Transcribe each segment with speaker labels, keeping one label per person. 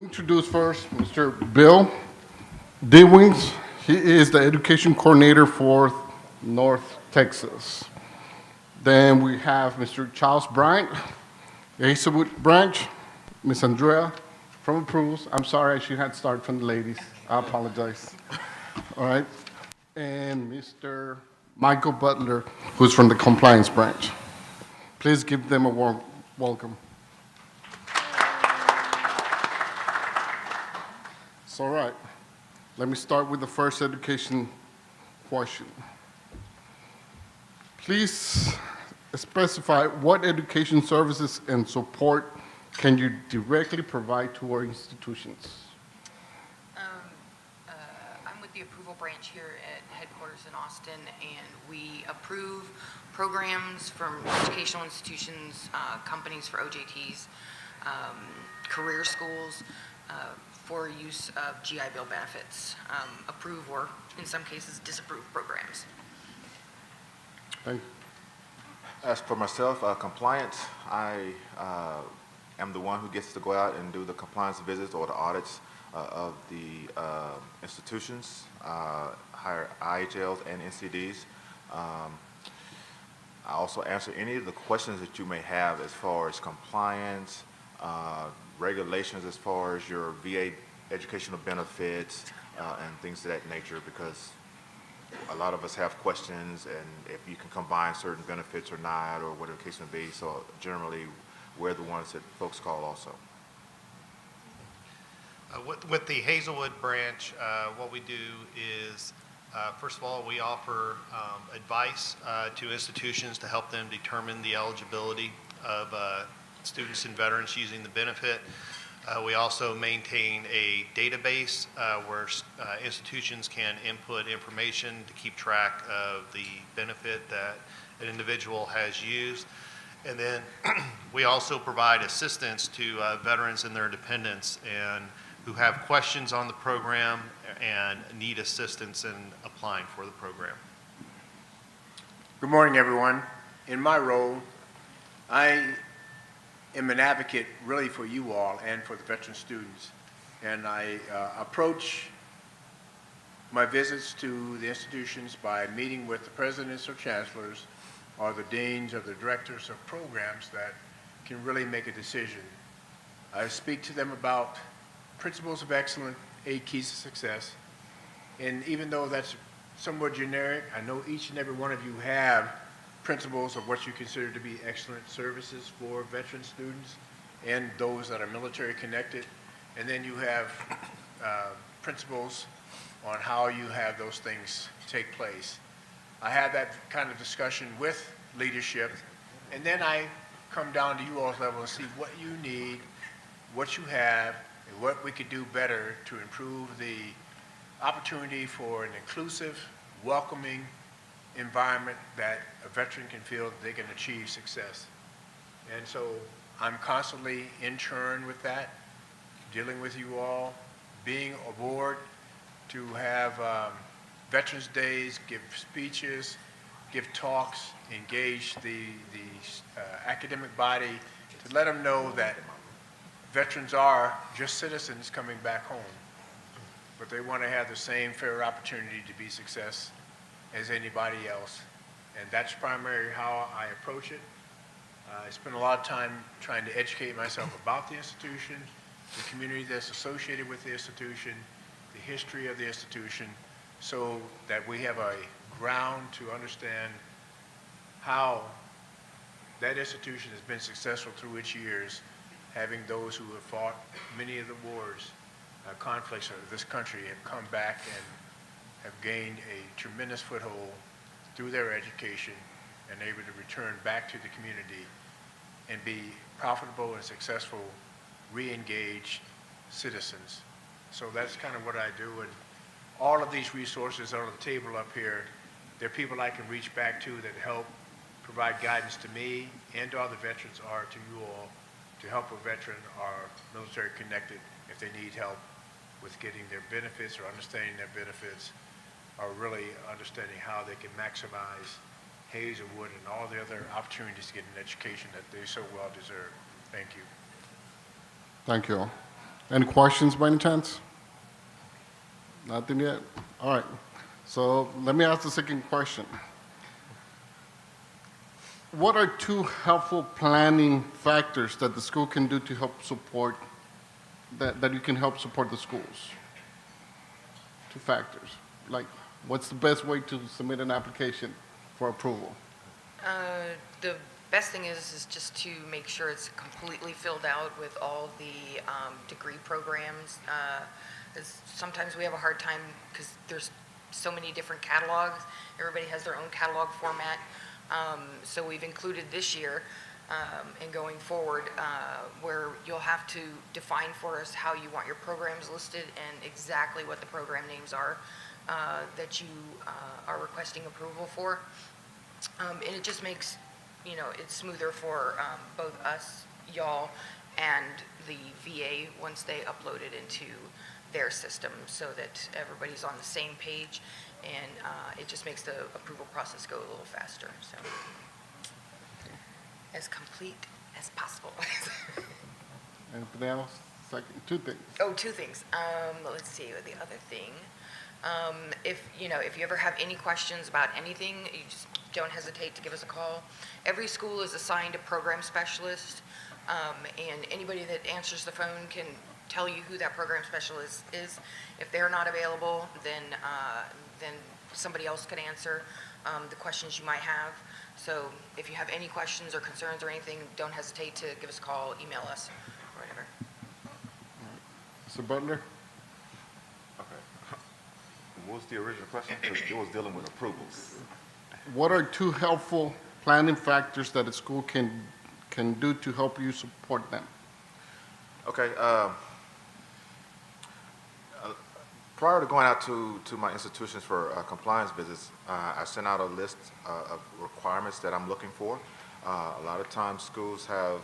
Speaker 1: Introduce first Mr. Bill Dewings. He is the education coordinator for North Texas. Then we have Mr. Charles Bryant, the Hazelwood branch, Miss Andrea from Approvals. I'm sorry, I should have started from the ladies. I apologize. All right. And Mr. Michael Butler, who's from the compliance branch. Please give them a warm welcome. All right. Let me start with the first education question. Please specify what education services and support can you directly provide to our institutions?
Speaker 2: I'm with the approval branch here at headquarters in Austin, and we approve programs from educational institutions, companies for OJTs, career schools, for use of GI Bill benefits, approve or, in some cases, disapprove programs.
Speaker 1: Thank you.
Speaker 3: As for myself, compliance, I am the one who gets to go out and do the compliance visits or the audits of the institutions, higher IHLs and NCDs. I also answer any of the questions that you may have as far as compliance, regulations as far as your VA educational benefits and things of that nature, because a lot of us have questions and if you can combine certain benefits or not, or whatever the case may be. So generally, we're the ones that folks call also.
Speaker 4: With the Hazelwood branch, what we do is, first of all, we offer advice to institutions to help them determine the eligibility of students and veterans using the benefit. We also maintain a database where institutions can input information to keep track of the benefit that an individual has used. And then we also provide assistance to veterans and their dependents and who have questions on the program and need assistance in applying for the program.
Speaker 5: Good morning, everyone. In my role, I am an advocate really for you all and for the veteran students. And I approach my visits to the institutions by meeting with the presidents or chancellors or the deans or the directors of programs that can really make a decision. I speak to them about principles of excellence, 8 keys to success. And even though that's somewhat generic, I know each and every one of you have principles of what you consider to be excellent services for veteran students and those that are military connected. And then you have principles on how you have those things take place. I have that kind of discussion with leadership, and then I come down to you all's level and see what you need, what you have, and what we could do better to improve the opportunity for an inclusive, welcoming environment that a veteran can feel that they can achieve success. And so I'm constantly in turn with that, dealing with you all, being aboard to have Veterans Days, give speeches, give talks, engage the academic body to let them know that veterans are just citizens coming back home, but they want to have the same fair opportunity to be success as anybody else. And that's primarily how I approach it. I spend a lot of time trying to educate myself about the institution, the community that's associated with the institution, the history of the institution, so that we have a ground to understand how that institution has been successful through its years, having those who have fought many of the wars, conflicts of this country have come back and have gained a tremendous foothold through their education and able to return back to the community and be profitable and successful, re-engaged citizens. So that's kind of what I do. And all of these resources are on the table up here. They're people I can reach back to that help provide guidance to me and to other veterans or to you all to help a veteran or military connected if they need help with getting their benefits or understanding their benefits, or really understanding how they can maximize Hazelwood and all the other opportunities to get an education that they so well deserve. Thank you.
Speaker 1: Thank you. Any questions by any chance? Nothing yet? All right. So let me ask the second question. What are two helpful planning factors that the school can do to help support, that you can help support the schools? Two factors. Like, what's the best way to submit an application for approval?
Speaker 2: The best thing is just to make sure it's completely filled out with all the degree programs. Sometimes we have a hard time because there's so many different catalogs. Everybody has their own catalog format. So we've included this year and going forward where you'll have to define for us how you want your programs listed and exactly what the program names are that you are requesting approval for. And it just makes, it smoother for both us, y'all, and the VA once they upload it into their system so that everybody's on the same page, and it just makes the approval process go a little faster, so as complete as possible.
Speaker 1: Anything else? Second, two things.
Speaker 2: Oh, two things. Let's see, the other thing. If you ever have any questions about anything, you just don't hesitate to give us a call. Every school is assigned a program specialist, and anybody that answers the phone can tell you who that program specialist is. If they're not available, then somebody else could answer the questions you might have. So if you have any questions or concerns or anything, don't hesitate to give us a call, email us, or whatever.
Speaker 1: Mr. Butler?
Speaker 3: Okay. What was the original question? 'Cause it was dealing with approvals.
Speaker 1: What are two helpful planning factors that a school can do to help you support them?
Speaker 3: Okay. Prior to going out to my institutions for compliance visits, I sent out a list of requirements that I'm looking for. A lot of times schools have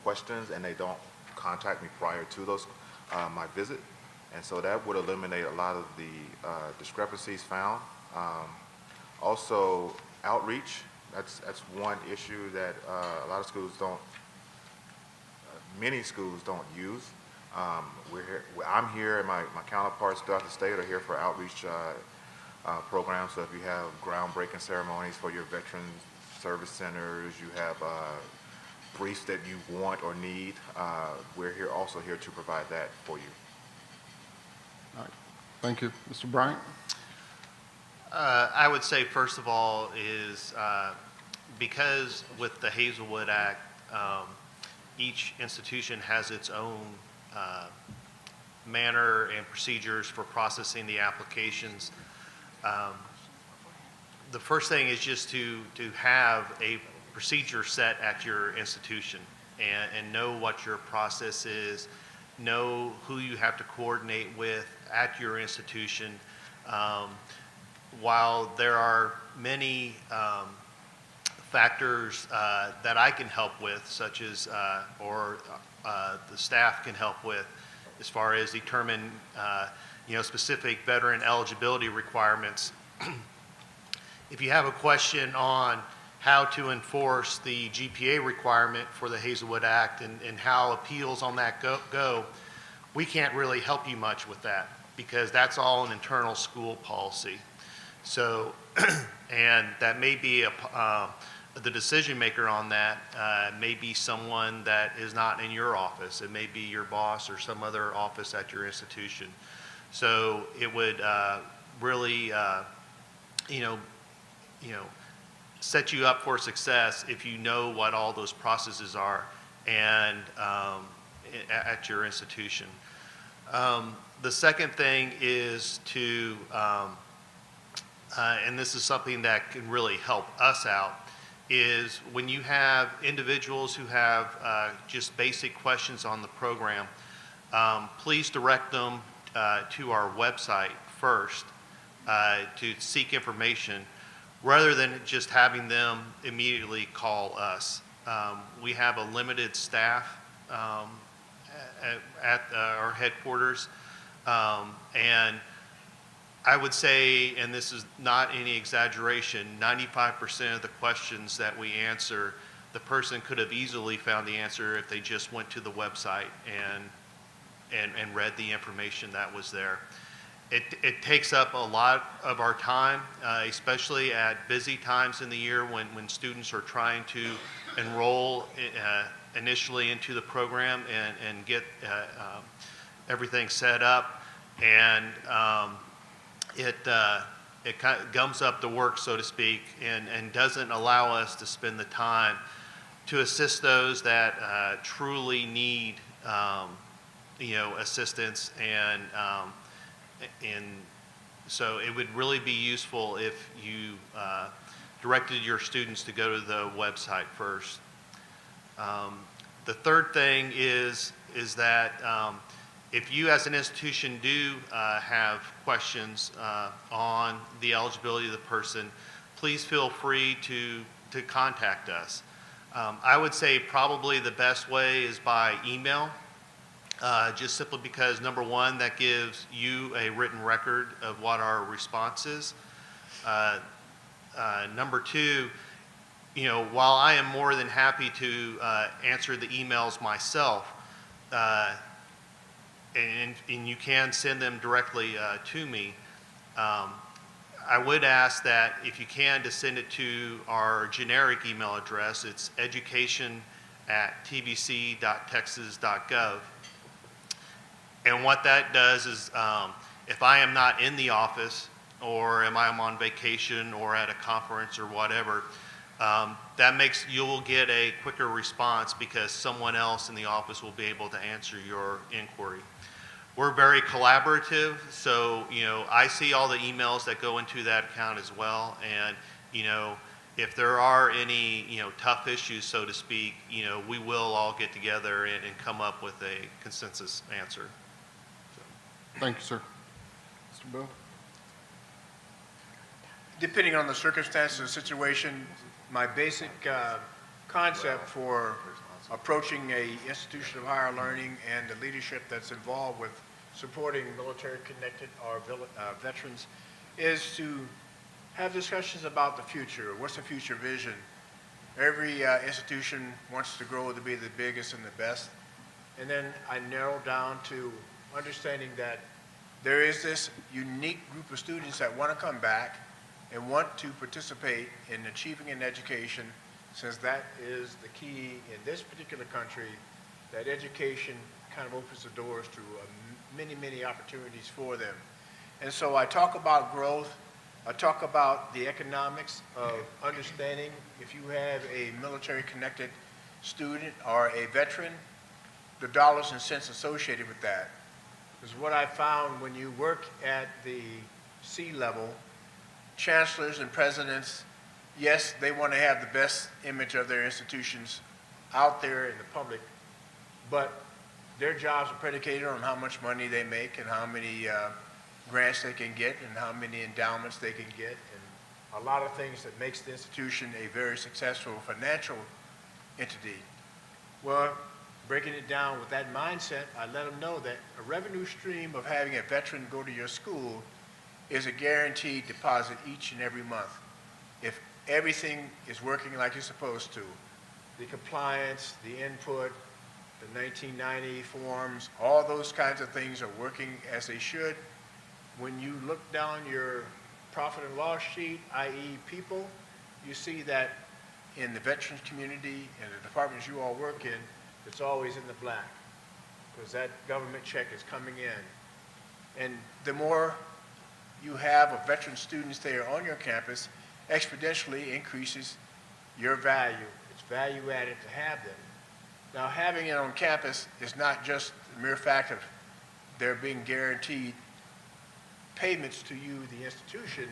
Speaker 3: questions and they don't contact me prior to those my visit, and so that would eliminate a lot of the discrepancies found. Also, outreach. That's one issue that a lot of schools don't. Many schools don't use. We're here, I'm here, and my counterparts throughout the state are here for outreach programs. So if you have groundbreaking ceremonies for your veteran service centers, you have briefs that you want or need, we're also here to provide that for you.
Speaker 1: All right. Thank you. Mr. Bryant?
Speaker 4: I would say, first of all, is because with the Hazelwood Act, each institution has its own manner and procedures for processing the applications. The first thing is just to have a procedure set at your institution and know what your process is, know who you have to coordinate with at your institution. While there are many factors that I can help with, such as, the staff can help with, as far as determine, specific veteran eligibility requirements. If you have a question on how to enforce the GPA requirement for the Hazelwood Act and how appeals on that go, we can't really help you much with that because that's all an internal school policy. So, and that may be the decision maker on that may be someone that is not in your office. It may be your boss or some other office at your institution. So it would really, set you up for success if you know what all those processes are and at your institution. The second thing is to, and this is something that can really help us out, is when you have individuals who have just basic questions on the program, please direct them to our website first to seek information rather than just having them immediately call us. We have a limited staff at our headquarters, and I would say, and this is not any exaggeration, 95% of the questions that we answer, the person could have easily found the answer if they just went to the website and read the information that was there. It takes up a lot of our time, especially at busy times in the year when students are trying to enroll initially into the program and get everything set up. And it kind of gums up the work, so to speak, and doesn't allow us to spend the time to assist those that truly need assistance, and so it would really be useful if you directed your students to go to the website first. The third thing is that if you as an institution do have questions on the eligibility of the person, please feel free to contact us. I would say probably the best way is by email. Just simply because, number one, that gives you a written record of what our response is. Number two, while I am more than happy to answer the emails myself, and you can send them directly to me, I would ask that if you can, to send it to our generic email address. It's education@tbc.texas.gov. And what that does is, if I am not in the office, or am I on vacation or at a conference or whatever, that makes you will get a quicker response because someone else in the office will be able to answer your inquiry. We're very collaborative, so I see all the emails that go into that account as well, and if there are any tough issues, so to speak, we will all get together and come up with a consensus answer.
Speaker 1: Thank you, sir. Mr. Bill?
Speaker 5: Depending on the circumstances of the situation, my basic concept for approaching a institution of higher learning and the leadership that's involved with supporting military-connected or veterans is to have discussions about the future. What's the future vision? Every institution wants to grow to be the biggest and the best. And then I narrow down to understanding that there is this unique group of students that want to come back and want to participate in achieving an education, since that is the key in this particular country, that education kind of opens the doors to many, many opportunities for them. And so I talk about growth. I talk about the economics of understanding if you have a military-connected student or a veteran, the dollars and cents associated with that. Because what I found when you work at the C level, chancellors and presidents, yes, they want to have the best image of their institutions out there in the public, but their jobs are predicated on how much money they make and how many grants they can get and how many endowments they can get, and a lot of things that makes the institution a very successful financial entity. Well, breaking it down with that mindset, I let them know that a revenue stream of having a veteran go to your school is a guaranteed deposit each and every month. If everything is working like it's supposed to, the compliance, the input, the 1990 forms, all those kinds of things are working as they should. When you look down your profit and loss sheet, i.e. people, you see that in the veterans community and the departments you all work in, it's always in the black, because that government check is coming in. And the more you have of veteran students there on your campus, exponentially increases your value. It's value added to have them. Now, having it on campus is not just the mere fact of there being guaranteed payments to you, the institution.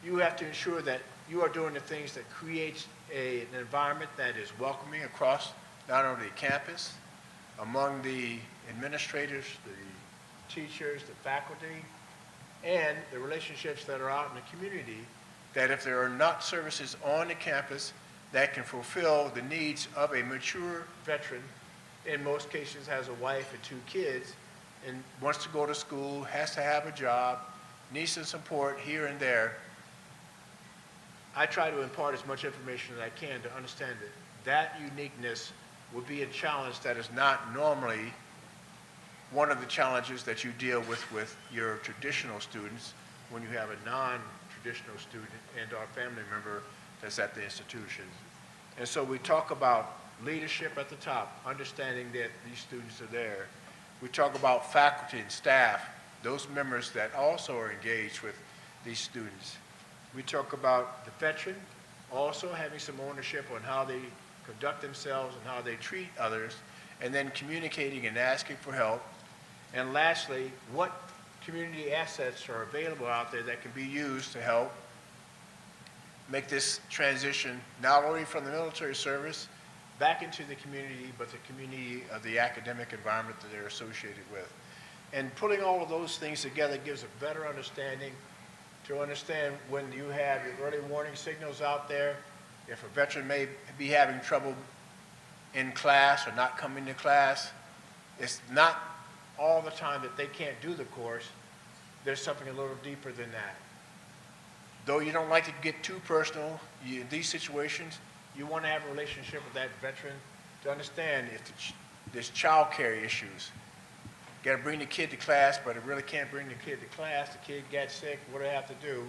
Speaker 5: You have to ensure that you are doing the things that creates an environment that is welcoming across not only the campus, among the administrators, the teachers, the faculty, and the relationships that are out in the community, that if there are not services on the campus that can fulfill the needs of a mature veteran, in most cases has a wife and 2 kids, and wants to go to school, has to have a job, needs some support here and there, I try to impart as much information as I can to understand that that uniqueness would be a challenge that is not normally one of the challenges that you deal with your traditional students when you have a non-traditional student and our family member that's at the institution. And so we talk about leadership at the top, understanding that these students are there. We talk about faculty and staff, those members that also are engaged with these students. We talk about the veteran also having some ownership on how they conduct themselves and how they treat others, and then communicating and asking for help. And lastly, what community assets are available out there that can be used to help make this transition not only from the military service back into the community, but the community of the academic environment that they're associated with. And putting all of those things together gives a better understanding to understand when you have your early warning signals out there, if a veteran may be having trouble in class or not coming to class, it's not all the time that they can't do the course. There's something a little deeper than that. Though you don't like to get too personal, in these situations, you want to have a relationship with that veteran to understand if there's child care issues. Got to bring the kid to class, but it really can't bring the kid to class. The kid got sick, what do I have to do?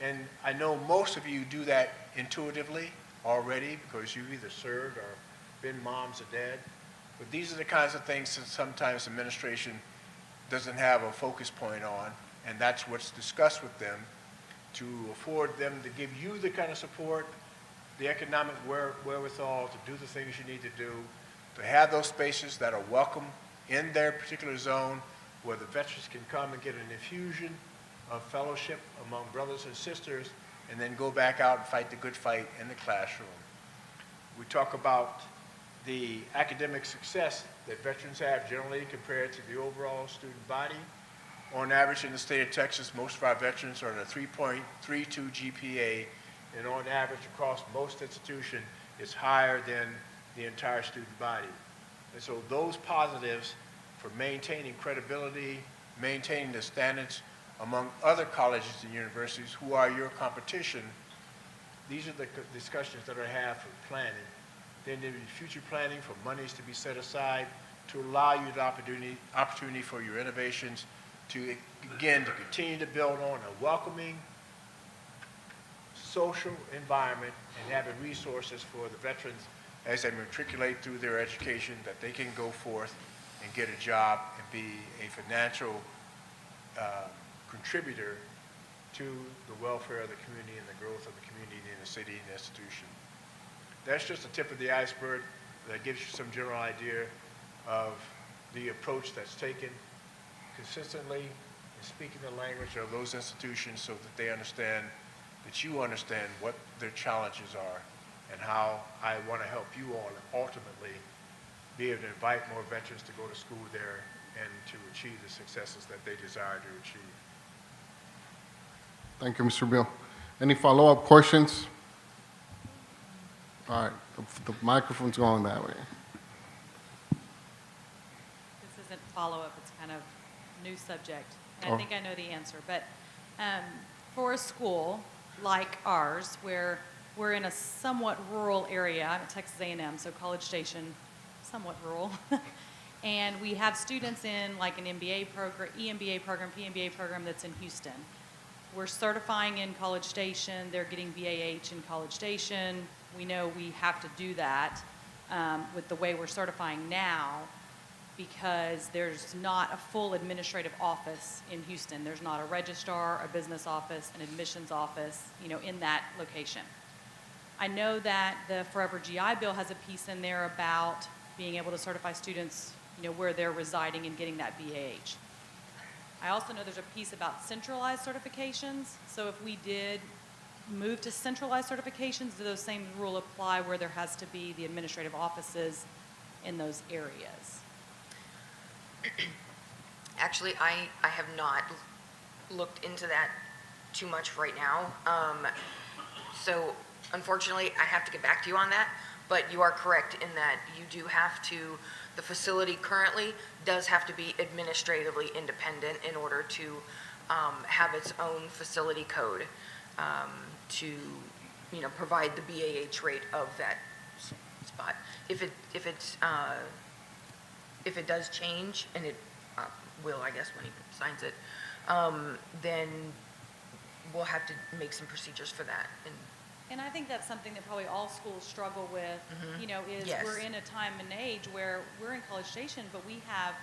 Speaker 5: And I know most of you do that intuitively already because you've either served or been moms or dad. But these are the kinds of things that sometimes administration doesn't have a focus point on, and that's what's discussed with them to afford them to give you the kind of support, the economic wherewithal to do the things you need to do, to have those spaces that are welcome in their particular zone where the veterans can come and get an infusion of fellowship among brothers and sisters and then go back out and fight the good fight in the classroom. We talk about the academic success that veterans have generally compared to the overall student body. On average in the state of Texas, most of our veterans are at a 3.32 GPA, and on average across most institutions, it's higher than the entire student body. And so those positives for maintaining credibility, maintaining the standards among other colleges and universities who are your competition, these are the discussions that are had for planning. Then there will be future planning for monies to be set aside to allow you the opportunity for your innovations to, again, to continue to build on a welcoming social environment and having resources for the veterans as they matriculate through their education, that they can go forth and get a job and be a financial contributor to the welfare of the community and the growth of the community in the city and the institution. That's just the tip of the iceberg. That gives you some general idea of the approach that's taken consistently in speaking the language of those institutions so that they understand, that you understand what their challenges are and how I want to help you all ultimately be able to invite more veterans to go to school there and to achieve the successes that they desire to achieve.
Speaker 1: Thank you, Mr. Bill. Any follow-up questions? All right, the microphone's going that way.
Speaker 6: This isn't follow-up, it's kind of new subject. And
Speaker 1: Oh.
Speaker 6: I think I know the answer, but for a school like ours, where we're in a somewhat rural area, I'm at Texas A&M, so College Station, somewhat rural, and we have students in like an MBA program, EMBA program, PMBA program that's in Houston. We're certifying in College Station, they're getting BAH in College Station. We know we have to do that with the way we're certifying now because there's not a full administrative office in Houston. There's not a registrar, a business office, an admissions office, in that location. I know that the Forever GI Bill has a piece in there about being able to certify students, where they're residing and getting that BAH. I also know there's a piece about centralized certifications. So if we did move to centralized certifications, do those same rules apply where there has to be the administrative offices in those areas?
Speaker 2: Actually, I have not looked into that too much right now. So unfortunately, I have to get back to you on that, but you are correct in that you do have to, the facility currently does have to be administratively independent in order to have its own facility code to, provide the BAH rate of that spot. If it's if it does change, and it will, I guess, when he signs it, then we'll have to make some procedures for that.
Speaker 6: And I think that's something that probably all schools struggle with, you know, is
Speaker 2: Yes.
Speaker 6: we're in a time and age where we're in College Station, but we have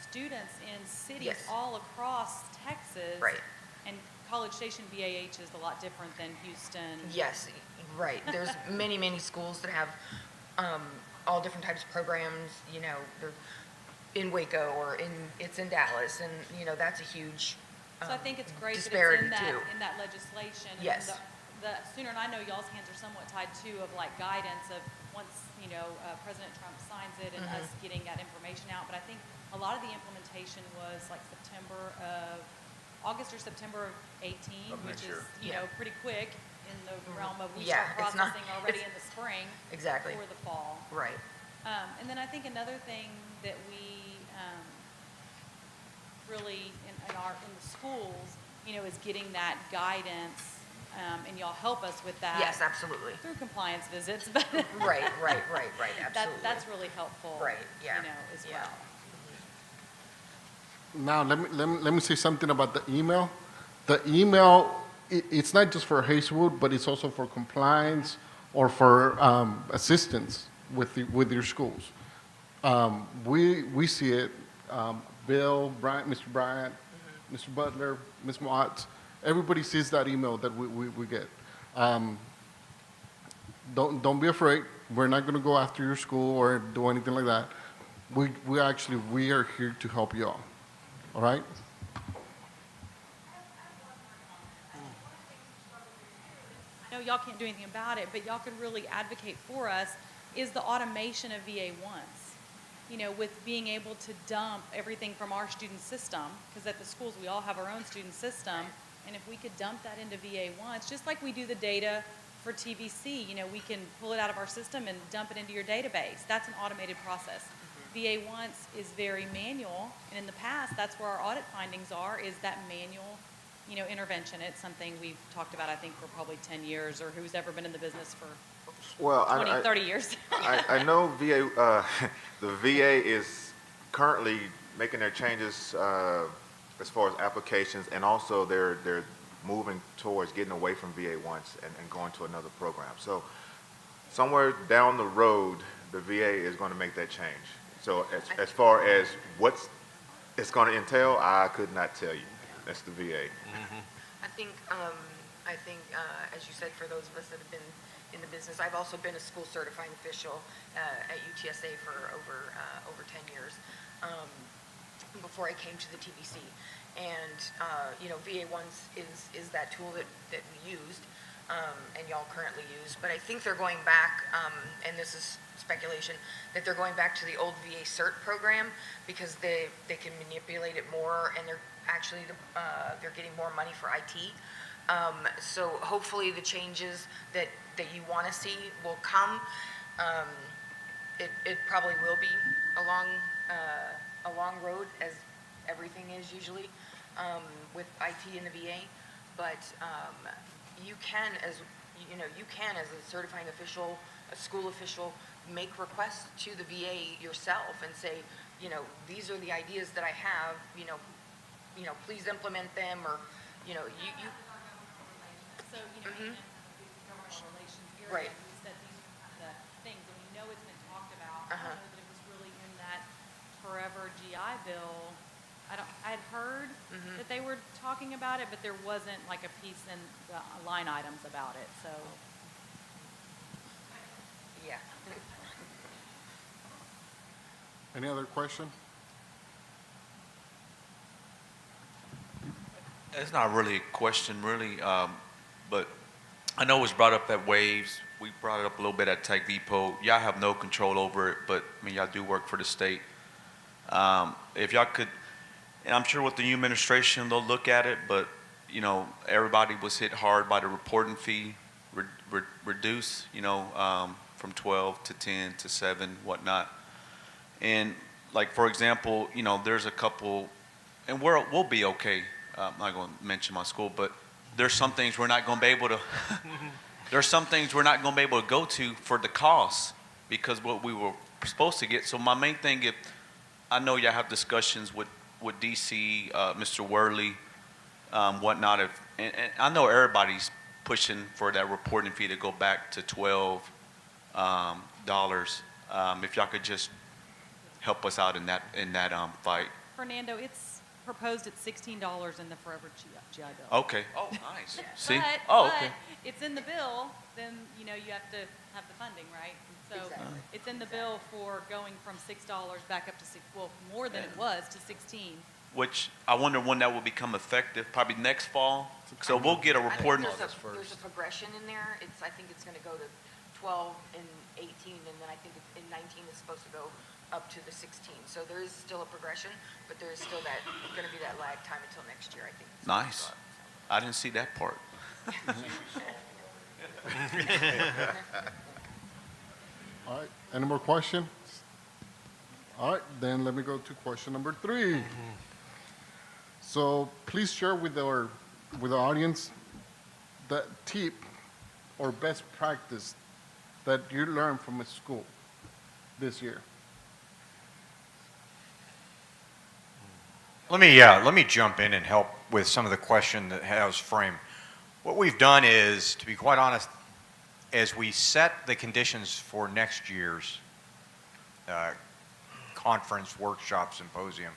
Speaker 6: students in cities
Speaker 2: Yes.
Speaker 6: all across Texas.
Speaker 2: Right.
Speaker 6: And College Station BAH is a lot different than Houston.
Speaker 2: Yes, right. There's many, many schools that have all different types of programs, you know, they're in Waco or it's in Dallas, and, you know, that's a huge
Speaker 6: So I think it's great that it's
Speaker 2: disparity
Speaker 6: in that,
Speaker 2: too.
Speaker 6: in that legislation. And
Speaker 2: Yes.
Speaker 6: The sooner, and I know y'all's hands are somewhat tied too, of like guidance of once, you know, President Trump signs it and us getting that information out. But I think a lot of the implementation was like August or September of 18,
Speaker 5: Of
Speaker 6: which
Speaker 5: next
Speaker 6: is,
Speaker 5: year.
Speaker 6: you
Speaker 2: Yeah.
Speaker 6: know, pretty quick in the realm of we
Speaker 2: Yeah,
Speaker 6: start
Speaker 2: it's not-
Speaker 6: processing already
Speaker 2: it's-
Speaker 6: in the spring.
Speaker 2: Exactly.
Speaker 6: For the fall.
Speaker 2: Right.
Speaker 6: And then I think another thing that we really in the schools, you know, is getting that guidance, and y'all help us with that.
Speaker 2: Yes, absolutely.
Speaker 6: Through compliance visits, but
Speaker 2: Right, absolutely.
Speaker 6: that's really helpful.
Speaker 2: Right, yeah.
Speaker 6: You know, as
Speaker 2: Yeah.
Speaker 6: well.
Speaker 1: Now, let me say something about the email. The email, it's not just for Hazelwood, but it's also for compliance or for assistance with your schools. We see it, Bill, Bryant, Mr. Bryant, Mr. Butler, Ms. Watts, everybody sees that email that we get. Don't be afraid. We're not going to go after your school or do anything like that. We are here to help you all right?
Speaker 6: No, y'all can't do anything about it, but y'all could really advocate for us is the automation of VA-1s. You know, with being able to dump everything from our student system, because at the schools we all have our own student system, and if we could dump that into VA-1s, just like we do the data for TVC, you know, we can pull it out of our system and dump it into your database. That's an automated process. VA-1s is very manual, and in the past, that's where our audit findings are, is that manual, you know, intervention. It's something we've talked about, I think, for probably 10 years, or who's ever been in the business for
Speaker 3: Well,
Speaker 6: 20, 30 years.
Speaker 3: I know VA, the VA is currently making their changes as far as applications, and also they're moving towards getting away from VA once and going to another program. So somewhere down the road, the VA is going to make that change. So as far as what it's going to entail, I could not tell you. That's the VA.
Speaker 2: I think, as you said, for those of us that have been in the business, I've also been a school certifying official at UTSA for over 10 years before I came to the TVC. And, you know, VA-1s is that tool that we used and y'all currently use. But I think they're going back, and this is speculation, that they're going back to the old VA CERT program because they can manipulate it more, and they're actually they're getting more money for IT. So hopefully the changes that you want to see will come. It probably will be a long road, as everything is usually with IT and the VA, but you can, as a certifying official, a school official, make requests to the VA yourself and say, you know, these are the ideas that I have, you know, please implement them, or, you know, you.
Speaker 6: So, you know, in the government relations area,
Speaker 2: Right.
Speaker 6: we said these are the things, and we know it's been talked about. I don't know that it was really in that forever GI Bill. I had heard that they were talking about it, but there wasn't like a piece in the line items about it, so.
Speaker 2: Yeah.
Speaker 1: Any other question?
Speaker 7: It's not really a question, really, but I know it was brought up at Waves. We brought it up a little bit at Tech Depot. Y'all have no control over it, but, I mean, y'all do work for the state. If y'all could, and I'm sure with the new administration, they'll look at it, but, you know, everybody was hit hard by the reporting fee reduce, you know, from 12 to 10 to 7, whatnot. And, like, for example, you know, there's a couple, and we'll be okay. I'm not going to mention my school, but there's some things we're not going to be able to, there's some things we're not going to be able to go to for the cost because what we were supposed to get. So my main thing, I know y'all have discussions with DC, Mr. Worley, whatnot. And I know everybody's pushing for that reporting fee to go back to $12. If y'all could just help us out in that fight.
Speaker 6: Fernando, it's proposed at $16 in the Forever GI Bill.
Speaker 7: Okay. Oh, nice. See?
Speaker 6: But,
Speaker 7: Oh, okay.
Speaker 6: but it's in the bill, then, you know, you have to have the funding, right? And so it's in the bill for going from $6 back up to more than it was to 16.
Speaker 7: Which I wonder when that will become effective, probably next fall. So we'll get a
Speaker 2: I think
Speaker 7: report.
Speaker 2: there's a progression in there. I think it's going to go to 12 and 18, and then I think in 19 it's supposed to go up to the 16. So there is still a progression, but there is still going to be that lag time until next year, I think.
Speaker 7: Nice. I didn't see that part.
Speaker 1: All right, any more questions? All right, then let me go to question number 3. So please share with our audience the tip or best practice that you learned from a school this year.
Speaker 8: Let me jump in and help with some of the question that has framed. What we've done is, to be quite honest, as we set the conditions for next year's conference, workshop, symposium,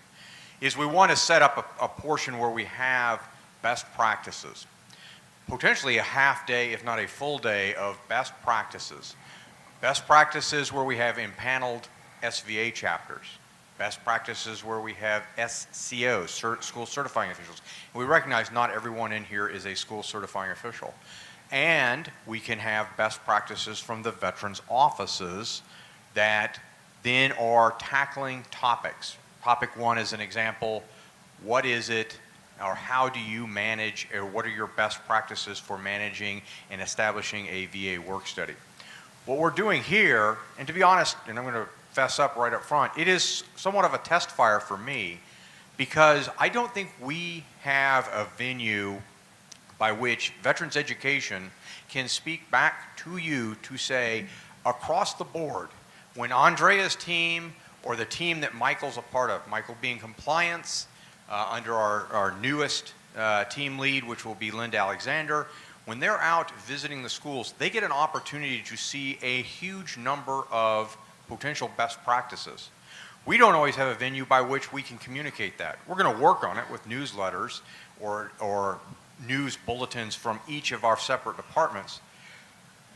Speaker 8: is we want to set up a portion where we have best practices. Potentially a half day, if not a full day, of best practices. Best practices where we have impaneled SVA chapters. Best practices where we have SCOs, school certifying officials. And we recognize not everyone in here is a school certifying official. And we can have best practices from the veterans offices that then are tackling topics. Topic 1 is an example. What is it, or how do you manage, or what are your best practices for managing and establishing a VA work study? What we're doing here, and to be honest, and I'm going to fess up right up front, it is somewhat of a test fire for me, because I don't think we have a venue by which veterans education can speak back to you to say, across the board, when Andrea's team or the team that Michael's a part of, Michael being compliance, under our newest team lead, which will be Linda Alexander, when they're out visiting the schools, they get an opportunity to see a huge number of potential best practices. We don't always have a venue by which we can communicate that. We're going to work on it with newsletters or news bulletins from each of our separate departments.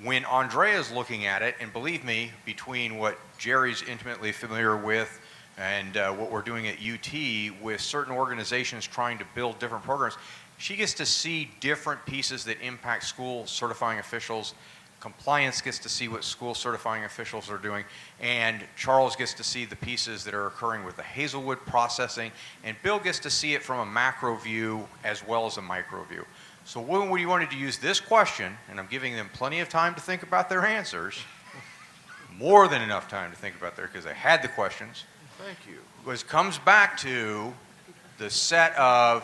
Speaker 8: When Andrea's looking at it, and believe me, between what Jerry's intimately familiar with and what we're doing at UT with certain organizations trying to build different programs, she gets to see different pieces that impact school certifying officials. Compliance gets to see what school certifying officials are doing, and Charles gets to see the pieces that are occurring with the Hazelwood processing, and Bill gets to see it from a macro view as well as a micro view. So when we wanted to use this question, and I'm giving them plenty of time to think about their answers, more than enough time to think about their, because they had the questions.
Speaker 3: Thank you.
Speaker 8: Was comes back to the set of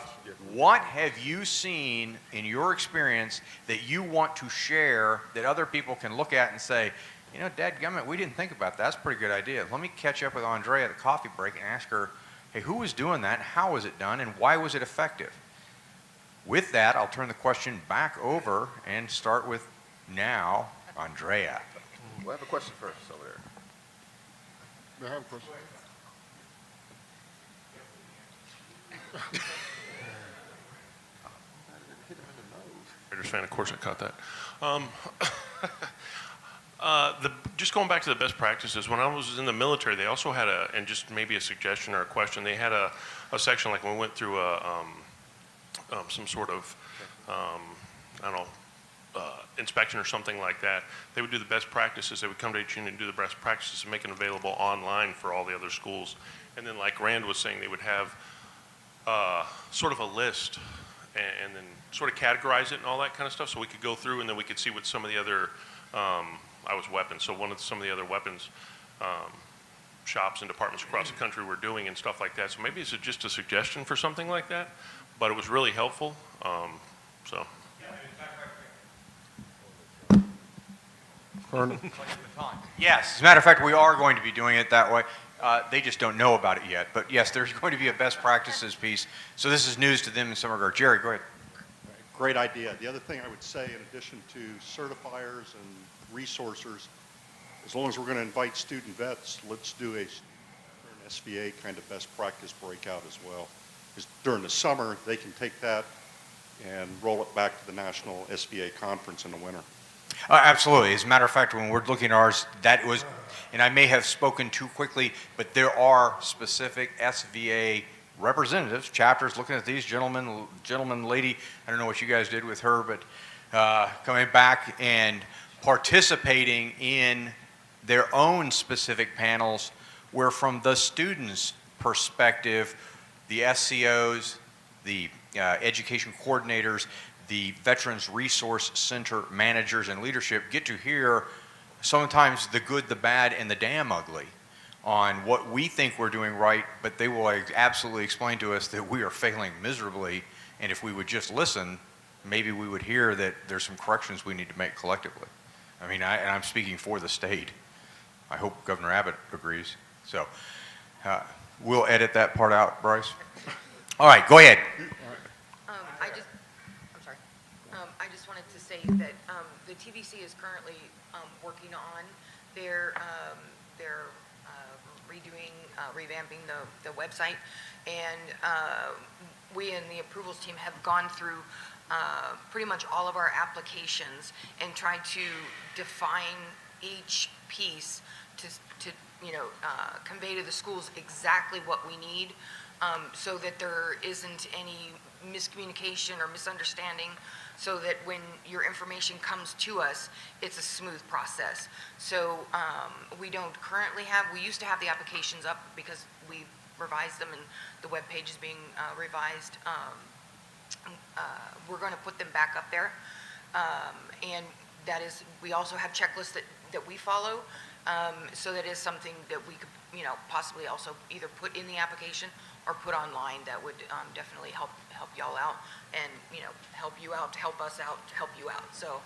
Speaker 8: what have you seen in your experience that you want to share that other people can look at and say, you know, dadgummit, we didn't think about that. That's a pretty good idea. Let me catch up with Andrea at the coffee break and ask her, hey, who was doing that? How was it done? And why was it effective? With that, I'll turn the question back over and start with now, Andrea.
Speaker 3: We'll have a question first over there.
Speaker 1: I have a question.
Speaker 9: Raiders fan, of course I caught that. Just going back to the best practices, when I was in the military, they also had and just maybe a suggestion or a question, they had a section like when we went through some sort of, I don't know, inspection or something like that. They would do the best practices. They would come to each unit and do the best practices and make it available online for all the other schools. And then like Rand was saying, they would have sort of a list and then sort of categorize it and all that kind of stuff, so we could go through and then we could see what some of the other, I was weapons, so some of the other weapons shops and departments across the country were doing and stuff like that. So maybe it's just a suggestion for something like that, but it was really helpful. So.
Speaker 8: Yes, as a matter of fact, we are going to be doing it that way. They just don't know about it yet. But yes, there's going to be a best practices piece. So this is news to them in some regard. Jerry, go ahead.
Speaker 10: Great idea. The other thing I would say, in addition to certifiers and resourcers, as long as we're going to invite student vets, let's do an SVA kind of best practice breakout as well. Because during the summer, they can take that and roll it back to the National SVA Conference in the winter.
Speaker 8: Absolutely. As a matter of fact, when we're looking at ours, that was, and I may have spoken too quickly, but there are specific SVA representatives, chapters, looking at these gentleman, lady, I don't know what you guys did with her, but coming back and participating in their own specific panels where from the students' perspective, the SCOs, the education coordinators, the Veterans Resource Center managers and leadership get to hear sometimes the good, the bad, and the damn ugly on what we think we're doing right, but they will absolutely explain to us that we are failing miserably, and if we would just listen, maybe we would hear that there's some corrections we need to make collectively. I mean, and I'm speaking for the state. I hope Governor Abbott agrees. So we'll edit that part out, Bryce. All right, go ahead.
Speaker 2: I just wanted to say that the TVC is currently working on their redoing, revamping the website, and we in the approvals team have gone through pretty much all of our applications and tried to define each piece to convey to the schools exactly what we need, so that there isn't any miscommunication or misunderstanding, so that when your information comes to us, it's a smooth process. So we don't currently have, we used to have the applications up because we revised them and the web page is being revised. We're going to put them back up there. And that is, we also have checklists that we follow. So that is something that we could, possibly also either put in the application or put online. That would definitely help y'all out, and help you out, to help us out, to help you out. So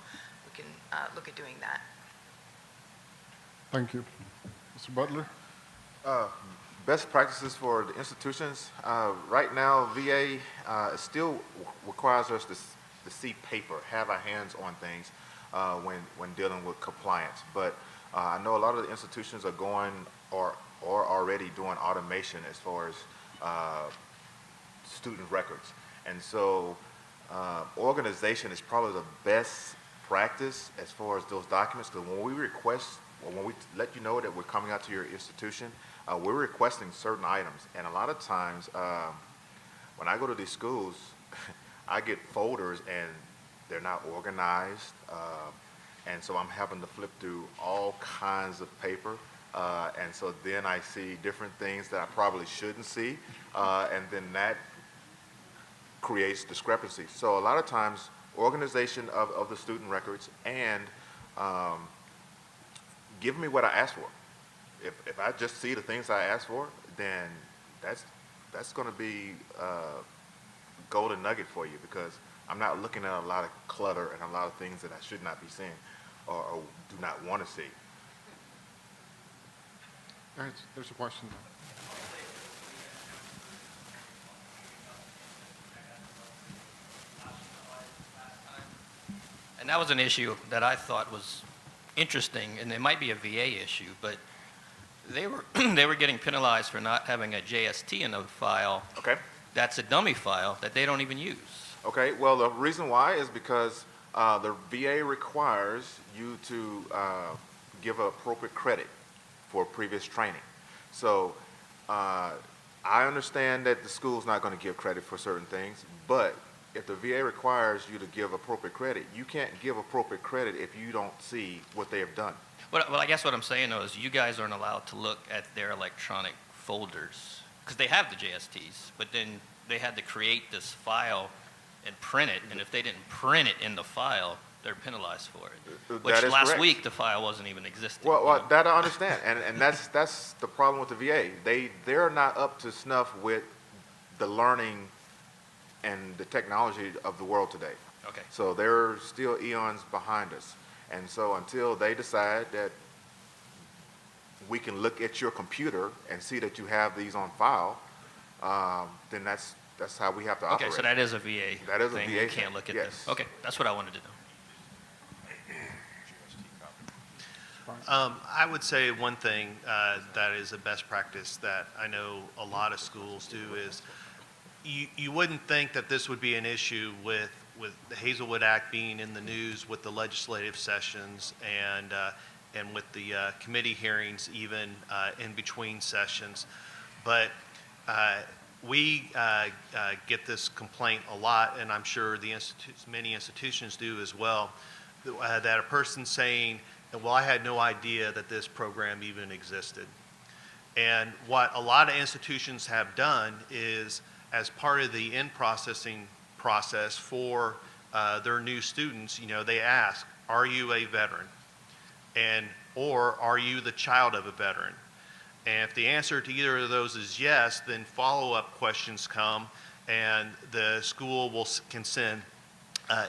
Speaker 2: we can look at doing that.
Speaker 1: Thank you. Mr. Butler?
Speaker 3: Best practices for the institutions. Right now, VA still requires us to see paper, have our hands on things when dealing with compliance. But I know a lot of the institutions are going or already doing automation as far as student records. And so organization is probably the best practice as far as those documents, because when we request, or when we let you know that we're coming out to your institution, we're requesting certain items. And a lot of times when I go to these schools, I get folders and they're not organized. And so I'm having to flip through all kinds of paper. And so then I see different things that I probably shouldn't see. And then that creates discrepancy. So a lot of times, organization of the student records and give me what I asked for. If I just see the things I asked for, then that's going to be a golden nugget for you, because I'm not looking at a lot of clutter and a lot of things that I should not be seeing or do not want to see.
Speaker 1: All right, there's a question.
Speaker 11: And that was an issue that I thought was interesting, and it might be a VA issue, but they were they were getting penalized for not having a JST in the file.
Speaker 3: Okay.
Speaker 11: That's a dummy file that they don't even use.
Speaker 3: Okay, well, the reason why is because the VA requires you to give appropriate credit for previous training. So I understand that the school's not going to give credit for certain things, but if the VA requires you to give appropriate credit, you can't give appropriate credit if you don't see what they have done.
Speaker 11: Well, I guess what I'm saying, though, is you guys aren't allowed to look at their electronic folders, because they have the JSTs, but then they had to create this file and print it, and if they didn't print it in the file, they're penalized for it. Which last
Speaker 3: correct.
Speaker 11: week, the file wasn't even existing.
Speaker 3: Well, that I understand, and that's the problem with the VA. They're not up to snuff with the learning and the technology of the world today.
Speaker 11: Okay.
Speaker 3: So they're still eons behind us. And so until they decide that we can look at your computer and see that you have these on file, then that's how we have to
Speaker 11: Okay,
Speaker 3: operate.
Speaker 11: so that is a VA
Speaker 3: That is a
Speaker 11: thing.
Speaker 3: VA
Speaker 11: You
Speaker 3: thing,
Speaker 11: can't look at
Speaker 3: yes.
Speaker 11: this. Okay, that's what I wanted to know.
Speaker 4: I would say one thing that is a best practice that I know a lot of schools do is you wouldn't think that this would be an issue with the Hazelwood Act being in the news with the legislative sessions and with the committee hearings even in between sessions. But we get this complaint a lot, and I'm sure the many institutions do as well, that a person saying, well, I had no idea that this program even existed. And what a lot of institutions have done is, as part of the in-processing process for their new students, they ask, are you a veteran? Or are you the child of a veteran? And if the answer to either of those is yes, then follow-up questions come, and the school can send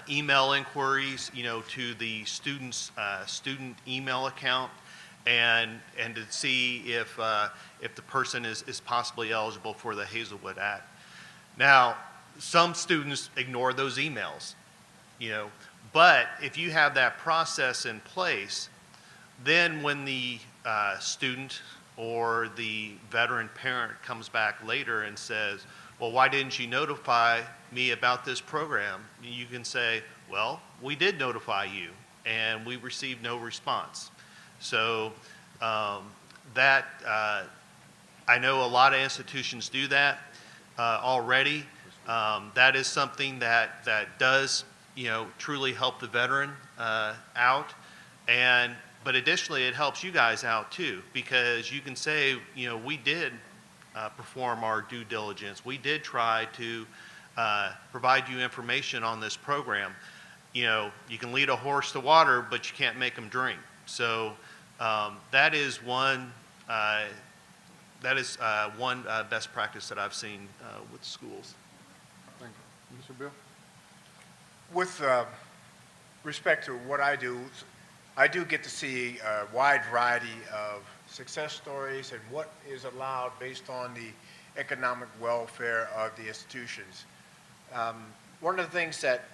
Speaker 4: email inquiries, to the student's student email account, and to see if the person is possibly eligible for the Hazelwood Act. Now, some students ignore those emails, but if you have that process in place, then when the student or the veteran parent comes back later and says, well, why didn't you notify me about this program? You can say, well, we did notify you, and we received no response. So I know a lot of institutions do that already. That is something that does, truly help the veteran out. But additionally, it helps you guys out too, because you can say, we did perform our due diligence. We did try to provide you information on this program. You can lead a horse to water, but you can't make them drink. So that is one best practice that I've seen with schools.
Speaker 1: Thank you. Mr. Bill?
Speaker 5: With respect to what I do get to see a wide variety of success stories and what is allowed based on the economic welfare of the institutions. One of the things that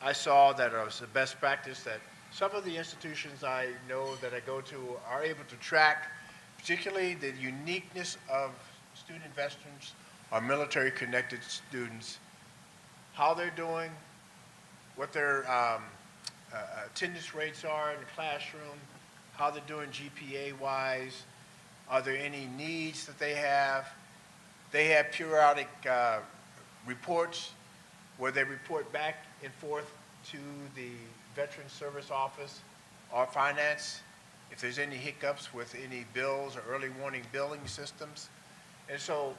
Speaker 5: I saw that was the best practice that some of the institutions I know that I go to are able to track, particularly the uniqueness of student veterans or military-connected students, how they're doing, what their attendance rates are in the classroom, how they're doing GPA-wise, are there any needs that they have. They have periodic reports where they report back and forth to the Veteran Service Office or Finance if there's any hiccups with any bills or early warning billing systems. And so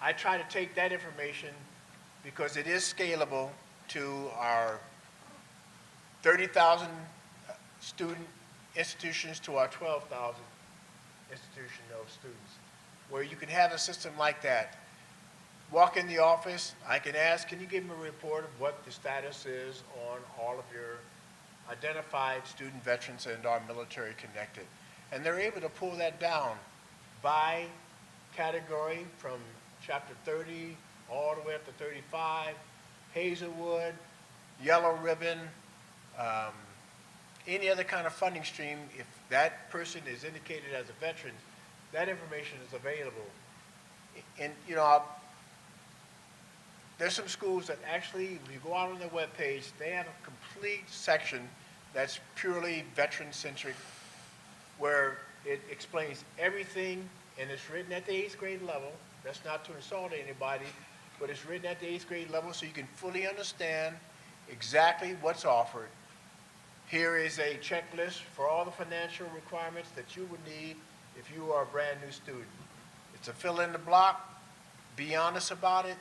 Speaker 5: I try to take that information because it is scalable to our 30,000 student institutions to our 12,000 institution of students, where you can have a system like that. Walk in the office, I can ask, can you give me a report of what the status is on all of your identified student veterans and our military connected? And they're able to pull that down by category from chapter 30 all the way up to 35, Hazelwood, Yellow Ribbon, any other kind of funding stream. If that person is indicated as a veteran, that information is available. And there's some schools that actually, when you go out on their webpage, they have a complete section that's purely veteran-centric, where it explains everything, and it's written at the 8th grade level. That's not to insult anybody, but it's written at the 8th grade level so you can fully understand exactly what's offered. Here is a checklist for all the financial requirements that you would need if you are a brand new student. It's a fill in the block, be honest about it,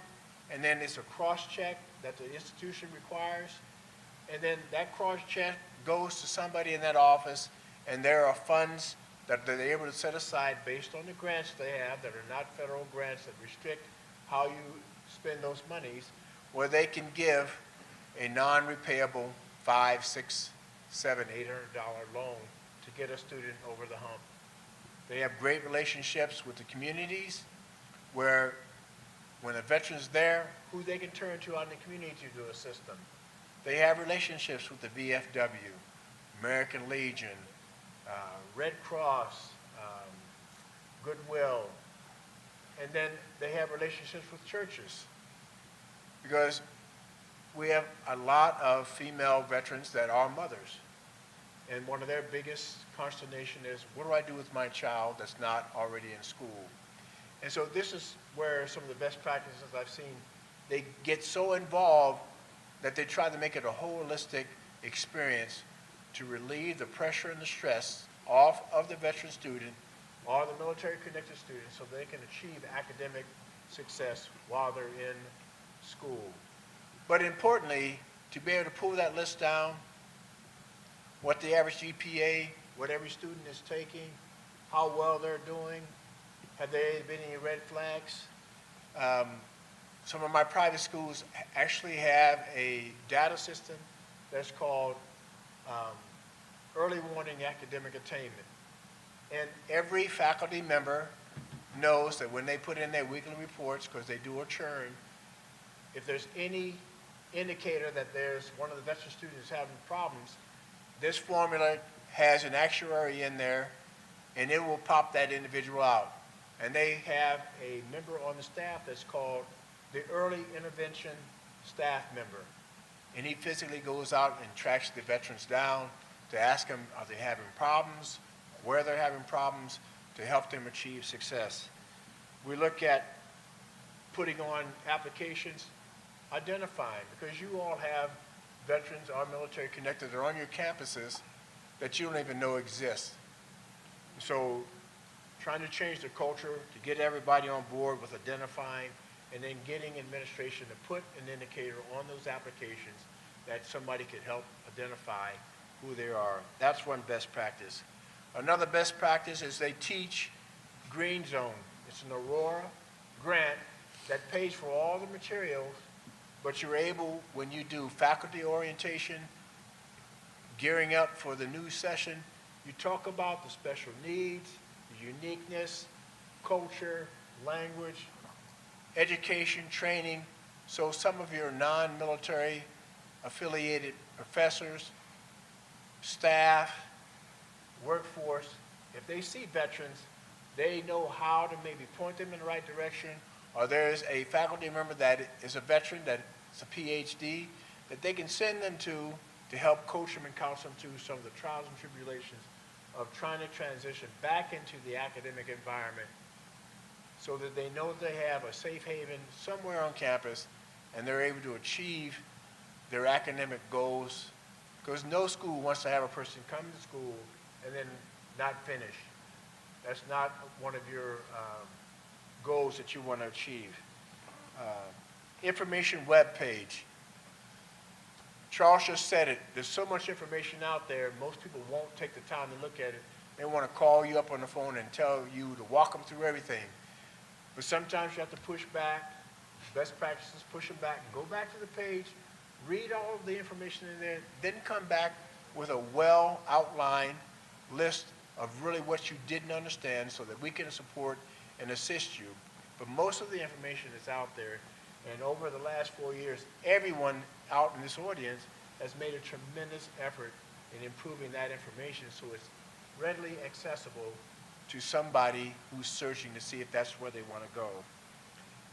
Speaker 5: and then it's a cross-check that the institution requires, and then that cross-check goes to somebody in that office, and there are funds that they're able to set aside based on the grants they have that are not federal grants that restrict how you spend those monies, where they can give a non-repayable $500, $600, $700, $800 loan to get a student over the hump. They have great relationships with the communities where when a veteran's there, who they can turn to out in the community to assist them. They have relationships with the VFW, American Legion, Red Cross, Goodwill, and then they have relationships with churches. Because we have a lot of female veterans that are mothers. And one of their biggest consternation is, what do I do with my child that's not already in school? And so this is where some of the best practices I've seen, they get so involved that they try to make it a holistic experience to relieve the pressure and the stress off of the veteran student or the military-connected student so they can achieve academic success while they're in school. But importantly, to be able to pull that list down, what the average GPA, what every student is taking, how well they're doing, have there been any red flags? Some of my private schools actually have a data system that's called Early Warning Academic Attainment. And every faculty member knows that when they put in their weekly reports, because they do a churn, if there's any indicator that there's one of the veteran students having problems, this formula has an actuary in there, and it will pop that individual out. And they have a member on the staff that's called the Early Intervention Staff Member. And he physically goes out and tracks the veterans down to ask them, are they having problems, where they're having problems, to help them achieve success. We look at putting on applications, identifying, because you all have veterans or military connected that are on your campuses that you don't even know exist. So trying to change the culture to get everybody on board with identifying and then getting administration to put an indicator on those applications that somebody could help identify who they are. That's one best practice. Another best practice is they teach Green Zone. It's an Aurora grant that pays for all the materials, but you're able, when you do faculty orientation, gearing up for the new session, you talk about the special needs, the uniqueness, culture, language, education, training. So some of your non-military affiliated professors, staff, workforce, if they see veterans, they know how to maybe point them in the right direction, or there's a faculty member that is a veteran that's a PhD that they can send them to help coach them and counsel them through some of the trials and tribulations of trying to transition back into the academic environment so that they know they have a safe haven somewhere on campus and they're able to achieve their academic goals, because no school wants to have a person come to school and then not finish. That's not one of your goals that you want to achieve. Information web page. Charles just said it. There's so much information out there, most people won't take the time to look at it. They want to call you up on the phone and tell you to walk them through everything. But sometimes you have to push back. Best practices, push them back. Go back to the page, read all of the information in there, then come back with a well-outlined list of really what you didn't understand so that we can support and assist you. But most of the information is out there. And over the last 4 years, everyone out in this audience has made a tremendous effort in improving that information so it's readily accessible to somebody who's searching to see if that's where they want to go.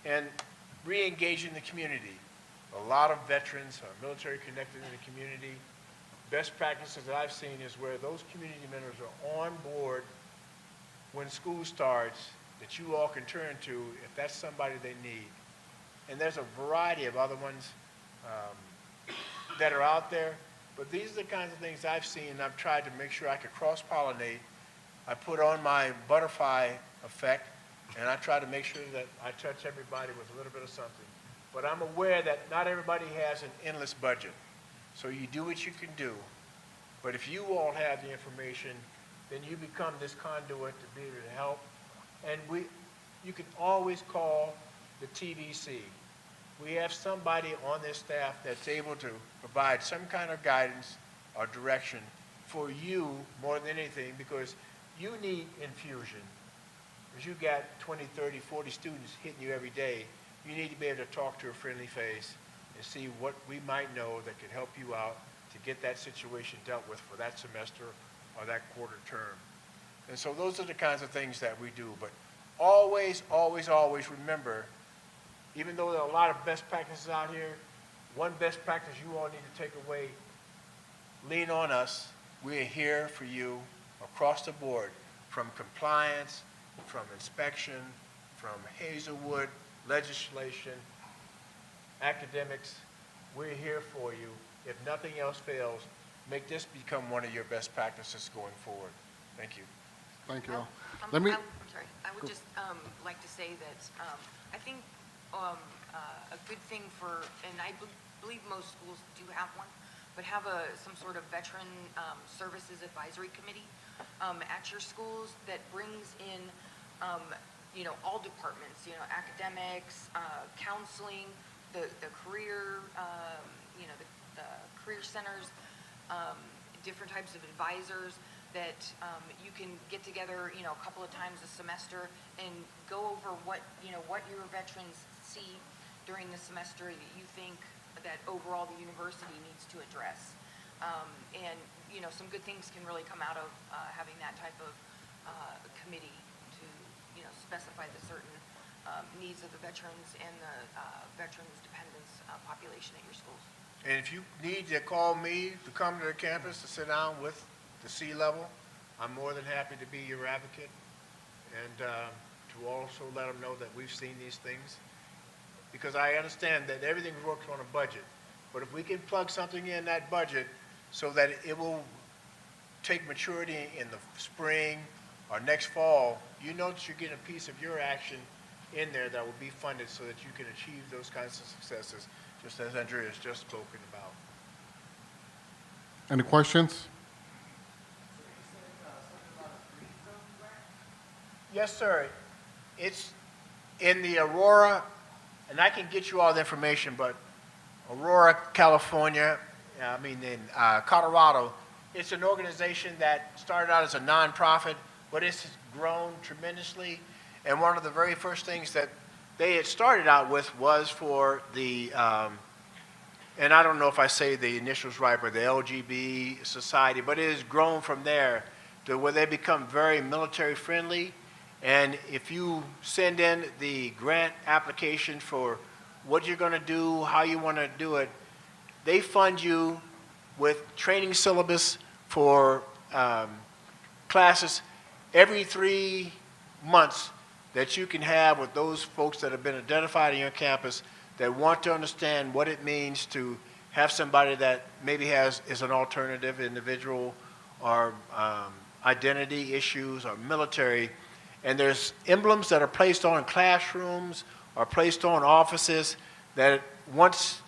Speaker 5: And re-engaging the community. A lot of veterans are military connected in the community. Best practices that I've seen is where those community members are on board when school starts that you all can turn to if that's somebody they need. And there's a variety of other ones that are out there, but these are the kinds of things I've seen, and I've tried to make sure I could cross-pollinate. I put on my butterfly effect, and I try to make sure that I touch everybody with a little bit of something. But I'm aware that not everybody has an endless budget, so you do what you can do. But if you all have the information, then you become this conduit to be able to help. And you can always call the TVC. We have somebody on this staff that's able to provide some kind of guidance or direction for you more than anything, because you need infusion. Because you got 20, 30, 40 students hitting you every day, you need to be able to talk to a friendly face and see what we might know that could help you out to get that situation dealt with for that semester or that quarter term. And so those are the kinds of things that we do. But always, always, always remember, even though there are a lot of best practices out here, one best practice you all need to take away, lean on us. We're here for you across the board, from compliance, from inspection, from Hazelwood, legislation, academics. We're here for you. If nothing else fails, make this become one of your best practices going forward. Thank you.
Speaker 1: Thank you.
Speaker 2: I'm
Speaker 1: Let me,
Speaker 2: sorry. I would just like to say that I think a good thing for, and I believe most schools do have one, but have some sort of veteran services advisory committee at your schools that brings in, all departments, academics, counseling, the career, the career centers, different types of advisors that you can get together, a couple of times a semester and go over what your veterans see during the semester that you think that overall the university needs to address. And, some good things can really come out of having that type of committee to, specify the certain needs of the veterans and the veterans dependents population at your schools.
Speaker 5: And if you need to call me to come to the campus to sit down with the C-level, I'm more than happy to be your advocate and to also let them know that we've seen these things. Because I understand that everything works on a budget. But if we can plug something in that budget so that it will take maturity in the spring or next fall, you know that you're getting a piece of your action in there that will be funded so that you can achieve those kinds of successes, just as Andrea has just spoken about.
Speaker 1: any questions?
Speaker 5: Yes, sir. It's in the Aurora, and I can get you all the information, but Aurora, California, in Colorado, it's an organization that started out as a nonprofit, but it's grown tremendously. And one of the very first things that they had started out with was for the, and I don't know if I say the initials right, but the LGB society, but it has grown from there to where they become very military friendly. And if you send in the grant application for what you're going to do, how you want to do it, they fund you with training syllabus for classes every 3 months that you can have with those folks that have been identified on your campus that want to understand what it means to have somebody that maybe is an alternative individual or identity issues or military. And there's emblems that are placed on classrooms or placed on offices that once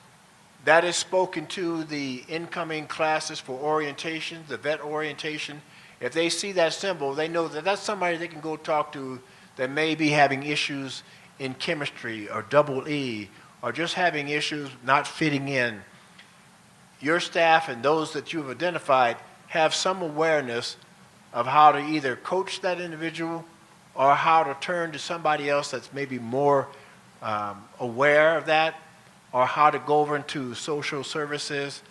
Speaker 5: that is spoken to the incoming classes for orientation, the vet orientation, if they see that symbol, they know that that's somebody they can go talk to that may be having issues in chemistry or double E or just having issues not fitting in. Your staff and those that you've identified have some awareness of how to either coach that individual or how to turn to somebody else that's maybe more aware of that, or how to go over into social services,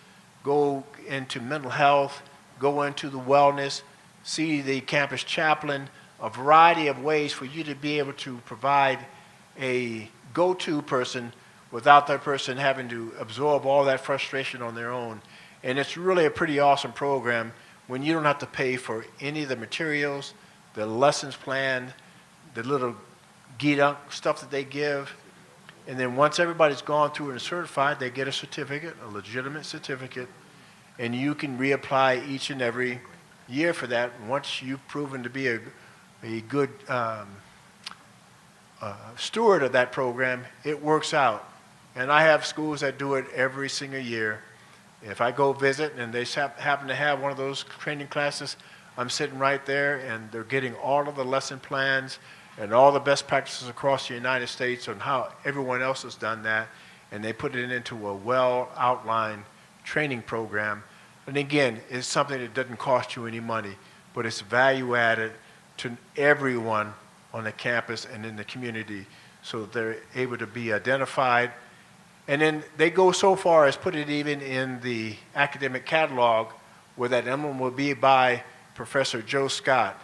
Speaker 5: go into mental health, go into the wellness, see the campus chaplain, a variety of ways for you to be able to provide a go-to person without that person having to absorb all that frustration on their own. And it's really a pretty awesome program when you don't have to pay for any of the materials, the lessons planned, the little geek stuff that they give. And then once everybody's gone through and certified, they get a certificate, a legitimate certificate, and you can reapply each and every year for that. Once you've proven to be a good steward of that program, it works out. And I have schools that do it every single year. If I go visit and they happen to have one of those training classes, I'm sitting right there and they're getting all of the lesson plans and all the best practices across the United States on how everyone else has done that, and they put it into a well-outlined training program. And again, it's something that doesn't cost you any money, but it's value-added to everyone on the campus and in the community so that they're able to be identified. And then they go so far as put it even in the academic catalog where that emblem will be by Professor Joe Scott,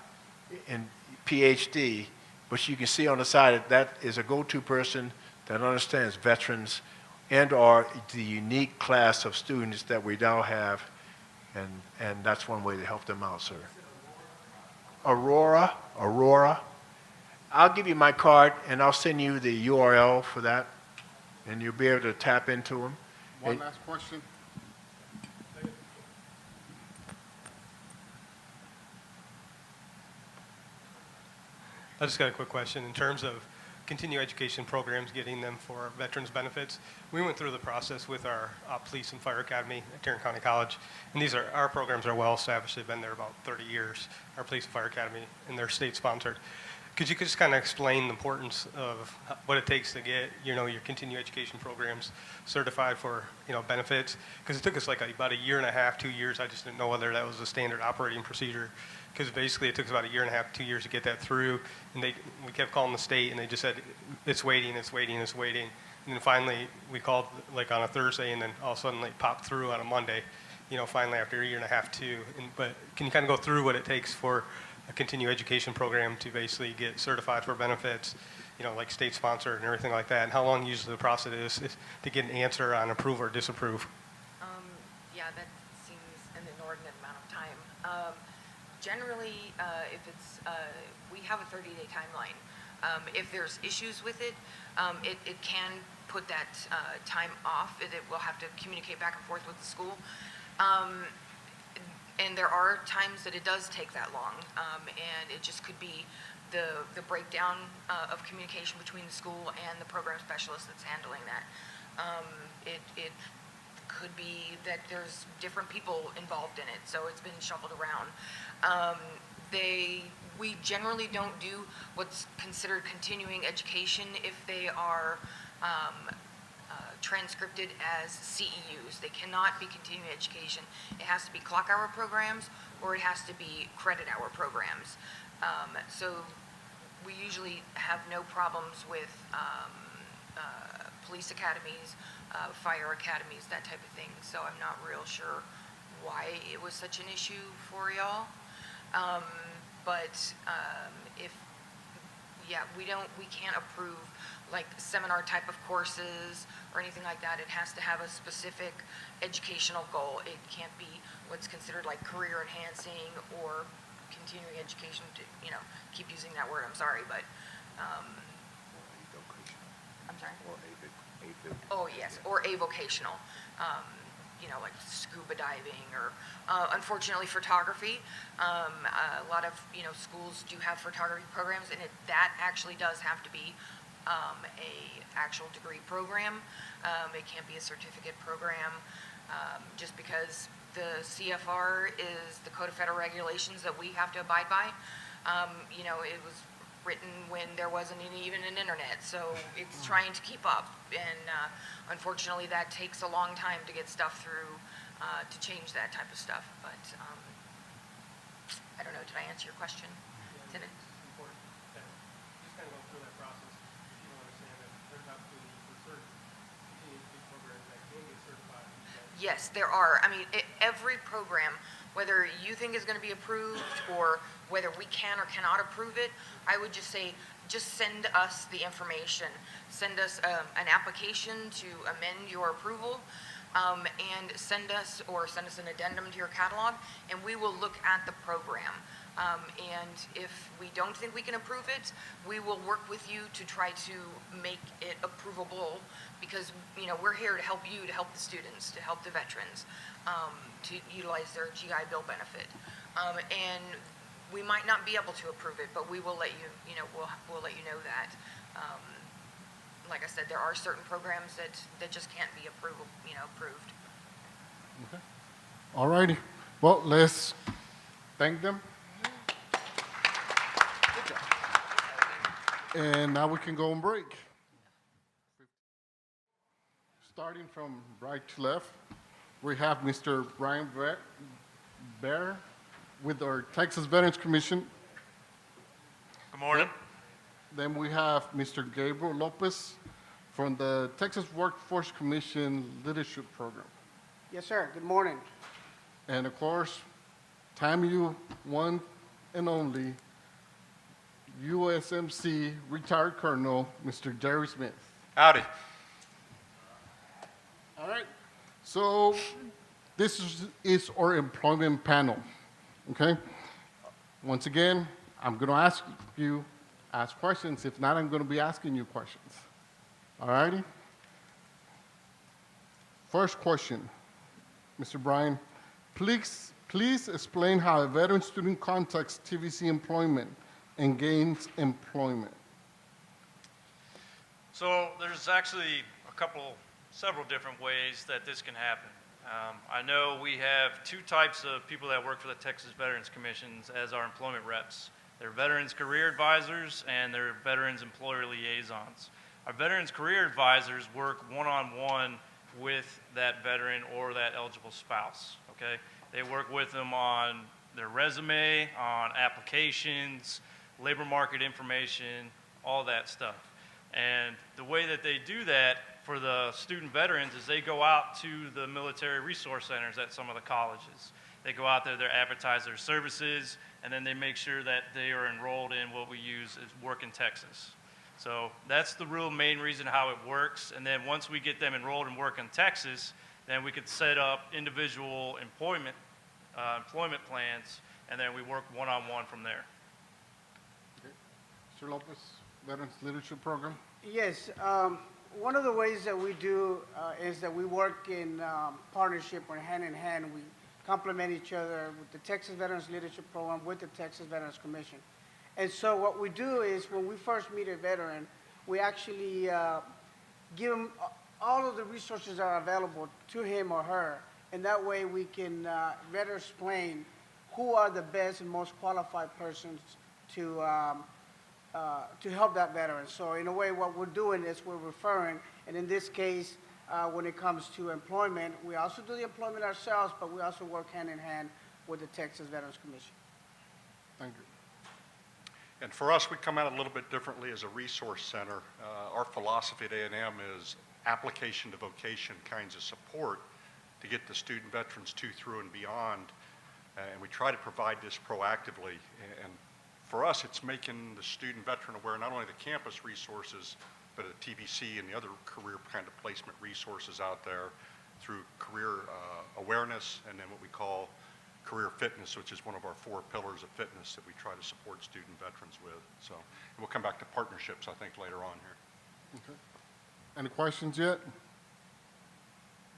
Speaker 5: in PhD, but you can see on the side that that is a go-to person that understands veterans and or the unique class of students that we now have, and that's one way to help them out, sir. Aurora. I'll give you my card, and I'll send you the URL for that, and you'll be able to tap into them.
Speaker 1: One last question.
Speaker 12: I just got a quick question. In terms of continuing education programs, getting them for veterans benefits, we went through the process with our Police and Fire Academy at Tarrant County College, and our programs are well established. They've been there about 30 years, our Police and Fire Academy, and they're state sponsored. Could you just kind of explain the importance of what it takes to get, your continuing education programs certified for, benefits? Because it took us like about a year and a half, 2 years. I just didn't know whether that was a standard operating procedure. Because basically it took us about a year and a half, 2 years to get that through. And we kept calling the state, and they just said, it's waiting. And then finally we called like on a Thursday, and then all of a sudden they popped through on a Monday, finally after a year and a half too. But can you kind of go through what it takes for a continuing education program to basically get certified for benefits, like state sponsored and everything like that, and how long usually the process is to get an answer on approve or disapprove?
Speaker 2: Yeah, that seems an inordinate amount of time. Generally, if it's, we have a 30-day timeline. If there's issues with it, it can put that time off. It will have to communicate back and forth with the school. And there are times that it does take that long, and it just could be the breakdown of communication between the school and the program specialist that's handling that. It could be that there's different people involved in it, so it's been shuffled around. We generally don't do what's considered continuing education if they are transcripted as CEUs. They cannot be continuing education. It has to be clock hour programs, or it has to be credit hour programs. So we usually have no problems with police academies, fire academies, that type of thing. So I'm not real sure why it was such an issue for y'all. We can't approve like seminar type of courses or anything like that. It has to have a specific educational goal. It can't be what's considered like career enhancing or continuing education to, keep using that word, I'm sorry, but, I'm sorry? Oh, yes, or avocational, like scuba diving or, unfortunately, photography. A lot of, schools do have photography programs, and that actually does have to be a actual degree program. It can't be a certificate program, just because the CFR is the Code of Federal Regulations that we have to abide by. It was written when there wasn't even an internet, so it's trying to keep up, and unfortunately that takes a long time to get stuff through to change that type of stuff, but I don't know, did I answer your question? Did it?
Speaker 12: Just kind of go through that process, if you understand that there's opportunity for certain continuing programs that can get certified.
Speaker 2: Yes, there are. I mean, every program, whether you think is going to be approved or whether we can or cannot approve it, I would just say, just send us the information. Send us an application to amend your approval, and send us an addendum to your catalog, and we will look at the program. And if we don't think we can approve it, we will work with you to try to make it approvable, because we're here to help you, to help the students, to help the veterans, to utilize their GI Bill benefit. And we might not be able to approve it, but we will let you, we'll let you know that. Like I said, there are certain programs that just can't be approved.
Speaker 1: Okay. All righty. Well, let's thank them. And now we can go on break. Starting from right to left, we have Mr. Brian Bear with our Texas Veterans Commission
Speaker 13: Good morning.
Speaker 1: Then we have Mr. Gabriel Lopez from the Texas Workforce Commission Leadership Program.
Speaker 14: Yes, sir. Good morning.
Speaker 1: And of course, TAMU one and only USMC retired Colonel, Mr. Jerry Smith.
Speaker 13: Howdy.
Speaker 1: All right. So this is our employment panel, okay? Once again, I'm going to ask questions. If not, I'm going to be asking you questions. All righty? First question, Mr. Bryan, please explain how a veteran student contacts TVC employment and gains employment.
Speaker 15: So there's actually several different ways that this can happen. I know we have two types of people that work for the Texas Veterans Commissions as our employment reps. They're Veterans Career Advisors and they're Veterans Employer Liaisons. Our Veterans Career Advisors work one-on-one with that veteran or that eligible spouse, okay? They work with them on their resume, on applications, labor market information, all that stuff. And the way that they do that for the student veterans is they go out to the military resource centers at some of the colleges. They go out there, they advertise their services, and then they make sure that they are enrolled in what we use as Work in Texas. So that's the real main reason how it works. And then once we get them enrolled in Work in Texas, then we could set up individual employment plans, and then we work one-on-one from there.
Speaker 1: Okay. Mr. Lopez, Veterans Leadership Program.
Speaker 14: Yes, one of the ways that we do is that we work in partnership or hand in hand. We complement each other with the Texas Veterans Leadership Program with the Texas Veterans Commission. And so what we do is when we first meet a veteran, we actually give him all of the resources that are available to him or her. And that way we can better explain who are the best and most qualified persons to help that veteran. So in a way, what we're doing is we're referring, and in this case, when it comes to employment, we also do the employment ourselves, but we also work hand in hand with the Texas Veterans Commission.
Speaker 1: Thank you.
Speaker 10: And for us, we come at it a little bit differently as a resource center. Our philosophy at A&M is application to vocation kinds of support to get the student veterans to, through, and beyond. And we try to provide this proactively. And for us, it's making the student veteran aware not only of the campus resources, but of the TVC and the other career kind of placement resources out there through career awareness and then what we call career fitness, which is one of our 4 pillars of fitness that we try to support student veterans with. So and we'll come back to partnerships, I think, later on here.
Speaker 1: Okay. Any questions yet?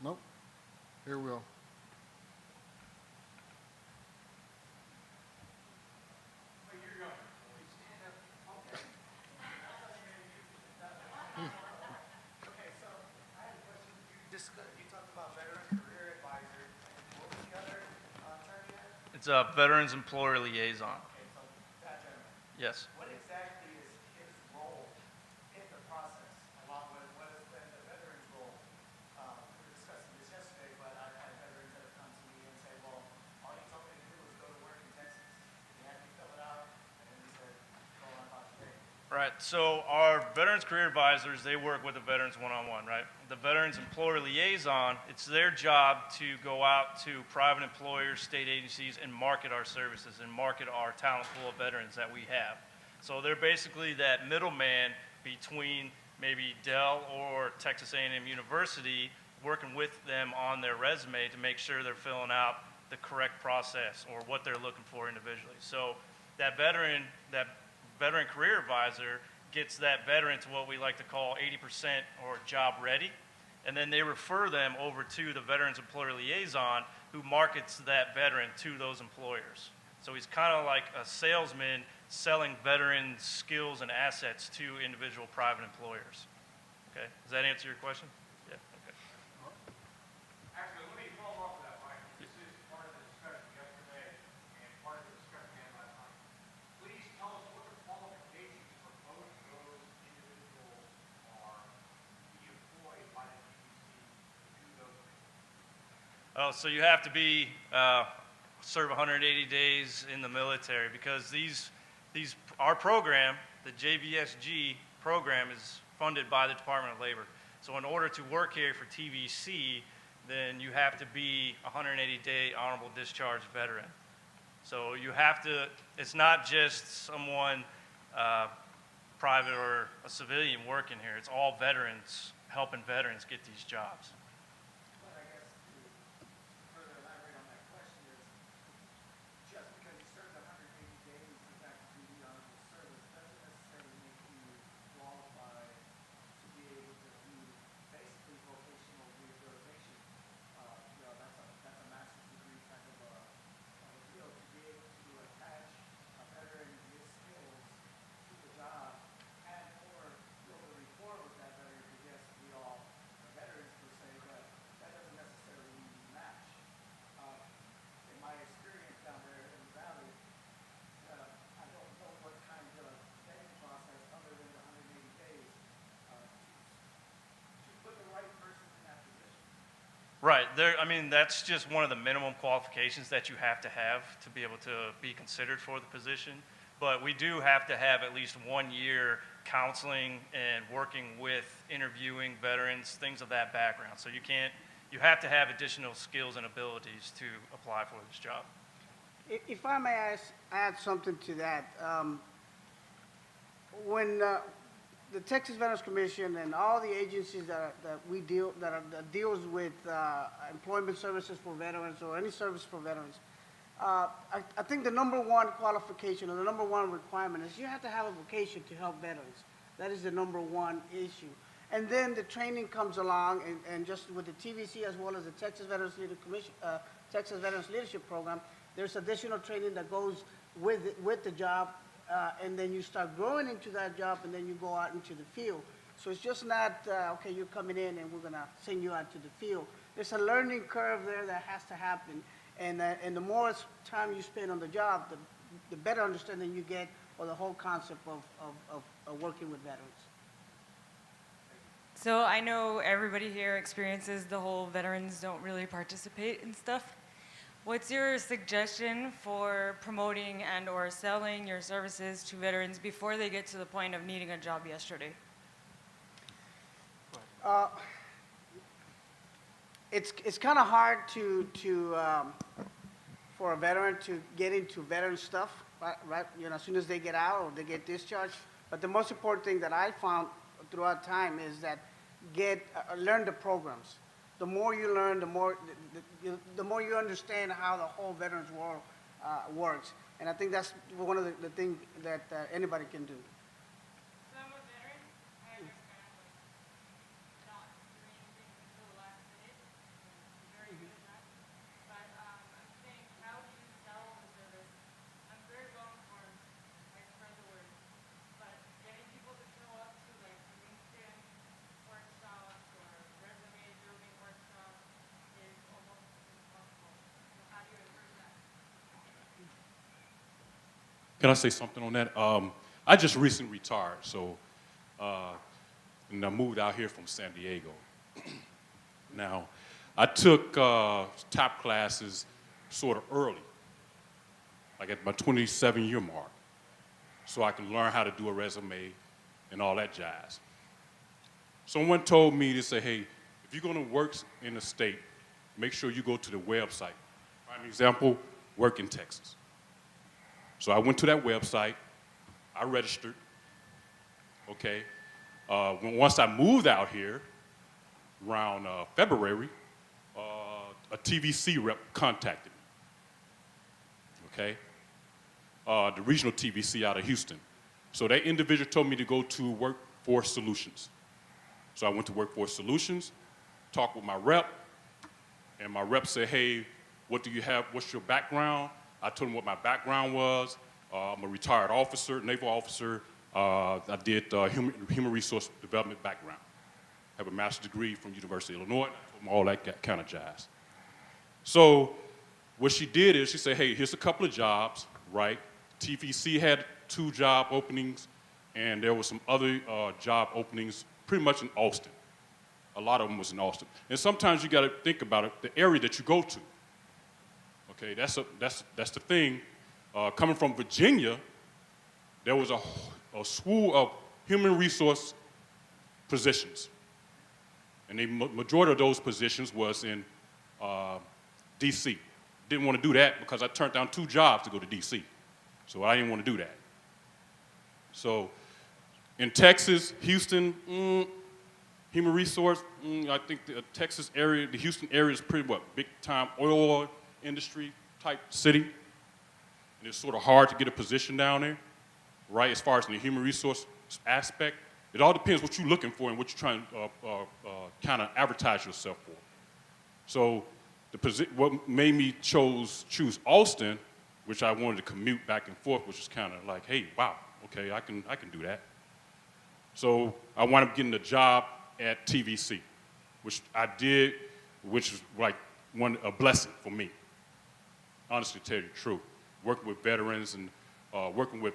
Speaker 1: Nope. Here we go.
Speaker 16: You talked about veteran career advisor. What was the other term you had?
Speaker 15: It's a Veterans Employer Liaison.
Speaker 16: Okay, so that gentleman.
Speaker 15: Yes.
Speaker 16: What exactly is his role in the process, along with what has been the veteran's role? We were discussing this yesterday, but I've had veterans that have come to me and say, well, all you told me to do was go to work in Texas. You had me fill it out, and then you said, go on about your day.
Speaker 15: Right, so our Veterans Career Advisors, they work with the veterans one-on-one, right? The Veterans Employer Liaison, it's their job to go out to private employers, state agencies, and market our services and market our talent pool of veterans that we have. So they're basically that middleman between maybe Dell or Texas A&M University, working with them on their resume to make sure they're filling out the correct process or what they're looking for individually. So that veteran career advisor gets that veteran to what we like to call 80% or job ready, and then they refer them over to the Veterans Employer Liaison who markets that veteran to those employers. So he's kind of like a salesman selling veteran skills and assets to individual private employers. Okay, does that answer your question? Yeah, okay.
Speaker 16: Actually, let me follow up with that, Mike. This is part of the discussion yesterday and part of the discussion we had last night. Please tell us what the qualifications for both of those individuals are to be employed by the TVC to do those things.
Speaker 15: Oh, so you have to be serve 180 days in the military because these our program, the JVSG program, is funded by the Department of Labor. So in order to work here for TVC, then you have to be a 180-day honorable discharge veteran. So you have to, it's not just someone private or a civilian working here. It's all veterans, helping veterans get these jobs.
Speaker 16: But I guess to further elaborate on that question is, just because you served 180 days of active duty honorable service doesn't necessarily make you qualified to be able to do basically vocational rehabilitation. You know, that's a master's degree type of a deal to be able to attach a veteran and his skills to the job and or build a rapport with that veteran, because yes, we all are veterans per se, but that doesn't necessarily mean you match. In my experience down there in the valley, I don't know what kind of vetting process other than the 180 days to put the right person in that position.
Speaker 15: Right. There, I mean, that's just one of the minimum qualifications that you have to be able to be considered for the position. But we do have to have at least 1 year counseling and working with interviewing veterans, things of that background. So you have to have additional skills and abilities to apply for this job.
Speaker 14: If I may add something to that, when the Texas Veterans Commission and all the agencies that deals with employment services for veterans or any service for veterans, I think the number one qualification or the number one requirement is you have to have a vocation to help veterans. That is the number one issue. And then the training comes along, and just with the TVC as well as the Texas Veterans Leadership Program, there's additional training that goes with the job, and then you start growing into that job, and then you go out into the field. So it's just not, okay, you're coming in and we're going to send you out to the field. There's a learning curve there that has to happen, and the more time you spend on the job, the better understanding you get of the whole concept of working with veterans.
Speaker 13: So I know everybody here experiences the whole veterans don't really participate in stuff. What's your suggestion for promoting and or selling your services to veterans before they get to the point of needing a job yesterday?
Speaker 14: It's kind of hard for a veteran to get into veteran stuff, right? You know, as soon as they get out or they get discharged. But the most important thing that I found throughout time is that learn the programs. The more you learn, the more you understand how the whole veterans world works. And I think that's one of the things that anybody can do.
Speaker 13: So I'm a veteran, and I'm just kind of like not doing anything until the last minute. I'm very good at that. But I'm saying, how do you sell the service? I'm very well informed. I spread the word. But getting people to show up to like LinkedIn workshops or resume building workshops is almost impossible. So how do you improve that?
Speaker 17: Can I say something on that? I just recently retired, so and I moved out here from San Diego. Now, I took top classes sort of early, like at my 27-year mark, so I can learn how to do a resume and all that jazz. Someone told me to say, hey, if you're going to work in the state, make sure you go to the website. Prime example, Work in Texas. So I went to that website, I registered, okay. Once I moved out here, around February, a TVC rep contacted me, okay. The regional TVC out of Houston. So that individual told me to go to Workforce Solutions. So I went to Workforce Solutions, talked with my rep, and my rep said, hey, what do you have, what's your background? I told him what my background was. I'm a retired officer, naval officer. I did human resource development background. I have a master's degree from University of Illinois. I told him all that kind of jazz. So what she did is she said, hey, here's a couple of jobs, right? TVC had 2 job openings, and there were some other job openings pretty much in Austin. A lot of them was in Austin. And sometimes you got to think about it, the area that you go to. Okay, that's the thing. Coming from Virginia, there was a slew of human resource positions. And the majority of those positions was in DC. Didn't want to do that because I turned down 2 jobs to go to DC. So I didn't want to do that. So in Texas, Houston, human resource, I think the Texas area, the Houston area is pretty big time oil industry type city. And it's sort of hard to get a position down there, right? As far as in the human resource aspect. It all depends what you're looking for and what you're trying to kind of advertise yourself for. So what made me choose Austin, which I wanted to commute back and forth, which is kind of like, hey, wow, okay, I can do that. So I wound up getting a job at TVC, which I did, which was like a blessing for me. Honestly, to tell you the truth, working with veterans and working with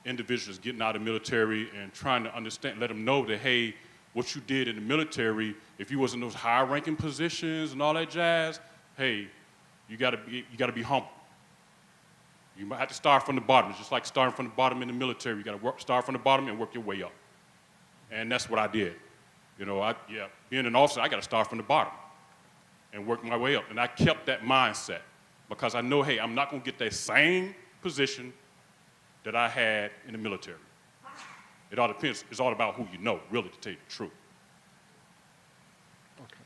Speaker 17: individuals getting out of the military and trying to understand, let them know that, hey, what you did in the military, if you was in those high-ranking positions and all that jazz, hey, you gotta be humble. You might have to start from the bottom. It's just like starting from the bottom in the military. You gotta start from the bottom and work your way up. And that's what I did. You know, being an officer, I gotta start from the bottom and work my way up. And I kept that mindset because I know, hey, I'm not gonna get that same position that I had in the military. It all depends. It's all about who you know, really, to tell you the truth.
Speaker 1: Okay.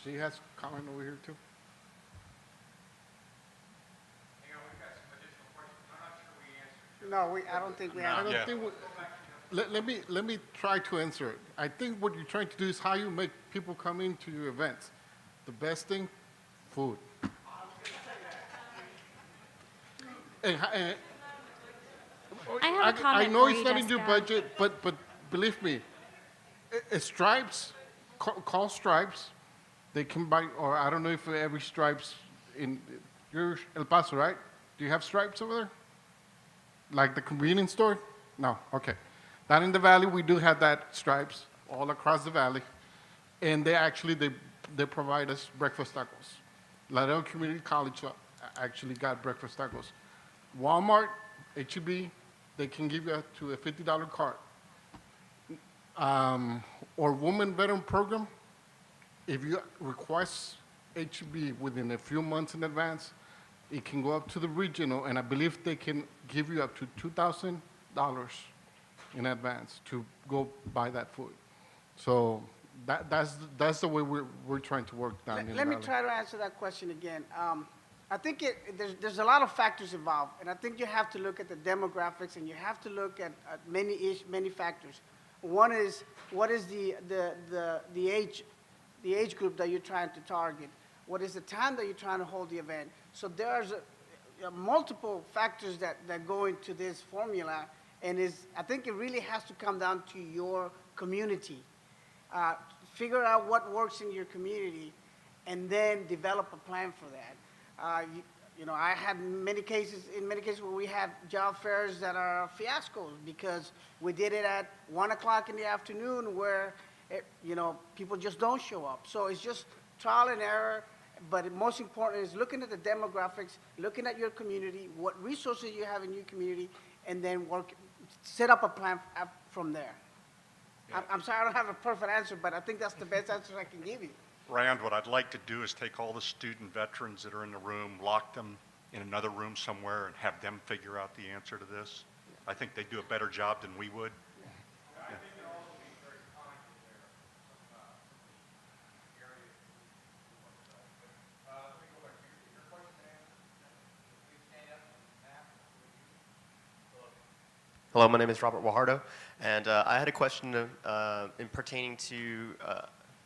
Speaker 1: She has a comment over here, too.
Speaker 14: No, I don't think we have.
Speaker 1: I don't think let me try to answer it. I think what you're trying to do is how you make people come into your events. The best thing, food. And
Speaker 18: I have a comment
Speaker 1: I know
Speaker 18: for
Speaker 1: it's
Speaker 18: you,
Speaker 1: not in your
Speaker 18: Jessica.
Speaker 1: budget, but believe me, Stripes, call Stripes. They can buy, or I don't know if every Stripes in you're El Paso, right? Do you have Stripes over there? Like the convenience store? No, okay. Down in the valley, we do have that Stripes all across the valley, and they provide us breakfast tacos. Laredo Community College actually got breakfast tacos. Walmart, H-E-B, they can give you up to a $50 card. Or Women Veteran Program, if you request H-E-B within a few months in advance, it can go up to the regional, and I believe they can give you up to $2,000 in advance to go buy that food. So that's the way we're trying to work down in the
Speaker 14: Let me
Speaker 1: valley.
Speaker 14: try to answer that question again. I think there's a lot of factors involved, and I think you have to look at the demographics, and you have to look at many factors. One is what is the age group that you're trying to target? What is the time that you're trying to hold the event? So there's multiple factors that go into this formula, and I think it really has to come down to your community. Figure out what works in your community, and then develop a plan for that. I had many cases where we had job fairs that are fiascos because we did it at 1 o'clock in the afternoon where, people just don't show up. So it's just trial and error, but most important is looking at the demographics, looking at your community, what resources you have in your community, and then set up a plan from there. Yeah. I'm sorry I don't have a perfect answer, but I think that's the best answer I can give you.
Speaker 10: Rand, what I'd like to do is take all the student veterans that are in the room, lock them in another room somewhere, and have them figure out the answer to this. I think they do a better job than we would.
Speaker 16: I think it also means very kindly there. Areas. Let me go back to your question, man. Please stand up and ask.
Speaker 19: Hello, my name is Robert Wahardo, and I had a question in pertaining to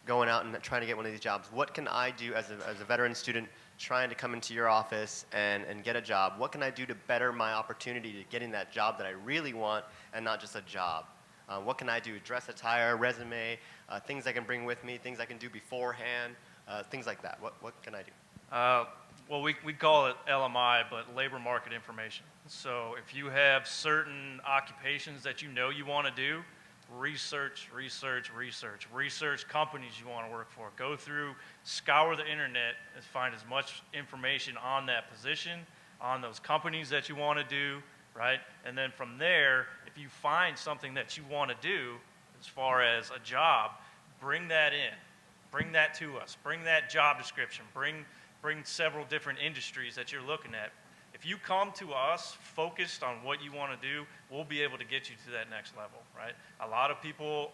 Speaker 19: going out and trying to get one of these jobs. What can I do as a veteran student trying to come into your office and get a job? What can I do to better my opportunity to getting that job that I really want and not just a job? What can I do? Dress, attire, resume, things I can bring with me, things I can do beforehand, things like that. What can I do?
Speaker 15: Well, we call it LMI, but labor market information. So if you have certain occupations that you know you want to do, research companies you want to work for. Go through, scour the internet, and find as much information on that position, on those companies that you want to do, right? And then from there, if you find something that you want to do as far as a job, bring that in. Bring that to us. Bring that job description. Bring several different industries that you're looking at. If you come to us focused on what you want to do, we'll be able to get you to that next level, right? A lot of people,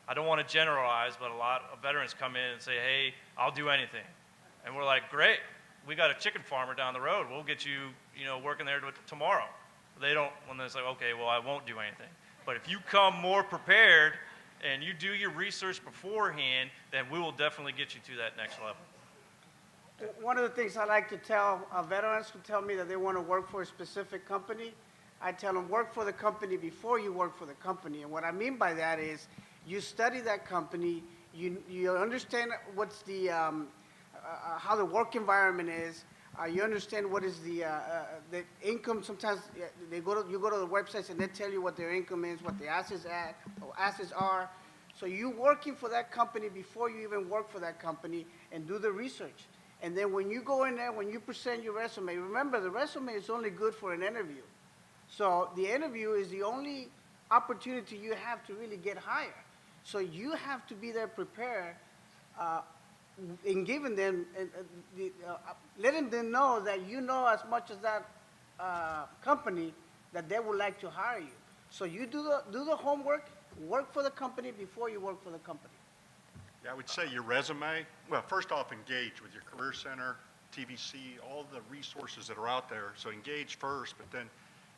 Speaker 15: I don't want to generalize, but a lot of veterans come in and say, hey, I'll do anything. And we're like, great, we got a chicken farmer down the road. We'll get you, working there tomorrow. They don't, when they say, okay, well, I won't do anything. But if you come more prepared and you do your research beforehand, then we will definitely get you to that next level.
Speaker 14: One of the things I like to tell veterans who tell me that they want to work for a specific company, I tell them work for the company before you work for the company. And what I mean by that is you study that company, you understand what's the how the work environment is. You understand what is the income. Sometimes you go to the websites and they tell you what their income is, what the assets are. So you working for that company before you even work for that company, and do the research. And then when you go in there, when you present your resume, remember the resume is only good for an interview. So the interview is the only opportunity you have to really get hired. So you have to be there prepared in giving them, letting them know that you know as much as that company that they would like to hire you. So you do the homework, work for the company before you work for the company.
Speaker 10: Yeah, I would say your resume, well, first off, engage with your Career Center, TVC, all the resources that are out there. So engage first, but then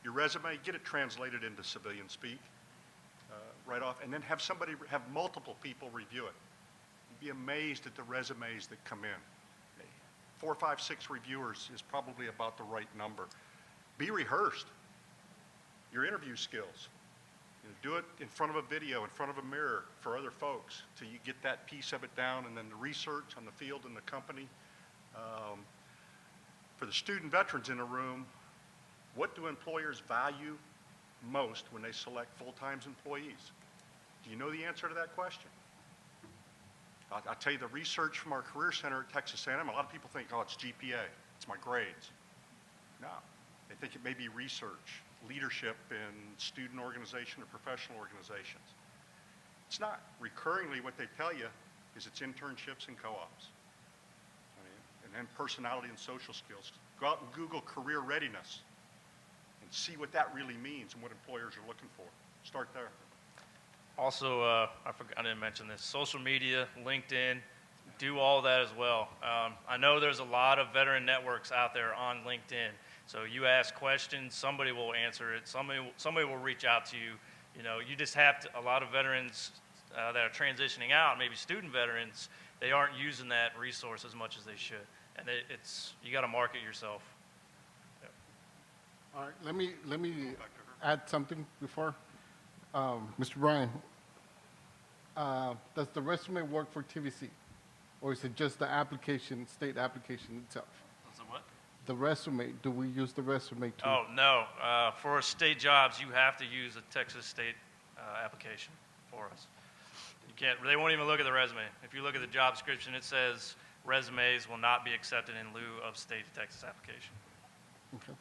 Speaker 10: your resume, get it translated into civilian speak right off, and then have multiple people review it. You'd be amazed at the resumes that come in. 4, 5, 6 reviewers is probably about the right number. Be rehearsed. Your interview skills. Do it in front of a video, in front of a mirror for other folks till you get that piece of it down, and then the research on the field and the company. For the student veterans in the room, what do employers value most when they select full-time employees? Do you know the answer to that question? I'll tell you the research from our Career Center at Texas A&M, a lot of people think, oh, it's GPA, it's my grades. No, they think it may be research, leadership in student organization or professional organizations. It's not. Recurringly, what they tell you is it's internships and co-ops. And then personality and social skills. Go out and Google career readiness and see what that really means and what employers are looking for. Start there.
Speaker 15: Also, I didn't mention this, social media, LinkedIn, do all that as well. I know there's a lot of veteran networks out there on LinkedIn. So you ask questions, somebody will answer it, somebody will reach out to you. You just have to, a lot of veterans that are transitioning out, maybe student veterans, they aren't using that resource as much as they should. And you got to market yourself. Yep.
Speaker 1: All right, let me add something before. Mr. Bryan, does the resume work for TVC? Or is it just the application, state application itself?
Speaker 15: So what?
Speaker 1: The resume, do we use the resume too?
Speaker 15: Oh, no. For state jobs, you have to use a Texas state application for us. You can't, they won't even look at the resume. If you look at the job description, it says resumes will not be accepted in lieu of state Texas application.
Speaker 1: Okay.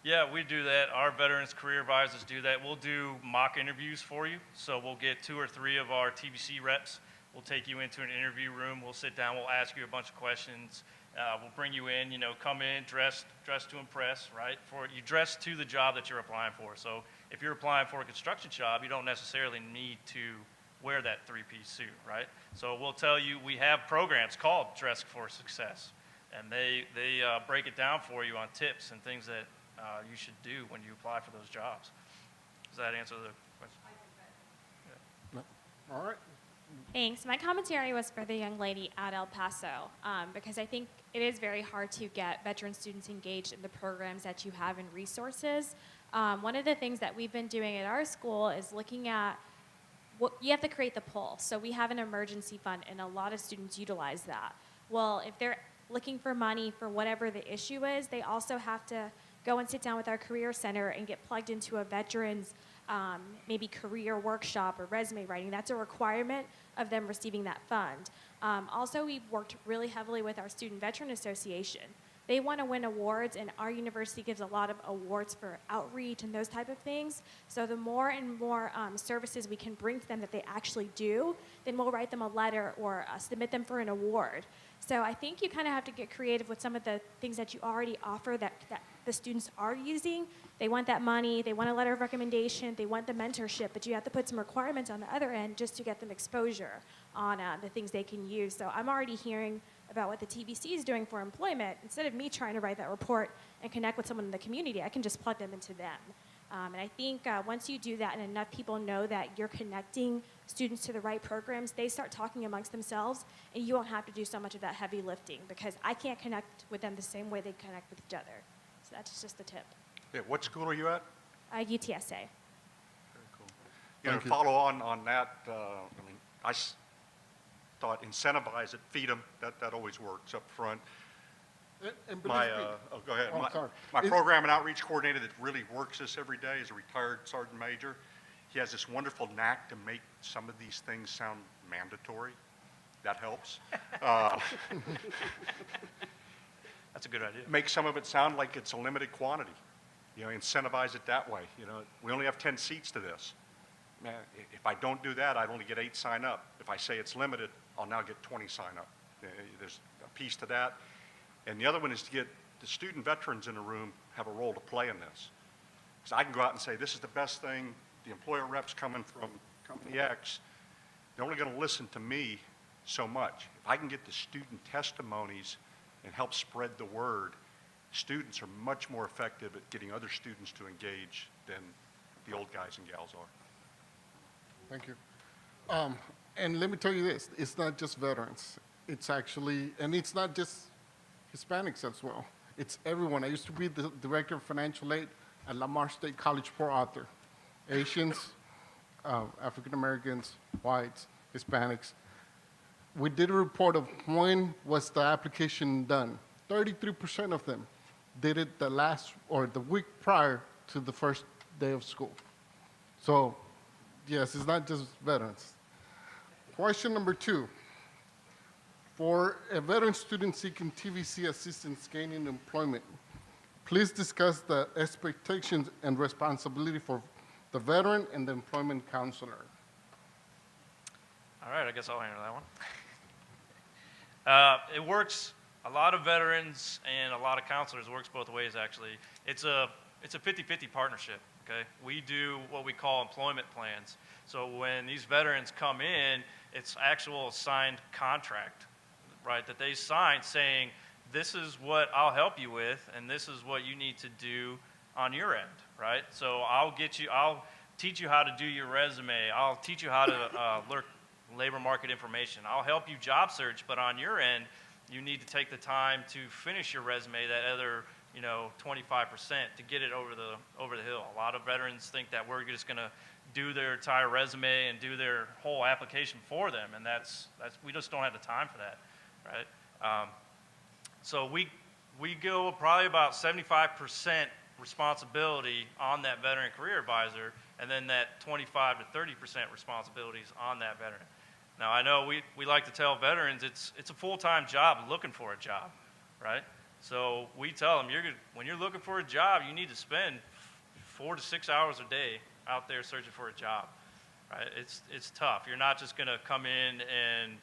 Speaker 15: Yeah, we do that. Our Veterans Career Advisors do that. We'll do mock interviews for you. So we'll get 2 or 3 of our TVC reps. We'll take you into an interview room. We'll sit down. We'll ask you a bunch of questions. We'll bring you in, come in dressed to impress, right? You dress to the job that you're applying for. So if you're applying for a construction job, you don't necessarily need to wear that 3-piece suit, right? So we'll tell you we have programs called Dress for Success. And they break it down for you on tips and things that you should do when you apply for those jobs. Does that answer the question?
Speaker 1: Yeah. All right.
Speaker 18: Thanks. My commentary was for the young lady at El Paso, because I think it is very hard to get veteran students engaged in the programs that you have and resources. One of the things that we've been doing at our school is looking at you have to create the pull. So we have an emergency fund, and a lot of students utilize that. Well, if they're looking for money for whatever the issue is, they also have to go and sit down with our career center and get plugged into a veterans maybe career workshop or resume writing. That's a requirement of them receiving that fund. Also, we've worked really heavily with our Student Veteran Association. They want to win awards, and our university gives a lot of awards for outreach and those type of things. So the more and more services we can bring to them that they actually do, then we'll write them a letter or submit them for an award. So I think you kind of have to get creative with some of the things that you already offer that the students are using. They want that money, they want a letter of recommendation, they want the mentorship, but you have to put some requirements on the other end just to get them exposure on the things they can use. So I'm already hearing about what the TVC is doing for employment. Instead of me trying to write that report and connect with someone in the community, I can just plug them into them. And I think once you do that and enough people know that you're connecting students to the right programs, they start talking amongst themselves, and you won't have to do so much of that heavy lifting because I can't connect with them the same way they connect with each other. So that's just the tip.
Speaker 10: Yeah, what school are you at?
Speaker 18: UTSA.
Speaker 10: You know, to follow on that, I mean, thought incentivize it, feed them, that always works up front.
Speaker 1: And
Speaker 10: My,
Speaker 1: believe me-
Speaker 10: go ahead.
Speaker 1: Oh, sorry.
Speaker 10: My program and outreach coordinator that really works this every day is a retired sergeant major. He has this wonderful knack to make some of these things sound mandatory. That helps.
Speaker 15: That's a good idea.
Speaker 10: Make some of it sound like it's a limited quantity. You know, incentivize it that way. You know, we only have 10 seats to this. Man, if I don't do that, I'd only get 8 sign up. If I say it's limited, I'll now get 20 sign up. There's a piece to that. And the other one is to get the student veterans in the room have a role to play in this. Because I can go out and say, this is the best thing. The employer rep's coming from company X. They're only going to listen to me so much. If I can get the student testimonies and help spread the word, students are much more effective at getting other students to engage than the old guys and gals are.
Speaker 1: Thank you. And let me tell you this, it's not just veterans. It's actually, and it's not just Hispanics as well. It's everyone. I used to be the director of financial aid at Lamar State College, Port Arthur. Asians, African Americans, whites, Hispanics. We did a report of when was the application done. 33% of them did it the last or the week prior to the first day of school. So, yes, it's not just veterans. Question number 2. For a veteran student seeking TVC assistance gaining employment, please discuss the expectations and responsibility for the veteran and the employment counselor.
Speaker 15: All right, I guess I'll handle that one. It works, a lot of veterans and a lot of counselors, works both ways actually. It's a 50-50 partnership, okay? We do what we call employment plans. So when these veterans come in, it's actual signed contract, right, that they sign saying, this is what I'll help you with, and this is what you need to do on your end, right? So I'll teach you how to do your resume. I'll teach you how to learn labor market information. I'll help you job search, but on your end, you need to take the time to finish your resume, that other, 25%, to get it over the hill. A lot of veterans think that we're just going to do their entire resume and do their whole application for them, and that's we just don't have the time for that, right? So we go probably about 75% responsibility on that veteran career advisor, and then that 25 to 30% responsibilities on that veteran. Now, I know we like to tell veterans it's a full-time job looking for a job, right? So we tell them, when you're looking for a job, you need to spend 4 to 6 hours a day out there searching for a job, right? It's tough. You're not just going to come in and,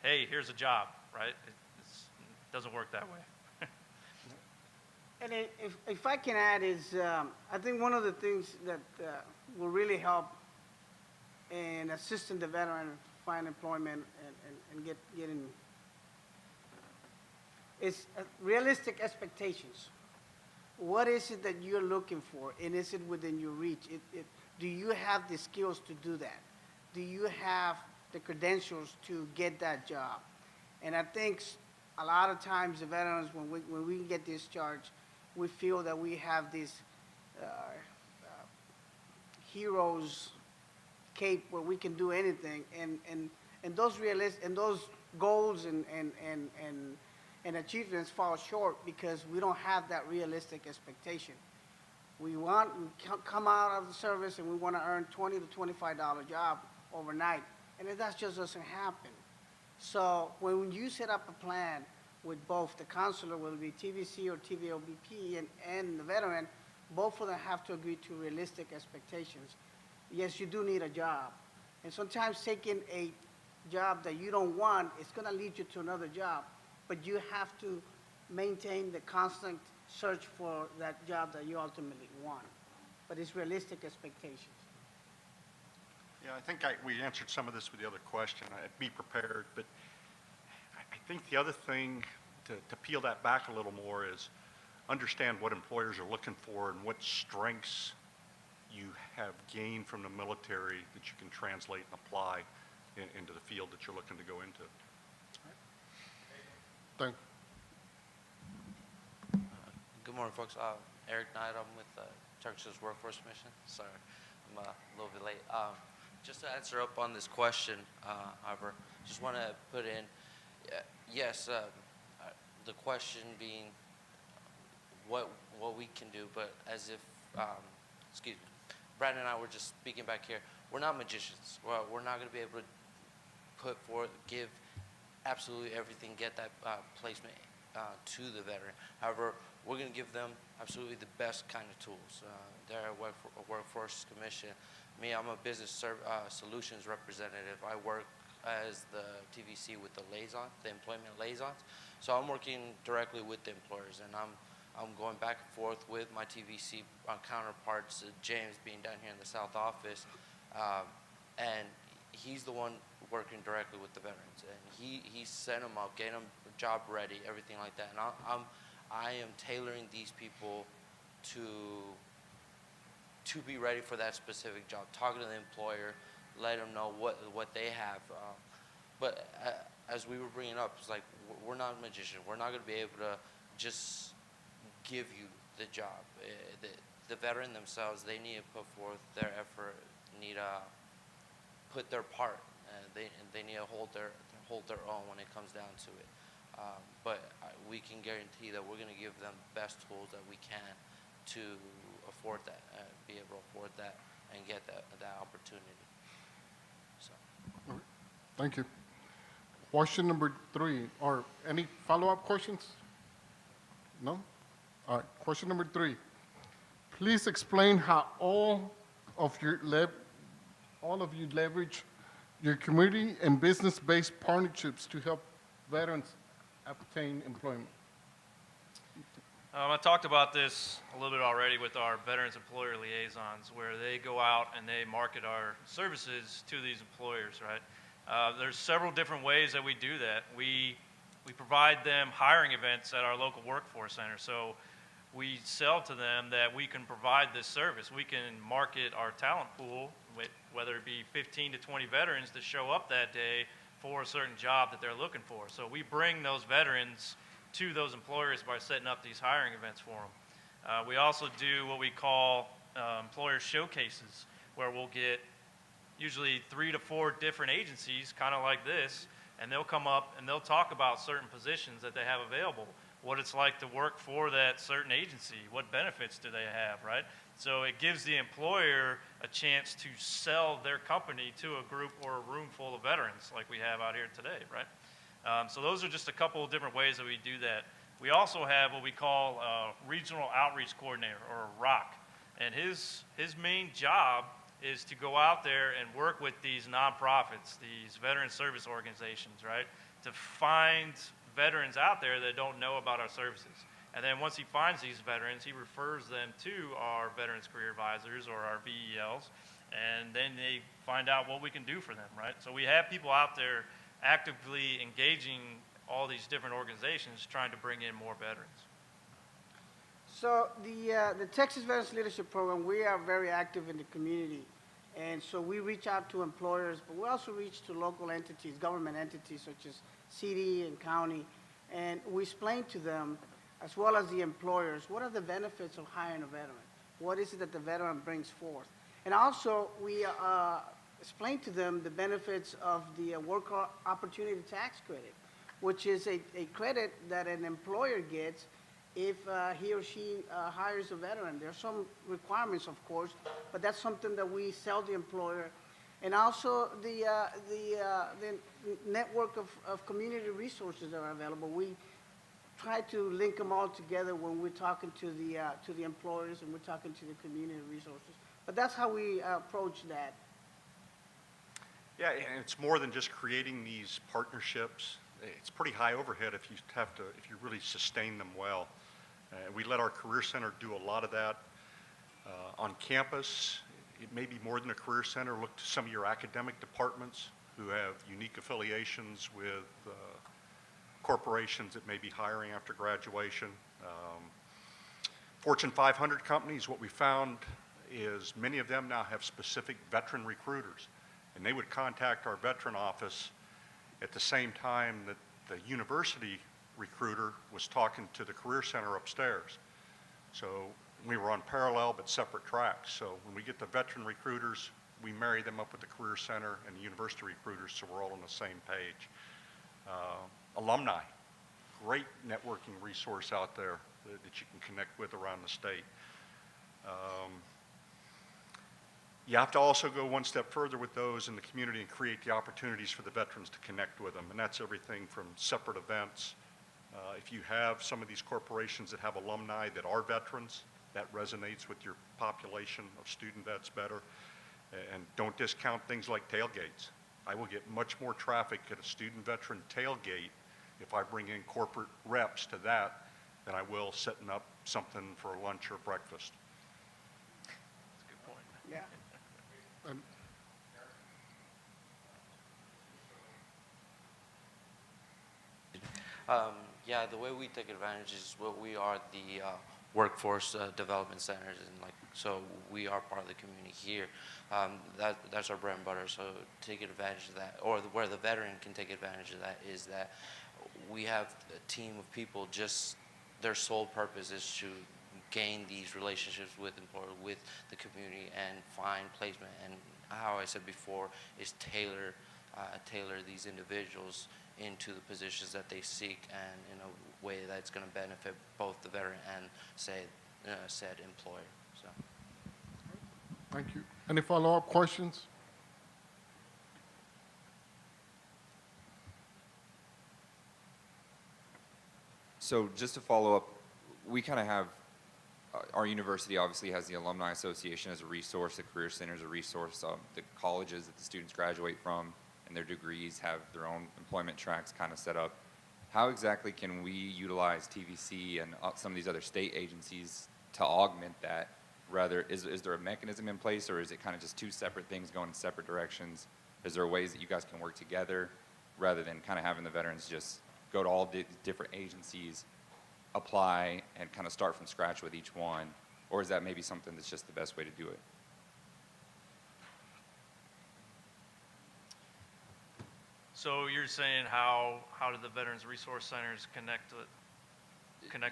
Speaker 15: hey, here's a job, right? It doesn't work that way.
Speaker 14: And if I can add is, I think one of the things that will really help in assisting the veteran find employment and getting is realistic expectations. What is it that you're looking for, and is it within your reach? Do you have the skills to do that? Do you have the credentials to get that job? And I think a lot of times the veterans, when we get discharged, we feel that we have this hero's cape where we can do anything, and those goals and achievements fall short because we don't have that realistic expectation. We come out of the service and we want to earn $20 to $25 job overnight, and that just doesn't happen. So when you set up a plan with both the counselor, whether it be TVC or TVOBP, and the veteran, both of them have to agree to realistic expectations. Yes, you do need a job. And sometimes taking a job that you don't want, it's going to lead you to another job. But you have to maintain the constant search for that job that you ultimately want. But it's realistic expectations.
Speaker 10: Yeah, I think we answered some of this with the other question. I'd be prepared, but I think the other thing to peel that back a little more is understand what employers are looking for and what strengths you have gained from the military that you can translate and apply into the field that you're looking to go into.
Speaker 1: Thank
Speaker 20: Good morning, folks. Eric Knight. I'm with Turkish Workforce Mission. Sorry, I'm a little bit late. Just to answer up on this question, however, just want to put in, yes, the question being what we can do, but as if, excuse me, Brandon and I were just speaking back here. We're not magicians. Well, we're not going to be able to put forth, give absolutely everything, get that placement to the veteran. However, we're going to give them absolutely the best kind of tools. There at Workforce Commission, me, I'm a business solutions representative. I work as the TVC with the liaison, the employment liaisons. So I'm working directly with the employers, and I'm going back and forth with my TVC counterparts, James being down here in the South office, and he's the one working directly with the veterans, and he set them up, getting them job ready, everything like that. And I am tailoring these people to be ready for that specific job. Talking to the employer, let them know what they have. But as we were bringing up, it's like we're not magicians. We're not going to be able to just give you the job. The veteran themselves, they need to put forth their effort, need to put their part. They need to hold their own when it comes down to it. But we can guarantee that we're going to give them the best tools that we can to afford that, be able to afford that, and get that opportunity. So.
Speaker 1: All right. Thank you. Question number 3, or any follow-up questions? No? All right. Question number 3. Please explain how all of you leverage your community and business-based partnerships to help veterans obtain employment.
Speaker 15: I talked about this a little bit already with our Veterans Employer Liaisons, where they go out and they market our services to these employers, right? There's several different ways that we do that. We provide them hiring events at our local workforce center. So we sell to them that we can provide this service. We can market our talent pool, whether it be 15 to 20 veterans that show up that day for a certain job that they're looking for. So we bring those veterans to those employers by setting up these hiring events for them. We also do what we call employer showcases, where we'll get usually 3 to 4 different agencies, kind of like this, and they'll come up and they'll talk about certain positions that they have available, what it's like to work for that certain agency, what benefits do they have, right? So it gives the employer a chance to sell their company to a group or a room full of veterans like we have out here today, right? So those are just a couple of different ways that we do that. We also have what we call a Regional Outreach Coordinator, or a ROC, and his main job is to go out there and work with these nonprofits, these veteran service organizations, right, to find veterans out there that don't know about our services. And then once he finds these veterans, he refers them to our Veterans Career Advisors or our VELs, and then they find out what we can do for them, right? So we have people out there actively engaging all these different organizations trying to bring in more veterans.
Speaker 14: So the Texas Veterans Leadership Program, we are very active in the community. And so we reach out to employers, but we also reach to local entities, government entities such as city and county. And we explain to them, as well as the employers, what are the benefits of hiring a veteran? What is it that the veteran brings forth? And also, we explain to them the benefits of the work opportunity tax credit, which is a credit that an employer gets if he or she hires a veteran. There are some requirements, of course, but that's something that we sell the employer. And also the network of community resources that are available. We try to link them all together when we're talking to the employers and we're talking to the community resources. But that's how we approach that.
Speaker 10: Yeah, and it's more than just creating these partnerships. It's pretty high overhead if you really sustain them well. We let our Career Center do a lot of that. On campus, it may be more than a Career Center. Look to some of your academic departments who have unique affiliations with corporations that may be hiring after graduation. Fortune 500 companies, what we found is many of them now have specific veteran recruiters, and they would contact our veteran office at the same time that the university recruiter was talking to the Career Center upstairs. So we were on parallel but separate tracks. So when we get the veteran recruiters, we marry them up with the Career Center and the university recruiters so we're all on the same page. Alumni, great networking resource out there that you can connect with around the state. You have to also go one step further with those in the community and create the opportunities for the veterans to connect with them, and that's everything from separate events. If you have some of these corporations that have alumni that are veterans, that resonates with your population of student vets better. And don't discount things like tailgates. I will get much more traffic at a student veteran tailgate if I bring in corporate reps to that than I will setting up something for lunch or breakfast.
Speaker 15: That's a good point.
Speaker 14: Yeah.
Speaker 20: Yeah, the way we take advantage is what we are the workforce development centers, and like so we are part of the community here. That's our bread and butter. So take advantage of that, or where the veteran can take advantage of that is that we have a team of people. Just their sole purpose is to gain these relationships with employers, with the community, and find placement. And how I said before is tailor these individuals into the positions that they seek, and in a way that's going to benefit both the veteran and said employer. So.
Speaker 1: Thank you. Any follow-up questions?
Speaker 21: So just to follow up, we kind of have, our university obviously has the Alumni Association as a resource, the Career Center as a resource, the colleges that the students graduate from and their degrees have their own employment tracks kind of set up. How exactly can we utilize TVC and some of these other state agencies to augment that? Rather, is there a mechanism in place, or is it kind of just two separate things going in separate directions? Is there ways that you guys can work together rather than kind of having the veterans just go to all different agencies, apply, and kind of start from scratch with each one? Or is that maybe something that's just the best way to do it?
Speaker 15: So you're saying how do the Veterans Resource Centers connect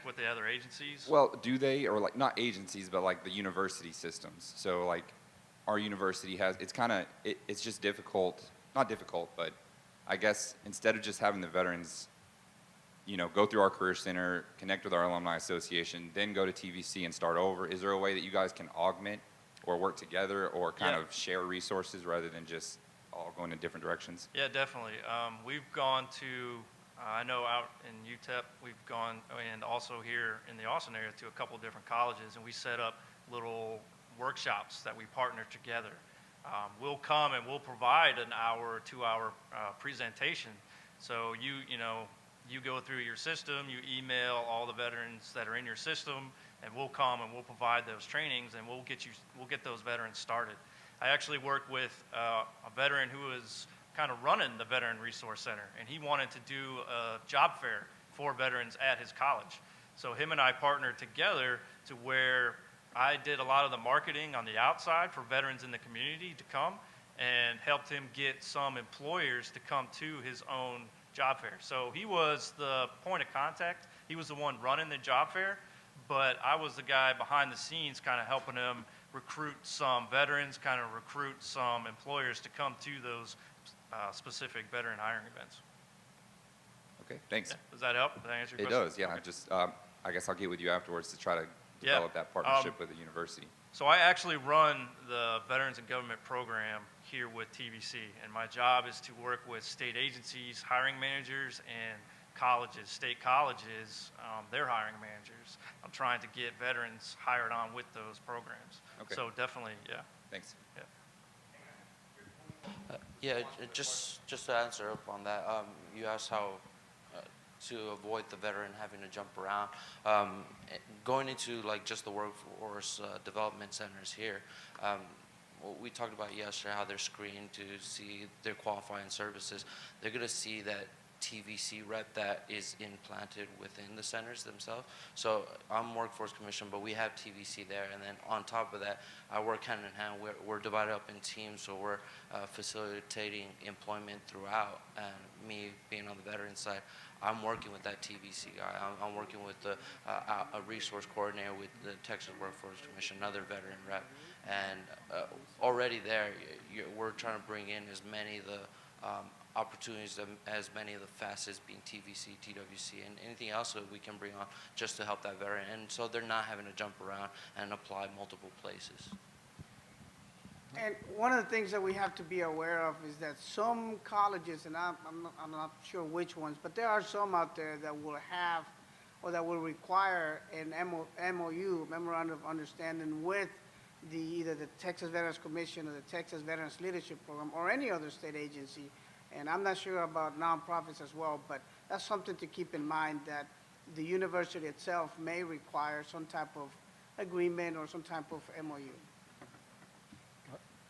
Speaker 15: with the other agencies?
Speaker 21: Well, do they, or like not agencies, but like the university systems? So like our university has, it's kind of, it's just difficult, not difficult, but I guess instead of just having the veterans, you know, go through our Career Center, connect with our Alumni Association, then go to TVC and start over, is there a way that you guys can augment or work together or kind of share resources rather than just all going in different directions?
Speaker 15: Yeah, definitely. We've gone to, I know out in UTEP, we've gone, and also here in the Austin area, to a couple of different colleges, and we set up little workshops that we partner together. We'll come and we'll provide an hour or 2 hour presentation. So you go through your system, you email all the veterans that are in your system, and we'll come and we'll provide those trainings, and we'll get those veterans started. I actually worked with a veteran who was kind of running the Veteran Resource Center, and he wanted to do a job fair for veterans at his college. So him and I partnered together to where I did a lot of the marketing on the outside for veterans in the community to come, and helped him get some employers to come to his own job fair. So he was the point of contact. He was the one running the job fair, but I was the guy behind the scenes kind of helping him recruit some veterans, kind of recruit some employers to come to those specific veteran hiring events.
Speaker 21: Okay, thanks.
Speaker 15: Does that help? Does that answer your
Speaker 21: It
Speaker 15: question?
Speaker 21: does, yeah.
Speaker 15: Okay.
Speaker 21: Just, I guess I'll get with you afterwards to try to
Speaker 15: Yeah,
Speaker 21: develop that partnership with the university.
Speaker 15: So I actually run the Veterans in Government program here with TVC, and my job is to work with state agencies, hiring managers, and colleges, state colleges, their hiring managers. I'm trying to get veterans hired on with those programs.
Speaker 21: Okay.
Speaker 15: So definitely, yeah.
Speaker 21: Thanks.
Speaker 15: Yeah.
Speaker 20: Just to answer up on that, you asked how to avoid the veteran having to jump around. Going into like just the workforce development centers here, what we talked about yesterday, how they're screened to see their qualifying services. They're going to see that TVC rep that is implanted within the centers themselves. So I'm Workforce Commission, but we have TVC there. And then on top of that, I work hand in hand. We're divided up in teams, so we're facilitating employment throughout. And me being on the veteran side, I'm working with that TVC guy. I'm working with a resource coordinator with the Texas Workforce Commission, another veteran rep. And already there, we're trying to bring in as many of the opportunities, as many of the facets being TVC, TWC, and anything else that we can bring on just to help that veteran. And so they're not having to jump around and apply multiple places.
Speaker 14: And one of the things that we have to be aware of is that some colleges, and I'm not sure which ones, but there are some out there that will have or that will require an MOU, Memorandum of Understanding, with either the Texas Veterans Commission or the Texas Veterans Leadership Program or any other state agency. And I'm not sure about nonprofits as well, but that's something to keep in mind, that the university itself may require some type of agreement or some type of MOU.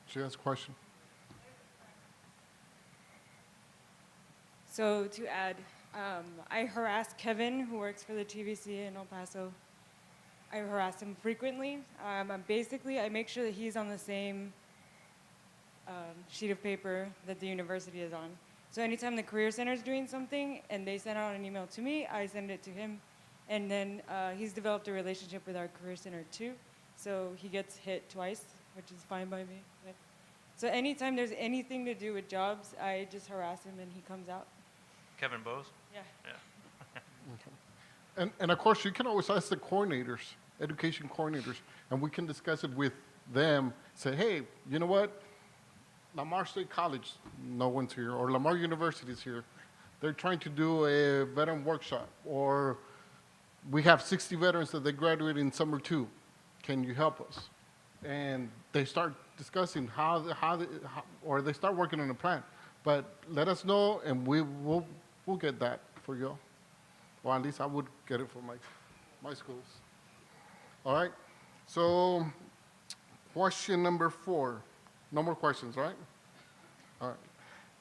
Speaker 1: She has a question.
Speaker 6: So to add, I harass Kevin, who works for the TVC in El Paso. I harass him frequently. Basically, I make sure that he's on the same sheet of paper that the university is on. So anytime the Career Center is doing something and they send out an email to me, I send it to him. And then he's developed a relationship with our Career Center too. So he gets hit twice, which is fine by me. But so anytime there's anything to do with jobs, I just harass him and he comes out.
Speaker 15: Kevin Bose?
Speaker 6: Yeah.
Speaker 15: Yeah.
Speaker 1: And of course, you can always ask the coordinators, education coordinators, and we can discuss it with them. Say, hey, you know what? Lamar State College, no one's here, or Lamar University is here. They're trying to do a veteran workshop, or we have 60 veterans that they graduate in summer 2. Can you help us? And they start discussing or they start working on a plan. But let us know, and we'll get that for you. Or at least I would get it for my schools. All right. So, question number 4. No more questions, right? All right.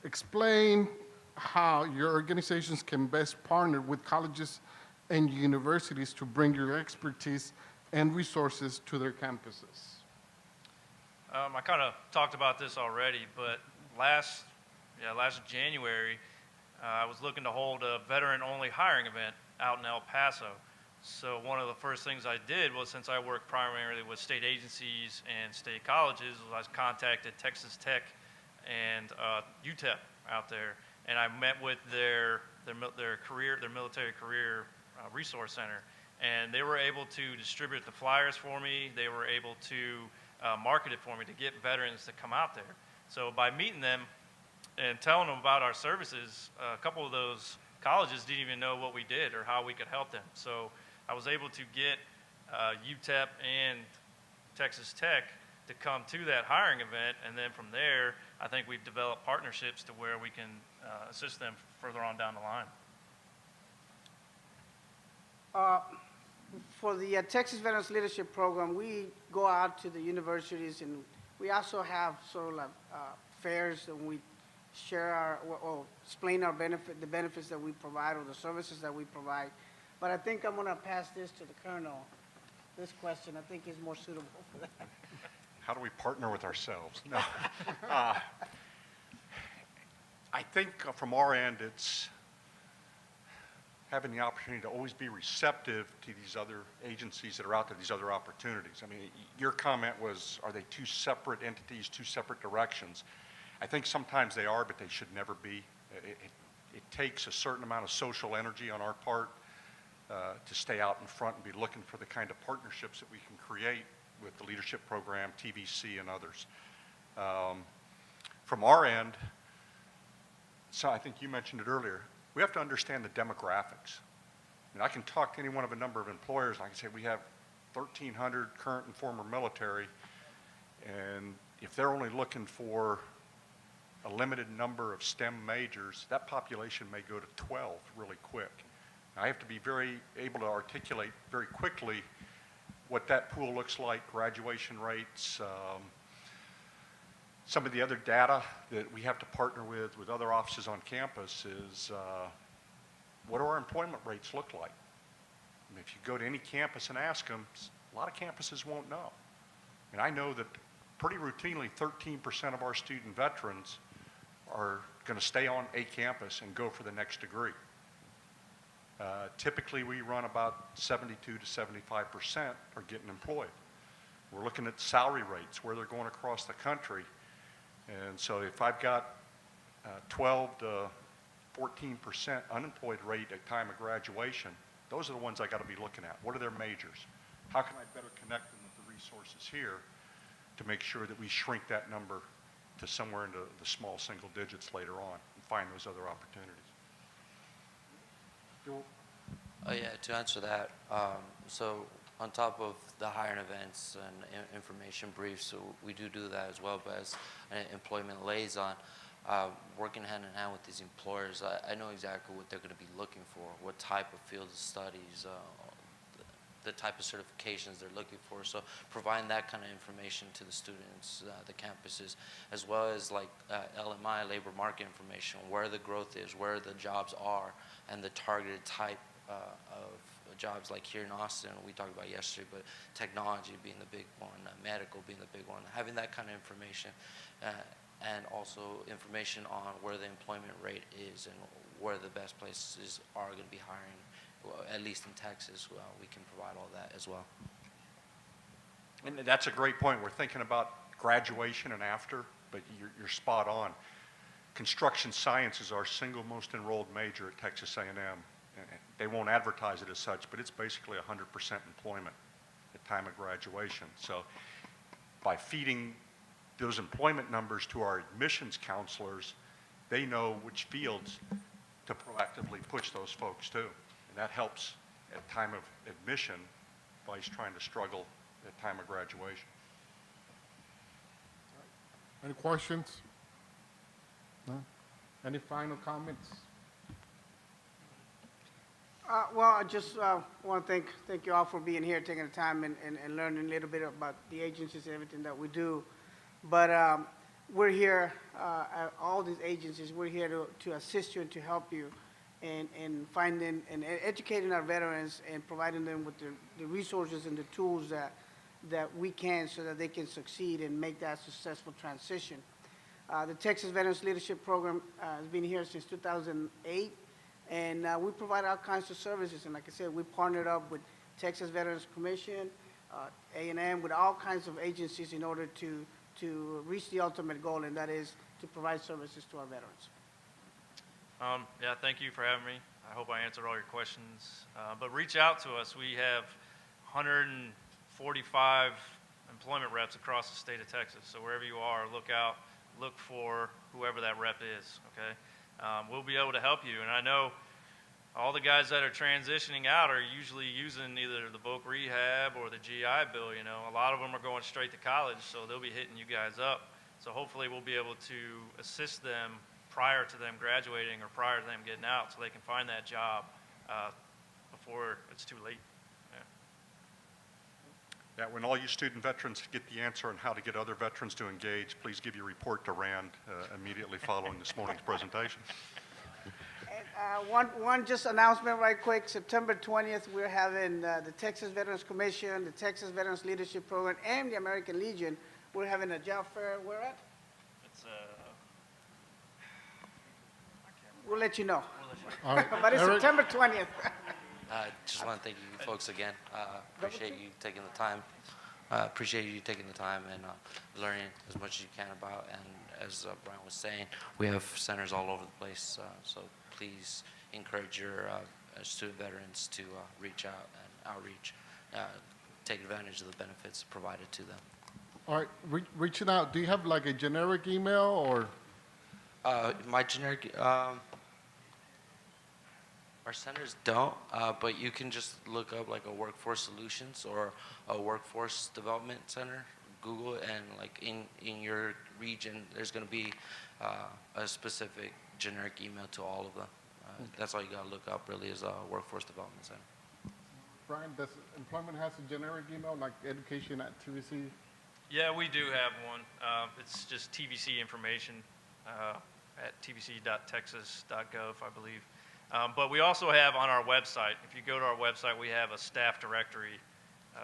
Speaker 1: Explain how your organizations can best partner with colleges and universities to bring your expertise and resources to their campuses.
Speaker 15: I kind of talked about this already, but last January, I was looking to hold a veteran-only hiring event out in El Paso. So one of the first things I did was, since I work primarily with state agencies and state colleges, I contacted Texas Tech and UTEP out there, and I met with their military career resource center, and they were able to distribute the flyers for me. They were able to market it for me to get veterans to come out there. So by meeting them and telling them about our services, a couple of those colleges didn't even know what we did or how we could help them. So I was able to get UTEP and Texas Tech to come to that hiring event, and then from there, I think we've developed partnerships to where we can assist them further on down the line.
Speaker 14: For the Texas Veterans Leadership Program, we go out to the universities, and we also have sort of like fairs, and we share or explain the benefits that we provide or the services that we provide. But I think I'm going to pass this to the Colonel. This question, I think, is more suitable for that.
Speaker 10: How do we partner with ourselves? No. I think from our end, it's having the opportunity to always be receptive to these other agencies that are out there, these other opportunities. I mean, your comment was, are they two separate entities, two separate directions? I think sometimes they are, but they should never be. It takes a certain amount of social energy on our part to stay out in front and be looking for the kind of partnerships that we can create with the leadership program, TVC, and others. From our end, so I think you mentioned it earlier, we have to understand the demographics. I mean, I can talk to any one of a number of employers, and I can say we have 1,300 current and former military, and if they're only looking for a limited number of STEM majors, that population may go to 12 really quick. I have to be very able to articulate very quickly what that pool looks like, graduation rates, some of the other data that we have to partner with other offices on campus is what do our employment rates look like? I mean, if you go to any campus and ask them, a lot of campuses won't know. And I know that pretty routinely 13% of our student veterans are going to stay on a campus and go for the next degree. Typically, we run about 72 to 75% are getting employed. We're looking at salary rates, where they're going across the country. And so if I've got 12 to 14% unemployed rate at time of graduation, those are the ones I got to be looking at. What are their majors? How can I better connect them with the resources here to make sure that we shrink that number to somewhere into the small single digits later on and find those other opportunities?
Speaker 20: Oh yeah, to answer that, so on top of the hiring events and information briefs, so we do that as well, but as an employment liaison, working hand in hand with these employers, I know exactly what they're going to be looking for, what type of field of studies, the type of certifications they're looking for. So providing that kind of information to the students, the campuses, as well as like LMI, labor market information, where the growth is, where the jobs are, and the targeted type of jobs. Like here in Austin, we talked about yesterday, but technology being the big one, medical being the big one. Having that kind of information, and also information on where the employment rate is and where the best places are going to be hiring. Well, at least in Texas, we can provide all that as well.
Speaker 10: And that's a great point. We're thinking about graduation and after, but you're spot on. Construction science is our single most enrolled major at Texas A&M. They won't advertise it as such, but it's basically 100% employment at time of graduation. So by feeding those employment numbers to our admissions counselors, they know which fields to proactively push those folks to. And that helps at time of admission by trying to struggle at time of graduation.
Speaker 1: Any questions? No? Any final comments?
Speaker 14: Well, I just want to thank you all for being here, taking the time and learning a little bit about the agencies and everything that we do. But we're here, at all these agencies, we're here to assist you and to help you in finding and educating our veterans and providing them with the resources and the tools that we can so that they can succeed and make that successful transition. The Texas Veterans Leadership Program has been here since 2008. And we provide all kinds of services. And like I said, we partnered up with Texas Veterans Commission, A&M, with all kinds of agencies in order to reach the ultimate goal, and that is to provide services to our veterans.
Speaker 15: Yeah, thank you for having me. I hope I answered all your questions. But reach out to us. We have 145 employment reps across the state of Texas. So wherever you are, look for whoever that rep is, okay? We'll be able to help you. And I know all the guys that are transitioning out are usually using either the voc rehab or the GI Bill. You know, a lot of them are going straight to college, so they'll be hitting you guys up. So hopefully we'll be able to assist them prior to them graduating or prior to them getting out so they can find that job before it's too late.
Speaker 10: Yeah, when all you student veterans get the answer on how to get other veterans to engage, please give your report to Rand immediately following this morning's presentation.
Speaker 14: And one just announcement right quick. September 20th, we're having the Texas Veterans Commission, the Texas Veterans Leadership Program, and the American Legion. We're having a job fair. Where at?
Speaker 15: It's
Speaker 14: We'll let you know.
Speaker 15: We'll let you
Speaker 1: All right.
Speaker 14: But it's
Speaker 1: Eric?
Speaker 14: September 20th.
Speaker 20: Just want to thank you folks again. Appreciate you taking the time. And learning as much as you can about. And as Brian was saying, we have centers all over the place. So please encourage your student veterans to reach out and outreach, take advantage of the benefits provided to them.
Speaker 1: All right, reaching out, do you have like a generic email or?
Speaker 20: My generic, our centers don't, but you can just look up like a workforce solutions or a workforce development center, Google it, and like in your region, there's going to be a specific generic email to all of them. That's all you got to look up really is a workforce development center.
Speaker 1: Brian, does employment has a generic email like education at TVC?
Speaker 15: Yeah, we do have one. It's just TVC information at tvc.texas.gov, I believe. But we also have on our website, if you go to our website, we have a staff directory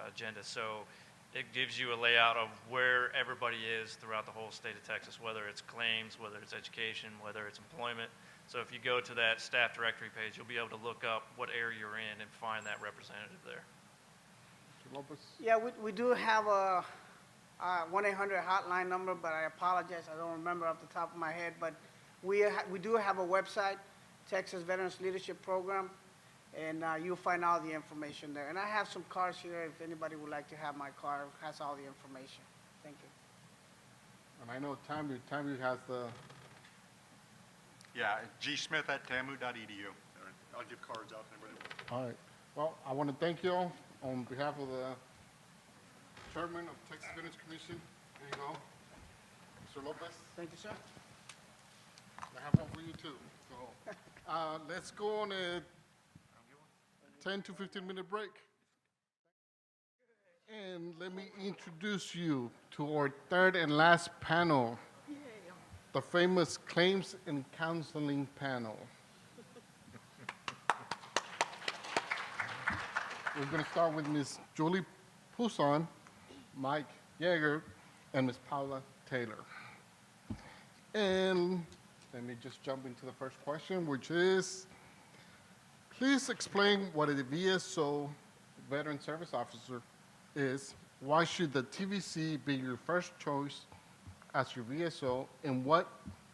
Speaker 15: agenda. So it gives you a layout of where everybody is throughout the whole state of Texas, whether it's claims, whether it's education, whether it's employment. So if you go to that staff directory page, you'll be able to look up what area you're in and find that representative there.
Speaker 1: Mr. Lopez?
Speaker 14: Yeah, we do have a 1-800 hotline number, but I apologize, I don't remember off the top of my head. But we do have a website, Texas Veterans Leadership Program, and you'll find all the information there. And I have some cards here if anybody would like to have my card. It has all the information. Thank you.
Speaker 1: And I know Tamu has the,
Speaker 10: Yeah, gsmith@tamu.edu. I'll give cards out to everybody.
Speaker 1: all right. Well, I want to thank you all on behalf of the Chairman of Texas Veterans Commission. There you go. Mr. Lopez,
Speaker 14: Thank you, sir.
Speaker 1: I have one for you too. So, let's go on a 10 to 15-minute break. And let me introduce you to our third and last panel, the famous Claims and Counseling panel. We're going to start with Ms. Julie Pousson, Mike Yeager, and Ms. Paula Taylor. And let me just jump into the first question, which is, please explain what a VSO, Veteran Service Officer, is. Why should the TVC be your first choice as your VSO, and what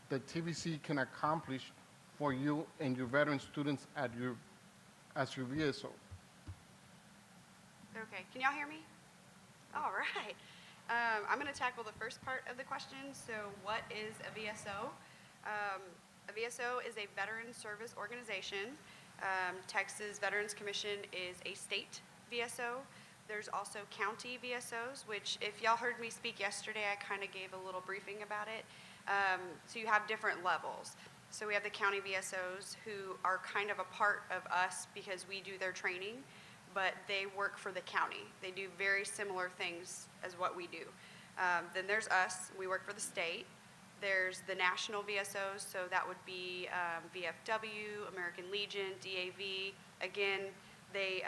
Speaker 1: the TVC can accomplish for you and your veteran students as your VSO?
Speaker 7: Okay, can y'all hear me? All right. I'm going to tackle the first part of the question. So what is a VSO? A VSO is a veteran service organization. Texas Veterans Commission is a state VSO. There's also county VSOs, which if y'all heard me speak yesterday, I kind of gave a little briefing about it. So you have different levels. So we have the county VSOs who are kind of a part of us because we do their training, but they work for the county. They do very similar things as what we do. Then there's us, we work for the state. There's the national VSOs, so that would be VFW, American Legion, DAV. Again, they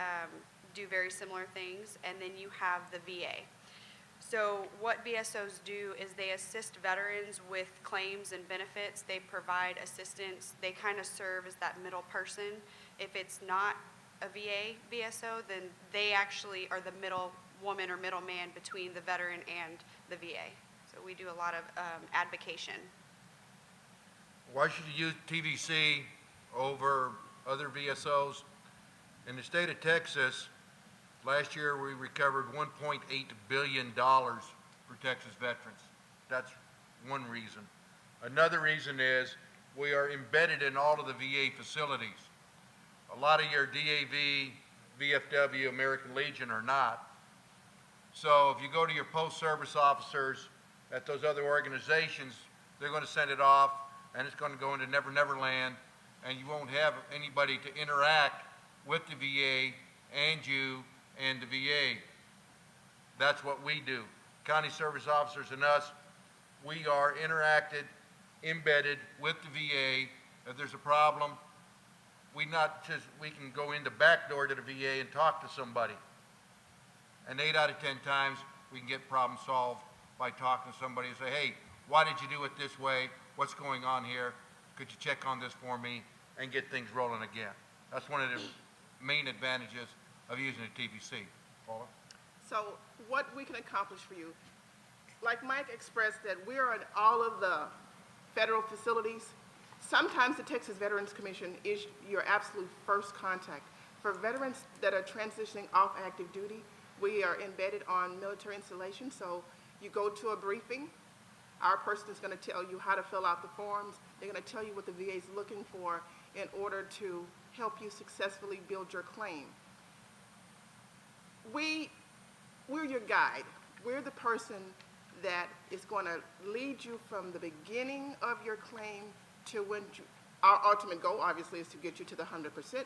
Speaker 7: do very similar things. And then you have the VA. So what VSOs do is they assist veterans with claims and benefits. They provide assistance. They kind of serve as that middle person. If it's not a VA VSO, then they actually are the middle woman or middle man between the veteran and the VA. So we do a lot of advocation.
Speaker 22: Why should you use TVC over other VSOs? In the state of Texas, last year we recovered $1.8 billion for Texas veterans. That's one reason. Another reason is we are embedded in all of the VA facilities. A lot of your DAV, VFW, American Legion are not. So if you go to your post-service officers at those other organizations, they're going to send it off, and it's going to go into Never Never Land, and you won't have anybody to interact with the VA and you and the VA. That's what we do. County service officers and us, we are interacted, embedded with the VA. If there's a problem, we can go in the back door to the VA and talk to somebody. And 8 out of 10 times, we can get problem solved by talking to somebody and say, hey, why did you do it this way? What's going on here? Could you check on this for me? and get things rolling again. That's one of the main advantages of using a TVC. Paula?
Speaker 8: So what we can accomplish for you, like Mike expressed that we are in all of the federal facilities. Sometimes the Texas Veterans Commission is your absolute first contact. For veterans that are transitioning off active duty, we are embedded on military installation, so you go to a briefing, our person is going to tell you how to fill out the forms. They're going to tell you what the VA is looking for in order to help you successfully build your claim. We're your guide. We're the person that is going to lead you from the beginning of your claim to when our ultimate goal, obviously, is to get you to the 100%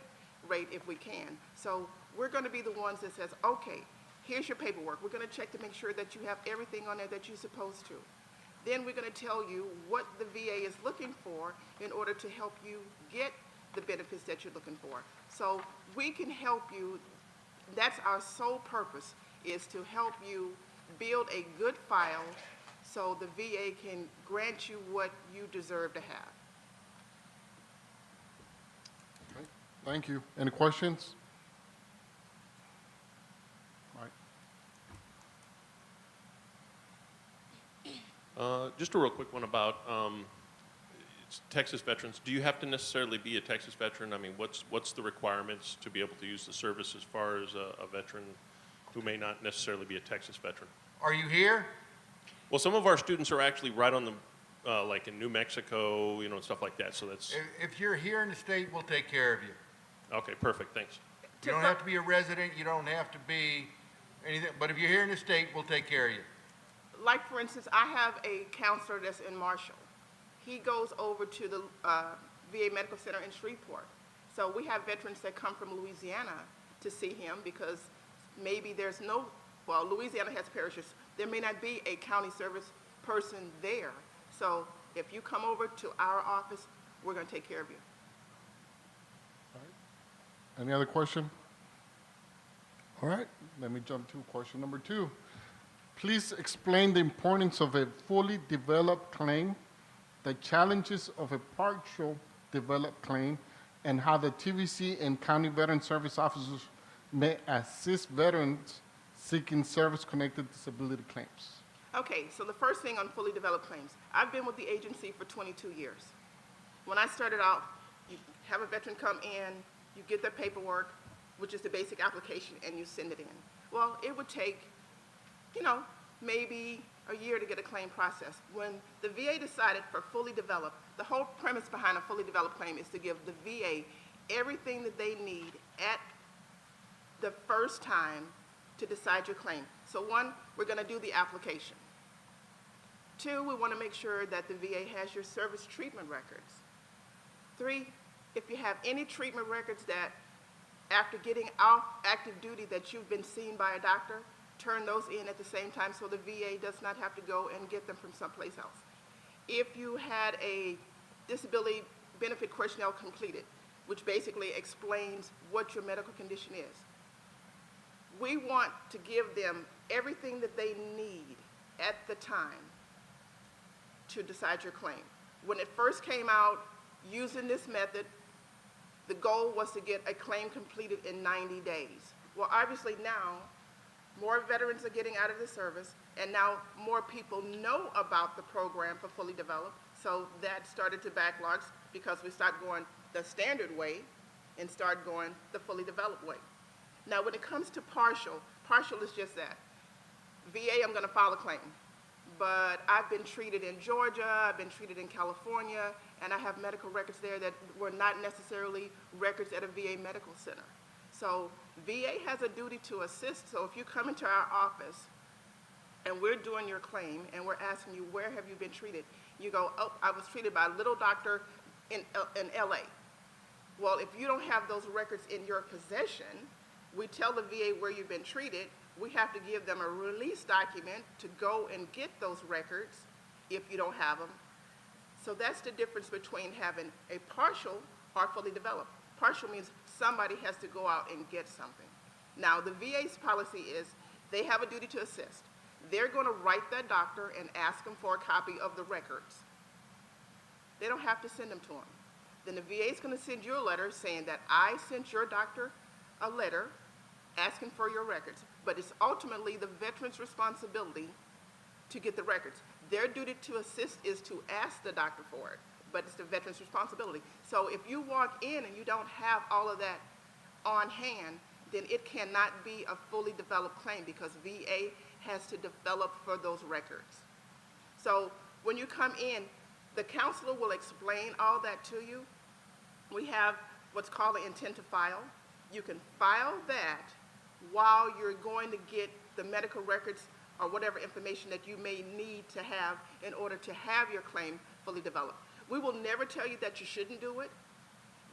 Speaker 8: rate if we can. So we're going to be the ones that says, okay, here's your paperwork. We're going to check to make sure that you have everything on there that you're supposed to. Then we're going to tell you what the VA is looking for in order to help you get the benefits that you're looking for. So we can help you. That's our sole purpose, is to help you build a good file so the VA can grant you what you deserve to have.
Speaker 1: Okay, thank you. Any questions?
Speaker 9: Just a real quick one about Texas veterans. Do you have to necessarily be a Texas veteran? I mean, what's the requirements to be able to use the service as far as a veteran who may not necessarily be a Texas veteran?
Speaker 22: Are you here?
Speaker 9: Well, some of our students are actually right on the, like in New Mexico, you know, and stuff like that. So that's
Speaker 22: If you're here in the state, we'll take care of you.
Speaker 9: okay. Perfect. Thanks.
Speaker 22: You don't have to be a resident. You don't have to be anything. But if you're here in the state, we'll take care of you.
Speaker 8: Like, for instance, I have a counselor that's in Marshall. He goes over to the VA Medical Center in Shreveport. So we have veterans that come from Louisiana to see him because maybe there's no, well, Louisiana has parishes. There may not be a county service person there. So if you come over to our office, we're going to take care of you.
Speaker 1: Any other question? All right, let me jump to question number 2. Please explain the importance of a fully developed claim, the challenges of a partial developed claim, and how the TVC and County Veteran Service officers may assist veterans seeking service-connected disability claims.
Speaker 8: Okay, so the first thing on fully developed claims. I've been with the agency for 22 years. When I started out, you have a veteran come in, you get their paperwork, which is the basic application, and you send it in. Well, it would take, you know, maybe a year to get a claim processed. When the VA decided for fully developed, the whole premise behind a fully developed claim is to give the VA everything that they need at the first time to decide your claim. So 1, we're going to do the application. 2, we want to make sure that the VA has your service treatment records. 3, if you have any treatment records that after getting off active duty that you've been seen by a doctor, turn those in at the same time so the VA does not have to go and get them from someplace else. If you had a disability benefit questionnaire completed, which basically explains what your medical condition is, we want to give them everything that they need at the time to decide your claim. When it first came out, using this method, the goal was to get a claim completed in 90 days. Well, obviously now, more veterans are getting out of the service, and now more people know about the program for fully developed, so that started to backlogs because we started going the standard way and started going the fully developed way. Now, when it comes to partial is just that. VA, I'm going to file a claim, but I've been treated in Georgia, I've been treated in California, and I have medical records there that were not necessarily records at a VA medical center. So VA has a duty to assist. So if you come into our office and we're doing your claim and we're asking you, where have you been treated? You go, oh, I was treated by a little doctor in LA. Well, if you don't have those records in your possession, we tell the VA where you've been treated. We have to give them a release document to go and get those records if you don't have them. So that's the difference between having a partial or fully developed. Partial means somebody has to go out and get something. Now, the VA's policy is they have a duty to assist. They're going to write that doctor and ask them for a copy of the records. They don't have to send them to them. then the VA is going to send you a letter saying that I sent your doctor a letter asking for your records. But it's ultimately the veteran's responsibility to get the records. Their duty to assist is to ask the doctor for it, but it's the veteran's responsibility. So if you walk in and you don't have all of that on hand, then it cannot be a fully developed claim because VA has to develop for those records. So when you come in, the counselor will explain all that to you. We have what's called an intent to file. You can file that while you're going to get the medical records or whatever information that you may need to have in order to have your claim fully developed. We will never tell you that you shouldn't do it,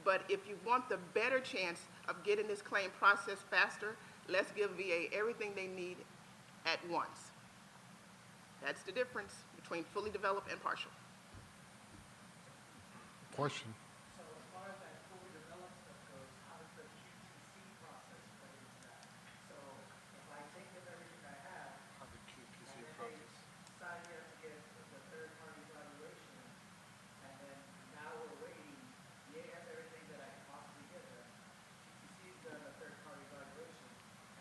Speaker 8: but if you want the better chance of getting this claim processed faster, let's give VA everything they need at once. That's the difference between fully developed and partial.
Speaker 1: Question.
Speaker 16: So as far as that fully developed stuff goes, how does the QTC process play into that? So if I take everything I have,
Speaker 1: How the QTC
Speaker 16: and then
Speaker 1: process.
Speaker 16: they decide you have to get the third-party evaluation, and then now we're waiting, VA has everything that I can possibly give them, QTC's done a third-party evaluation,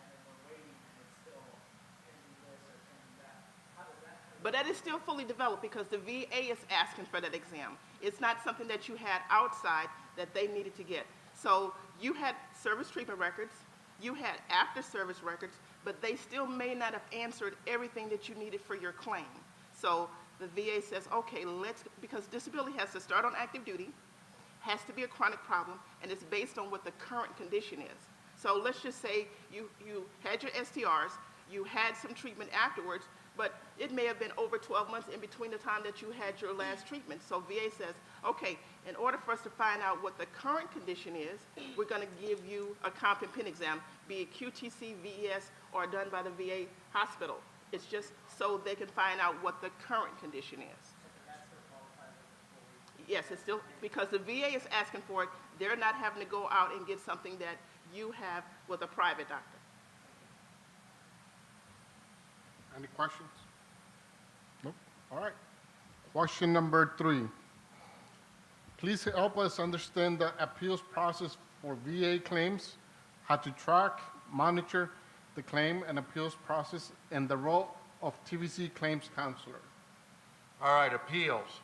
Speaker 16: and then we're waiting, and it's still pending this or pending that. How does that play?
Speaker 8: But that is still fully developed because the VA is asking for that exam. It's not something that you had outside that they needed to get. So you had service treatment records, you had after-service records, but they still may not have answered everything that you needed for your claim. So the VA says, okay, because disability has to start on active duty, has to be a chronic problem, and it's based on what the current condition is. So let's just say you had your STRs, you had some treatment afterwards, but it may have been over 12 months in between the time that you had your last treatment. So VA says, okay, in order for us to find out what the current condition is, we're going to give you a comp and pen exam, be it QTC, VES, or done by the VA hospital. It's just so they can find out what the current condition is. Yes, it's still, because the VA is asking for it, they're not having to go out and get something that you have with a private doctor.
Speaker 1: Any questions? Nope. All right. Question number 3. Please help us understand the appeals process for VA claims, how to track, monitor the claim and appeals process, and the role of TVC claims counselor.
Speaker 22: All right, appeals.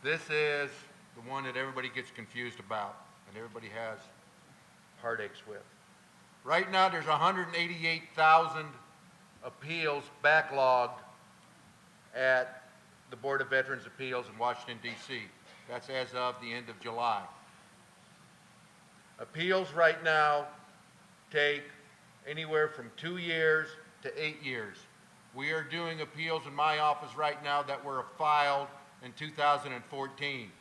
Speaker 22: This is the one that everybody gets confused about and everybody has heartaches with. Right now, there's 188,000 appeals backlogged at the Board of Veterans Appeals in Washington, D.C. That's as of the end of July. Appeals right now take anywhere from 2 years to 8 years. We are doing appeals in my office right now that were filed in 2014.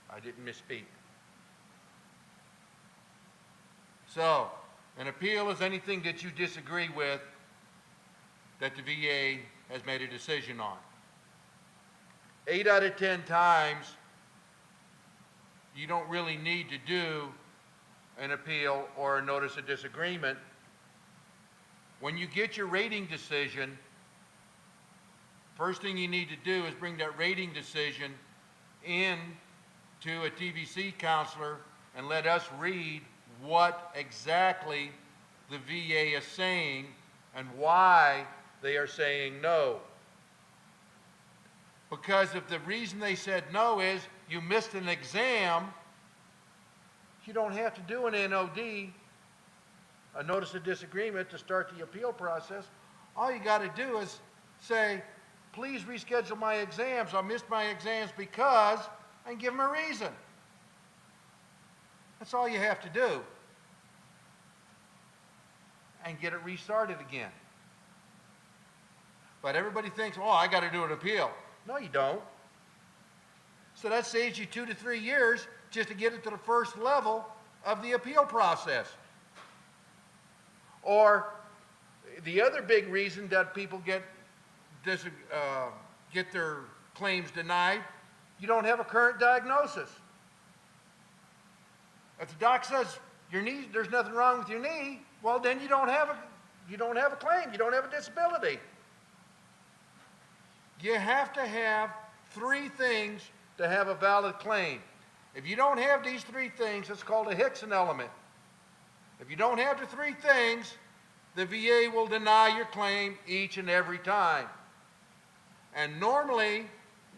Speaker 22: I didn't misspeak. So, an appeal is anything that you disagree with that the VA has made a decision on. 8 out of 10 times, you don't really need to do an appeal or a notice of disagreement. When you get your rating decision, first thing you need to do is bring that rating decision in to a TVC counselor and let us read what exactly the VA is saying and why they are saying no. Because if the reason they said no is you missed an exam, you don't have to do an NOD, a notice of disagreement, to start the appeal process. All you got to do is say, please reschedule my exams. I missed my exams because, and give them a reason. That's all you have to do. And get it restarted again. But everybody thinks, oh, I got to do an appeal. No, you don't. So that saves you 2 to 3 years just to get it to the first level of the appeal process. Or the other big reason that people get their claims denied, you don't have a current diagnosis. If the doc says your knee, there's nothing wrong with your knee, well then you don't have a claim, you don't have a disability. You have to have 3 things to have a valid claim. If you don't have these three things, it's called a Hickson element. If you don't have the three things, the VA will deny your claim each and every time. And normally,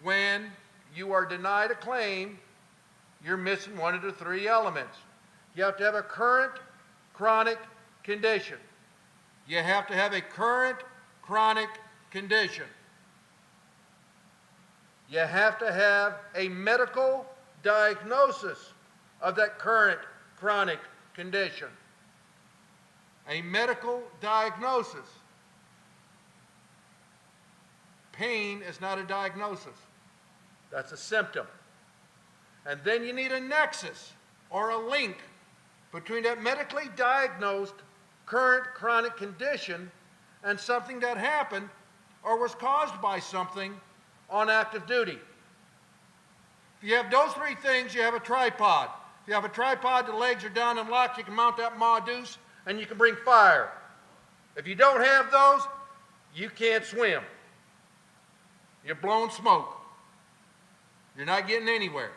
Speaker 22: when you are denied a claim, you're missing one of the three elements. You have to have a current chronic condition. You have to have a current chronic condition. You have to have a medical diagnosis of that current chronic condition. A medical diagnosis. Pain is not a diagnosis. That's a symptom. And then you need a nexus or a link between that medically diagnosed current chronic condition and something that happened or was caused by something on active duty. If you have those three things, you have a tripod. If you have a tripod, the legs are down and locked, you can mount that ma-deuce and you can bring fire. If you don't have those, you can't swim. You're blowing smoke. You're not getting anywhere.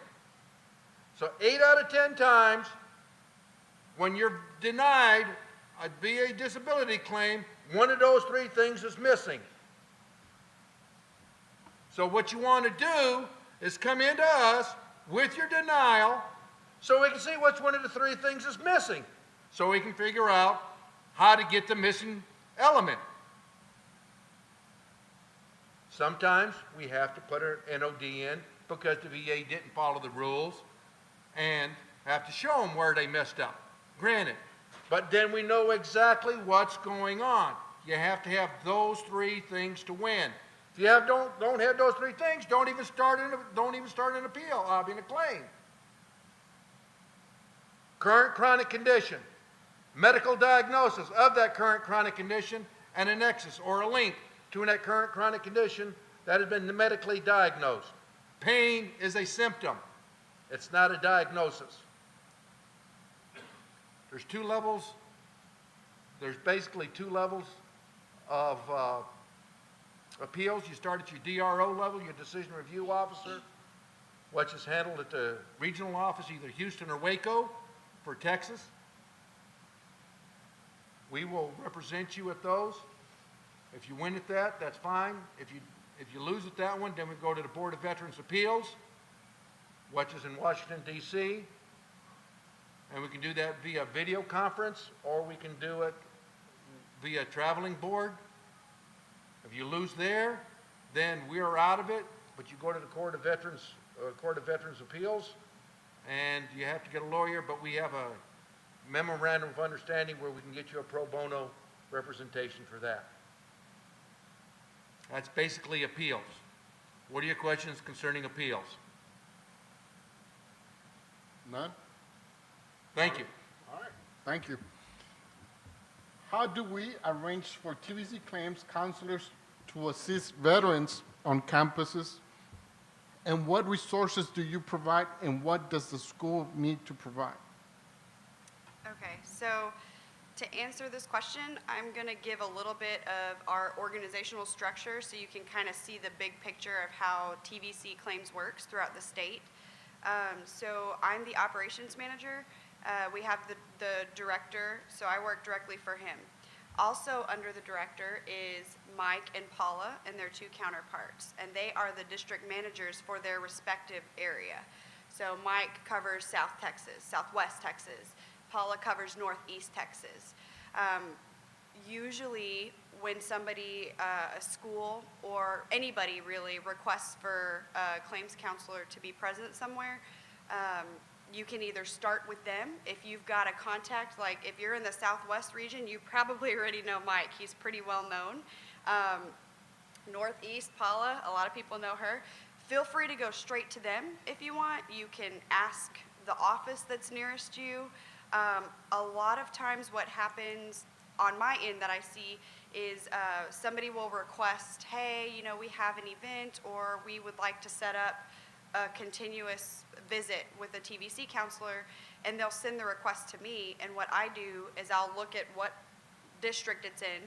Speaker 22: So 8 out of 10 times, when you're denied a VA disability claim, one of those three things is missing. So what you want to do is come into us with your denial so we can see which one of the three things is missing, so we can figure out how to get the missing element. Sometimes we have to put an NOD in because the VA didn't follow the rules and have to show them where they messed up. Granted. But then we know exactly what's going on. You have to have those three things to win. If you don't have those three things, don't even start an appeal, in a claim. Current chronic condition, medical diagnosis of that current chronic condition, and a nexus or a link to that current chronic condition that has been medically diagnosed. Pain is a symptom. It's not a diagnosis. There's two levels. There's basically two levels of appeals. You start at your DRO level, your decision review officer, which is handled at the regional office, either Houston or Waco for Texas. We will represent you at those. If you win at that, that's fine. If you lose at that one, then we go to the Board of Veterans Appeals, which is in Washington, D.C., and we can do that via video conference, or we can do it via traveling board. If you lose there, then we're out of it, but you go to the Court of Veterans Appeals, and you have to get a lawyer, but we have a memorandum of understanding where we can get you a pro bono representation for that. That's basically appeals. What are your questions concerning appeals?
Speaker 1: None?
Speaker 22: Thank you.
Speaker 1: All right, thank you. How do we arrange for TVC claims counselors to assist veterans on campuses? And what resources do you provide, and what does the school need to provide?
Speaker 7: Okay, so to answer this question, I'm going to give a little bit of our organizational structure so you can kind of see the big picture of how TVC claims works throughout the state. So I'm the operations manager. We have the director, so I work directly for him. Also under the director is Mike and Paula and their two counterparts, and they are the district managers for their respective area. So Mike covers South Texas, Southwest Texas. Paula covers Northeast Texas. Usually when somebody, a school or anybody really requests for a claims counselor to be present somewhere, you can either start with them. If you've got a contact, like if you're in the Southwest region, you probably already know Mike. He's pretty well known. Northeast, Paula, a lot of people know her. Feel free to go straight to them if you want. You can ask the office that's nearest you. A lot of times what happens on my end that I see is somebody will request, hey, you know, we have an event, or we would like to set up a continuous visit with a TVC counselor, and they'll send the request to me, and what I do is I'll look at what district it's in,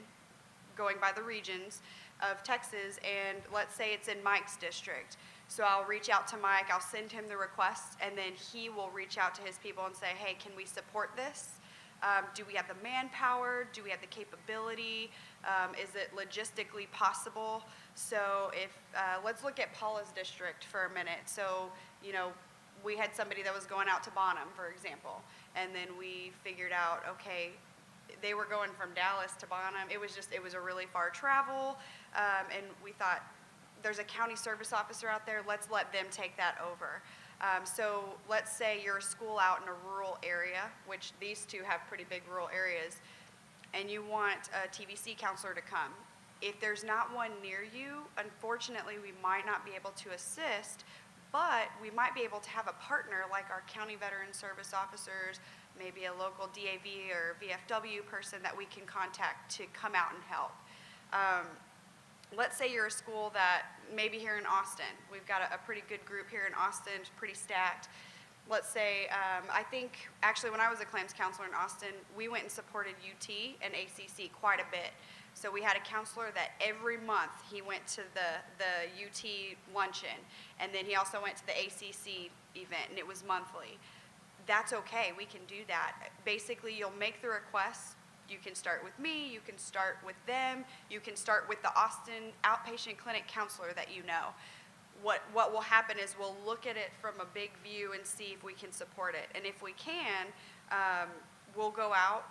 Speaker 7: going by the regions of Texas, and let's say it's in Mike's district. So I'll reach out to Mike, I'll send him the request, and then he will reach out to his people and say, hey, can we support this? Do we have the manpower? Do we have the capability? Is it logistically possible? So if, let's look at Paula's district for a minute. So, you know, we had somebody that was going out to Bonham, for example, and then we figured out, okay, they were going from Dallas to Bonham. It was a really far travel, and we thought, there's a county service officer out there, let's let them take that over. So let's say you're a school out in a rural area, which these two have pretty big rural areas, and you want a TVC counselor to come. If there's not one near you, unfortunately, we might not be able to assist, but we might be able to have a partner like our county veteran service officers, maybe a local DAV or VFW person that we can contact to come out and help. Let's say you're a school that maybe here in Austin, we've got a pretty good group here in Austin, it's pretty stacked. Let's say, I think actually when I was a claims counselor in Austin, we went and supported UT and ACC quite a bit. So we had a counselor that every month he went to the UT luncheon, and then he also went to the ACC event, and it was monthly. That's okay, we can do that. Basically, you'll make the request. You can start with me, you can start with them, you can start with the Austin outpatient clinic counselor that you know. What will happen is we'll look at it from a big view and see if we can support it. And if we can, we'll go out,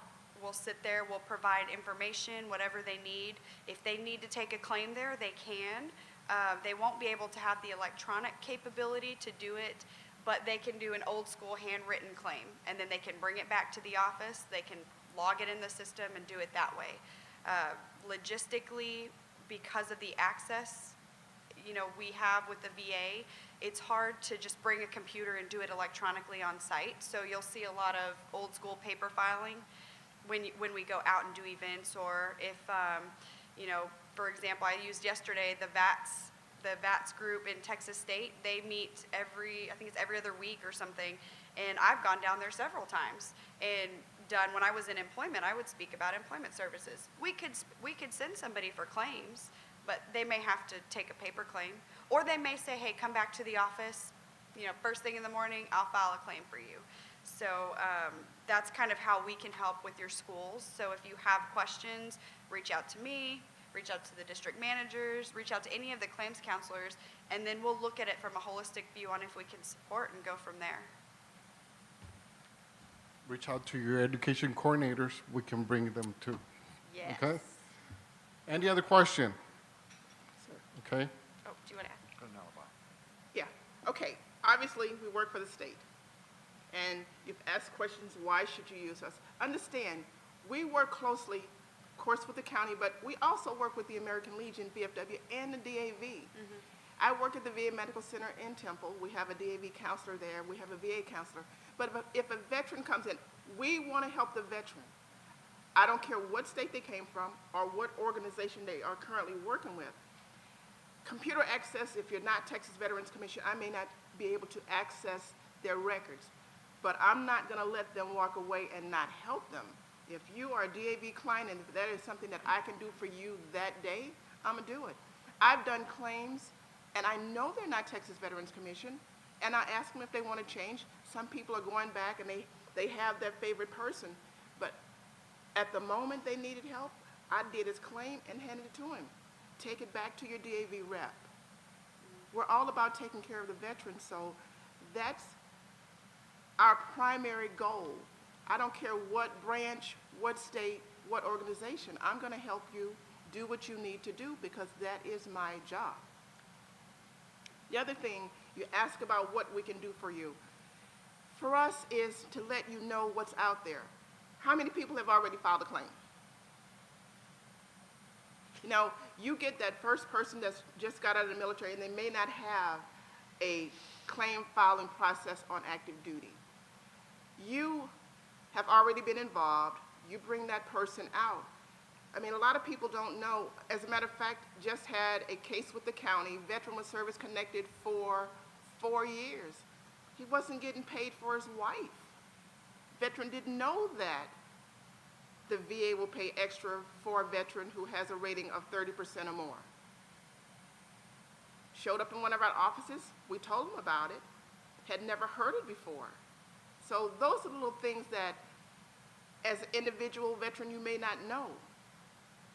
Speaker 7: we'll sit there, we'll provide information, whatever they need. If they need to take a claim there, they can. They won't be able to have the electronic capability to do it, but they can do an old school handwritten claim, and then they can bring it back to the office, they can log it in the system and do it that way. Logistically, because of the access, you know, we have with the VA, it's hard to just bring a computer and do it electronically on site. So you'll see a lot of old school paper filing when we go out and do events, or if, you know, for example, I used yesterday the VATS group in Texas State. They meet I think it's every other week or something, and I've gone down there several times and done, when I was in employment, I would speak about employment services. We could send somebody for claims, but they may have to take a paper claim, or they may say, hey, come back to the office, you know, first thing in the morning, I'll file a claim for you. So that's kind of how we can help with your schools. So if you have questions, reach out to me, reach out to the district managers, reach out to any of the claims counselors, and then we'll look at it from a holistic view on if we can support and go from there.
Speaker 1: Reach out to your education coordinators. We can bring them too.
Speaker 7: Yes.
Speaker 1: Okay? Any other question? Okay.
Speaker 7: Oh, do you want to ask?
Speaker 8: Yeah, okay. Obviously, we work for the state. And you've asked questions, why should you use us? Understand, we work closely, of course, with the county, but we also work with the American Legion, VFW, and the DAV. I work at the VA Medical Center in Temple. We have a DAV counselor there. We have a VA counselor. But if a veteran comes in, we want to help the veteran. I don't care what state they came from or what organization they are currently working with. Computer access, if you're not Texas Veterans Commission, I may not be able to access their records. But I'm not going to let them walk away and not help them. If you are a DAV client and if that is something that I can do for you that day, I'm going to do it. I've done claims, and I know they're not Texas Veterans Commission, and I ask them if they want to change. Some people are going back and they have their favorite person. But at the moment they needed help, I did his claim and handed it to him. Take it back to your DAV rep. We're all about taking care of the veterans, so that's our primary goal. I don't care what branch, what state, what organization. I'm going to help you do what you need to do because that is my job. The other thing, you ask about what we can do for you. For us is to let you know what's out there. How many people have already filed a claim? You know, you get that first person that's just got out of the military and they may not have a claim filing process on active duty. You have already been involved. You bring that person out. I mean, a lot of people don't know. As a matter of fact, just had a case with the county. Veteran was service connected for 4 years. He wasn't getting paid for his wife. Veteran didn't know that the VA will pay extra for a veteran who has a rating of 30% or more. showed up in one of our offices, we told them about it, had never heard it before. So those are the little things that, as an individual veteran, you may not know.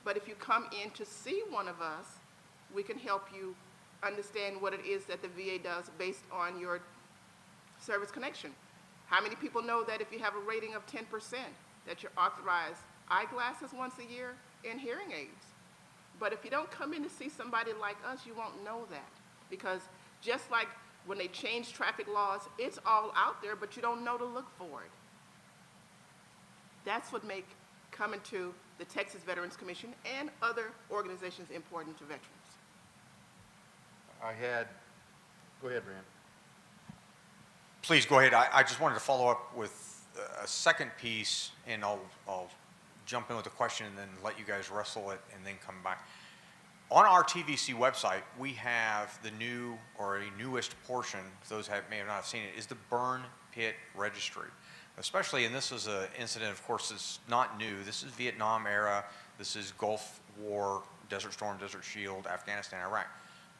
Speaker 8: But if you come in to see one of us, we can help you understand what it is that the VA does based on your service connection. How many people know that if you have a rating of 10%, that you're authorized eyeglasses once a year and hearing aids? But if you don't come in to see somebody like us, you won't know that. Because just like when they change traffic laws, it's all out there, but you don't know to look for it. That's what makes coming to the Texas Veterans Commission and other organizations important to veterans.
Speaker 22: Go ahead, Rand.
Speaker 3: Please go ahead. I just wanted to follow up with a second piece, and I'll jump in with a question and then let you guys wrestle it and then come back. On our TVC website, we have the new, or a newest portion, those may have not seen it, is the burn pit registry. Especially, and this is an incident, of course, it's not new. This is Vietnam era. This is Gulf War, Desert Storm, Desert Shield, Afghanistan, Iraq.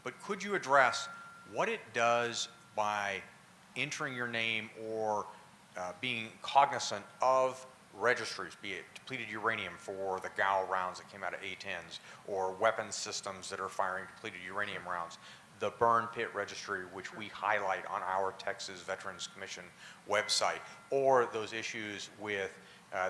Speaker 3: But could you address what it does by entering your name or being cognizant of registries, be it depleted uranium for the GAU rounds that came out of A-10s, or weapons systems that are firing depleted uranium rounds, the burn pit registry, which we highlight on our Texas Veterans Commission website, or those issues with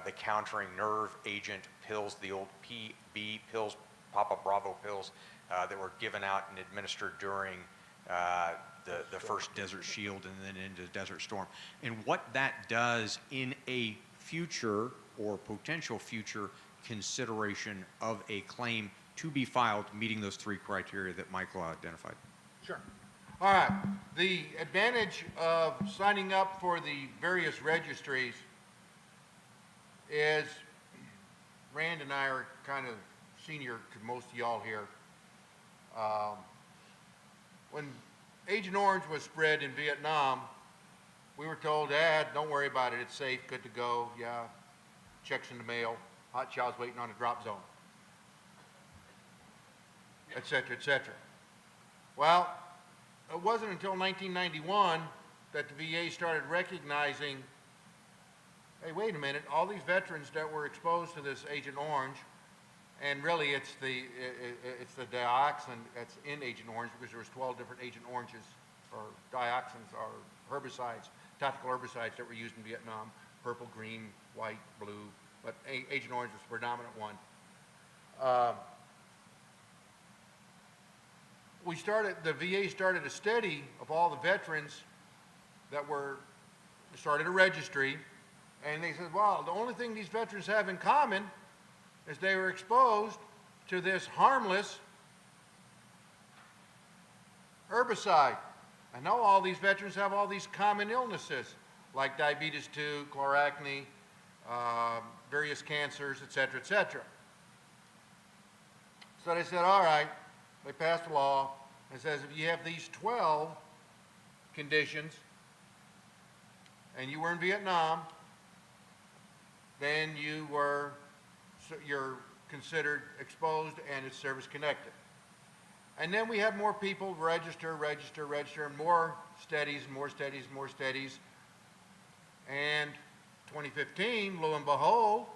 Speaker 3: the countering nerve agent pills, the old PB pills, Papa Bravo pills, that were given out and administered during the first Desert Shield and then into Desert Storm, and what that does in a future or potential future consideration of a claim to be filed meeting those three criteria that Michael identified.
Speaker 22: Sure. All right. The advantage of signing up for the various registries is Rand and I are kind of senior to most of y'all here. When Agent Orange was spread in Vietnam, we were told, don't worry about it, it's safe, good to go, yeah, checks in the mail, hot chow's waiting on a drop zone, et cetera, et cetera. Well, it wasn't until 1991 that the VA started recognizing, hey, wait a minute, all these veterans that were exposed to this Agent Orange, and really it's the dioxin that's in Agent Orange, because there was 12 different Agent Oranges, or dioxins, or herbicides, tactical herbicides that were used in Vietnam, purple, green, white, blue, but Agent Orange was the predominant one. The VA started a study of all the veterans that started a registry, and they said, wow, the only thing these veterans have in common is they were exposed to this harmless herbicide. I know all these veterans have all these common illnesses, like diabetes 2, chloracne, various cancers, et cetera, et cetera. So they said, all right, they passed a law that says if you have these 12 conditions and you were in Vietnam, then you're considered exposed and it's service connected. And then we have more people register, and more studies, more studies, more studies. And 2015, lo and behold,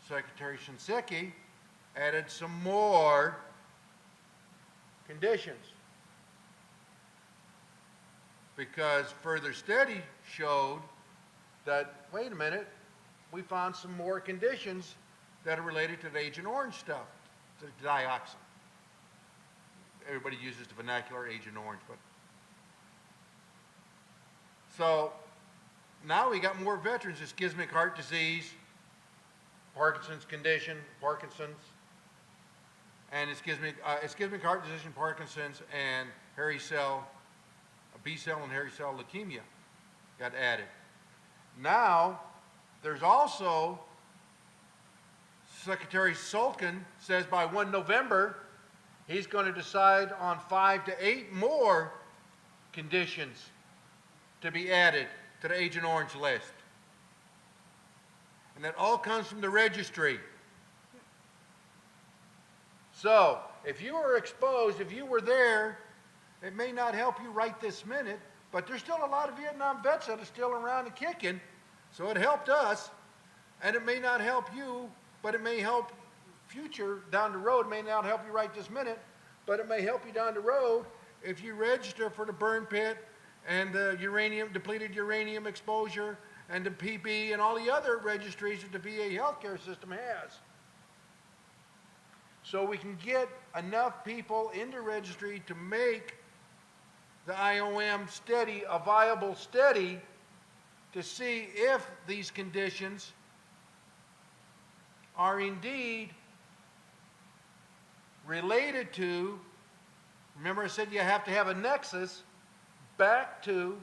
Speaker 22: Secretary Shinseki added some more conditions. Because further study showed that, wait a minute, we found some more conditions that are related to the Agent Orange stuff, the dioxin. Everybody uses the vernacular Agent Orange, but. So now we got more veterans, ischemic heart disease, Parkinson's condition, Parkinson's, and ischemic heart disease, Parkinson's, and hairy cell, B-cell and hairy cell leukemia got added. Now, there's also, Secretary Sulkin says by 1 November, he's going to decide on 5 to 8 more conditions to be added to the Agent Orange list. And that all comes from the registry. So, if you were exposed, if you were there, it may not help you right this minute, but there's still a lot of Vietnam vets that are still around and kicking, so it helped us, and it may not help you, but it may help future down the road. It may not help you right this minute, but it may help you down the road if you register for the burn pit and the depleted uranium exposure and the PB and all the other registries that the VA healthcare system has. So we can get enough people in the registry to make the IOM study a viable study to see if these conditions are indeed related to, remember I said you have to have a nexus back to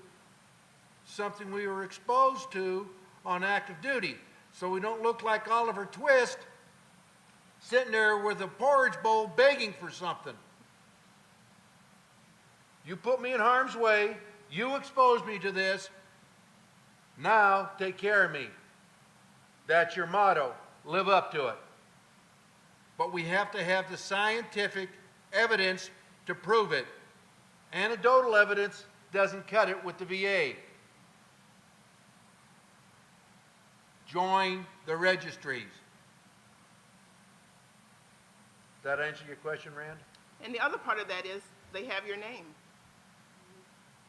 Speaker 22: something we were exposed to on active duty. So we don't look like Oliver Twist sitting there with a porridge bowl begging for something. You put me in harm's way, you exposed me to this, now take care of me. That's your motto. Live up to it. But we have to have the scientific evidence to prove it. Anecdotal evidence doesn't cut it with the VA. Join the registries. Does that answer your question, Rand?
Speaker 8: And the other part of that is they have your name.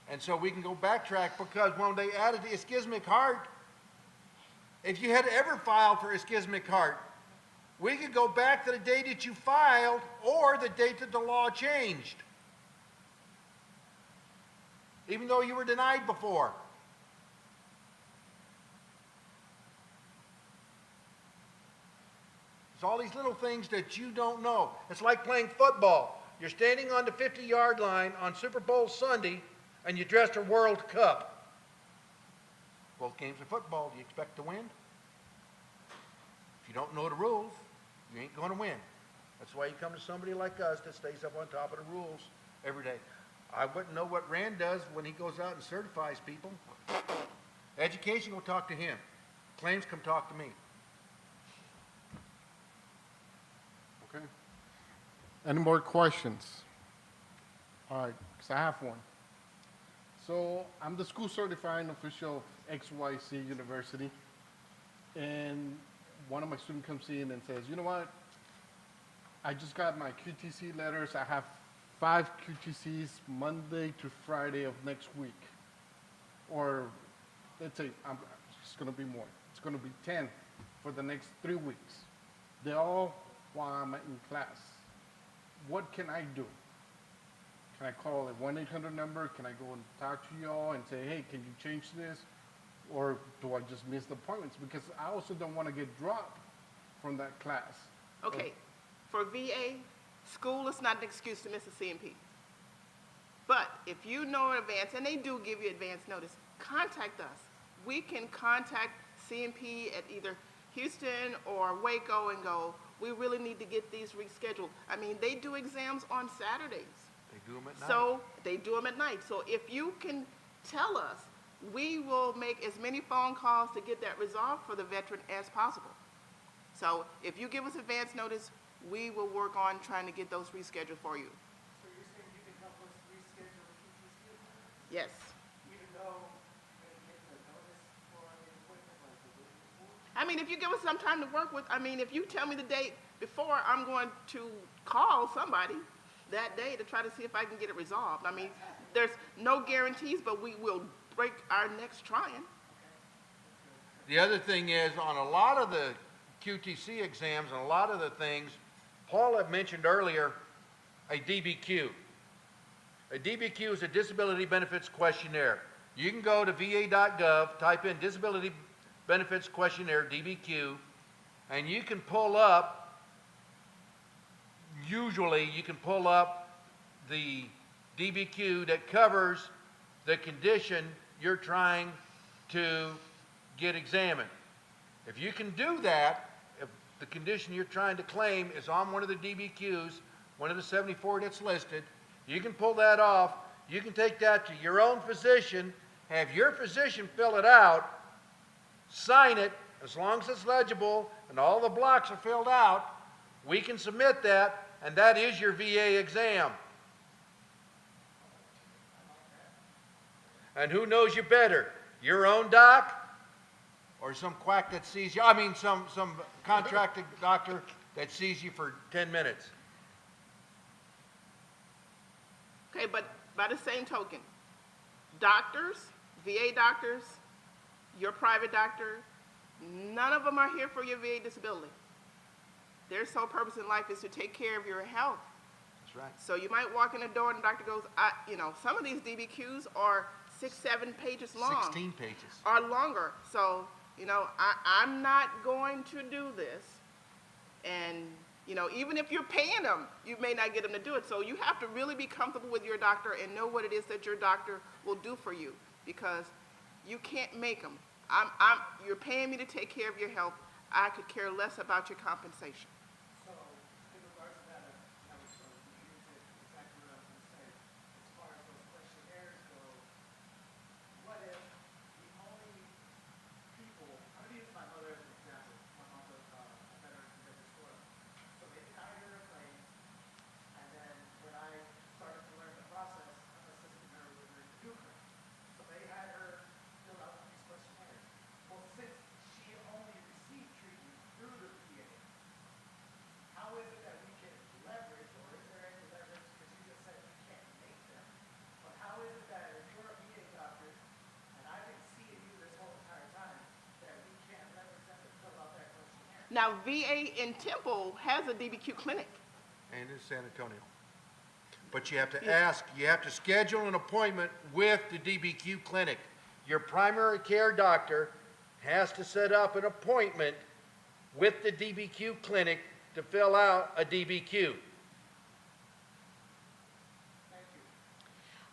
Speaker 22: And so we can go backtrack, because when they added the ischemic heart, if you had ever filed for ischemic heart, we could go back to the date that you filed or the date that the law changed, even though you were denied before. It's all these little things that you don't know. It's like playing football. You're standing on the 50-yard line on Super Bowl Sunday, and you dressed a World Cup. Both games of football, do you expect to win? If you don't know the rules, you ain't going to win. That's why you come to somebody like us that stays up on top of the rules every day. I wouldn't know what Rand does when he goes out and certifies people. Education will talk to him. Claims come talk to me.
Speaker 1: Okay. Any more questions? All right, because I have one. So I'm the school certifying official of XYC University, and one of my students comes in and says, you know what, I just got my QTC letters. I have 5 QTCs Monday to Friday of next week. Or let's say it's going to be more. It's going to be 10 for the next 3 weeks. They're all while I'm in class. What can I do? Can I call a 1-800 number? Can I go and talk to y'all and say, hey, can you change this? Or do I just miss the appointments? Because I also don't want to get dropped from that class.
Speaker 8: Okay, for VA, school is not an excuse to miss a CMP. But if you know in advance, and they do give you advance notice, contact us. We can contact CMP at either Houston or Waco and go, we really need to get these rescheduled. I mean, they do exams on Saturdays.
Speaker 22: They do them at night.
Speaker 8: So they do them at night. So if you can tell us, we will make as many phone calls to get that resolved for the veteran as possible. So if you give us advance notice, we will work on trying to get those rescheduled for you.
Speaker 14: So you're saying you can help us reschedule QTC?
Speaker 8: Yes.
Speaker 14: Even though they get the notice for the appointment like the week before?
Speaker 8: I mean, if you give us some time to work with, I mean, if you tell me the date before, I'm going to call somebody that day to try to see if I can get it resolved. I mean, there's no guarantees, but we will break our necks trying.
Speaker 22: The other thing is, on a lot of the QTC exams and a lot of the things, Paul had mentioned earlier a DBQ. A DBQ is a Disability Benefits Questionnaire. You can go to va.gov, type in Disability Benefits Questionnaire, DBQ, and you can pull up, usually you can pull up the DBQ that covers the condition you're trying to get examined. If you can do that, if the condition you're trying to claim is on one of the DBQs, one of the 74 that's listed, you can pull that off. You can take that to your own physician, have your physician fill it out, sign it, as long as it's legible and all the blocks are filled out, we can submit that, and that is your VA exam. And who knows you better, your own doc or some quack that sees you, I mean some contracted doctor that sees you for 10 minutes?
Speaker 8: Okay, but by the same token, doctors, VA doctors, your private doctor, none of them are here for your VA disability. Their sole purpose in life is to take care of your health.
Speaker 22: That's right.
Speaker 8: So you might walk in the door and the doctor goes, some of these DBQs are 6-7 pages long.
Speaker 22: 16 pages.
Speaker 8: Or longer. So, I'm not going to do this. And, even if you're paying them, you may not get them to do it. So you have to really be comfortable with your doctor and know what it is that your doctor will do for you, because you can't make them. You're paying me to take care of your health. I could care less about your compensation.
Speaker 14: So, in regards to that, I was so you said exactly what I was going to say. As far as those questionnaires go, what if the only people, I'm going to use my mother as an example. My mom's a veteran from Venezuela. So they denied her a claim, and then when I started to learn the process, I'm assisting her with her review claim. So they had her fill out these questionnaires. Well, since she only received treatment through the VA, how is it that we can leverage, or is there any leverage, because you just said you can't make them, but how is it that if you're a VA doctor, and I've been seeing you this whole entire time, that we can't leverage them to fill out that questionnaire?
Speaker 8: Now, VA in Temple has a DBQ clinic.
Speaker 22: And in San Antonio. But you have to you have to schedule an appointment with the DBQ clinic. Your primary care doctor has to set up an appointment with the DBQ clinic to fill out a DBQ.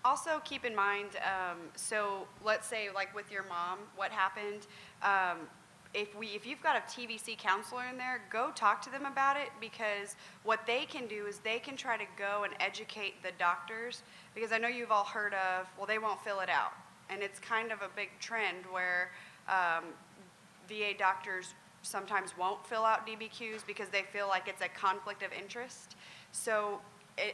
Speaker 7: Also, keep in mind, so let's say, like with your mom, what happened, if you've got a TVC counselor in there, go talk to them about it, because what they can do is they can try to go and educate the doctors, because I know you've all heard of, well, they won't fill it out. And it's kind of a big trend where VA doctors sometimes won't fill out DBQs because they feel like it's a conflict of interest. So,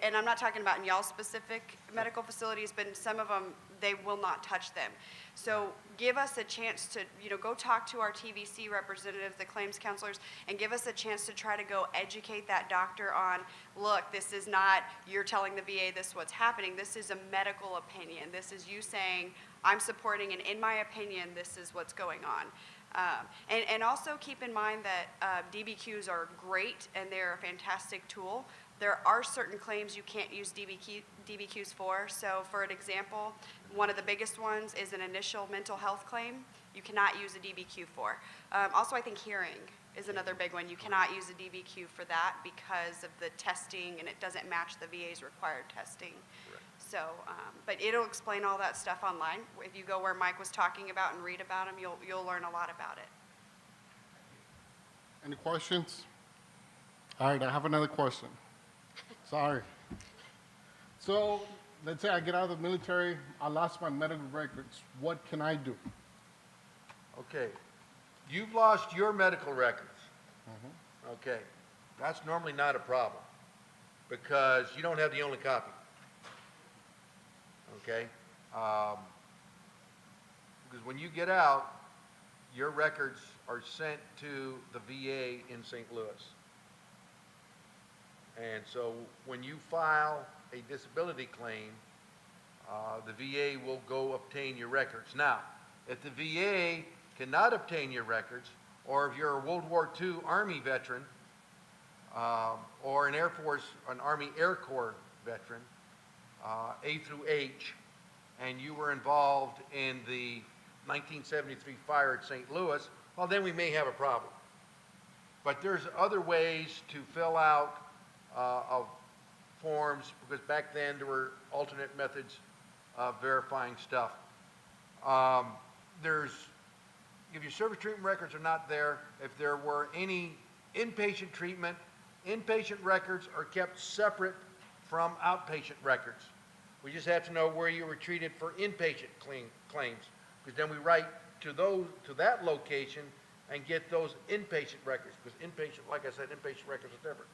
Speaker 7: and I'm not talking about in y'all specific medical facilities, but in some of them, they will not touch them. So give us a chance to, go talk to our TVC representatives, the claims counselors, and give us a chance to try to go educate that doctor on, look, this is not, you're telling the VA this is what's happening. This is a medical opinion. This is you saying, I'm supporting, and in my opinion, this is what's going on. And also keep in mind that DBQs are great, and they're a fantastic tool. There are certain claims you can't use DBQs for. So for an example, one of the biggest ones is an initial mental health claim. You cannot use a DBQ for. Also, I think hearing is another big one. You cannot use a DBQ for that because of the testing, and it doesn't match the VA's required testing. Right. So, but it'll explain all that stuff online. If you go where Mike was talking about and read about them, you'll learn a lot about it.
Speaker 1: Any questions? All right, I have another question. Sorry. So let's say I get out of the military, I lost my medical records. What can I do?
Speaker 22: Okay. You've lost your medical records. Okay. That's normally not a problem because you don't have the only copy. Okay? Because when you get out, your records are sent to the VA in St. Louis. And so when you file a disability claim, the VA will go obtain your records. Now, if the VA cannot obtain your records, or if you're a World War II Army veteran, or an Army Air Corps veteran, A through H, and you were involved in the 1973 fire at St. Louis, well, then we may have a problem. But there's other ways to fill out of forms, because back then there were alternate methods of verifying stuff. If your service treatment records are not there, if there were any inpatient treatment, inpatient records are kept separate from outpatient records. We just have to know where you were treated for inpatient claims, because then we write to that location and get those inpatient records, because inpatient, like I said, inpatient records are different.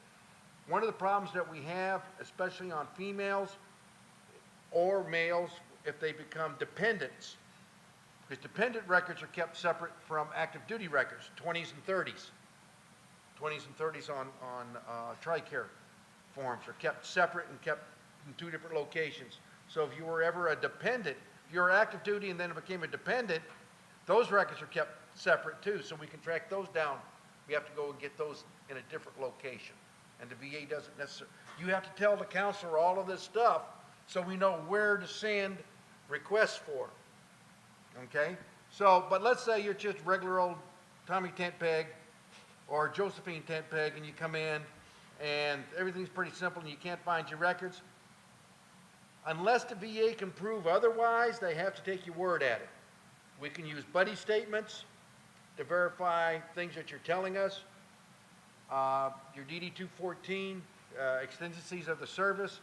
Speaker 22: One of the problems that we have, especially on females or males, if they become dependents, because dependent records are kept separate from active duty records, 20s and 30s. 20s and 30s on TRICARE forms are kept separate and kept in 2 different locations. So if you were ever a dependent, if you were active duty and then became a dependent, those records are kept separate too, so we can track those down. We have to go and get those in a different location. And the VA doesn't necessarily, you have to tell the counselor all of this stuff so we know where to send requests for. Okay? So, but let's say you're just regular old Tommy Tent Peg or Josephine Tent Peg, and you come in and everything's pretty simple and you can't find your records. Unless the VA can prove otherwise, they have to take your word at it. We can use buddy statements to verify things that you're telling us. Your DD-214, exigencies of the service,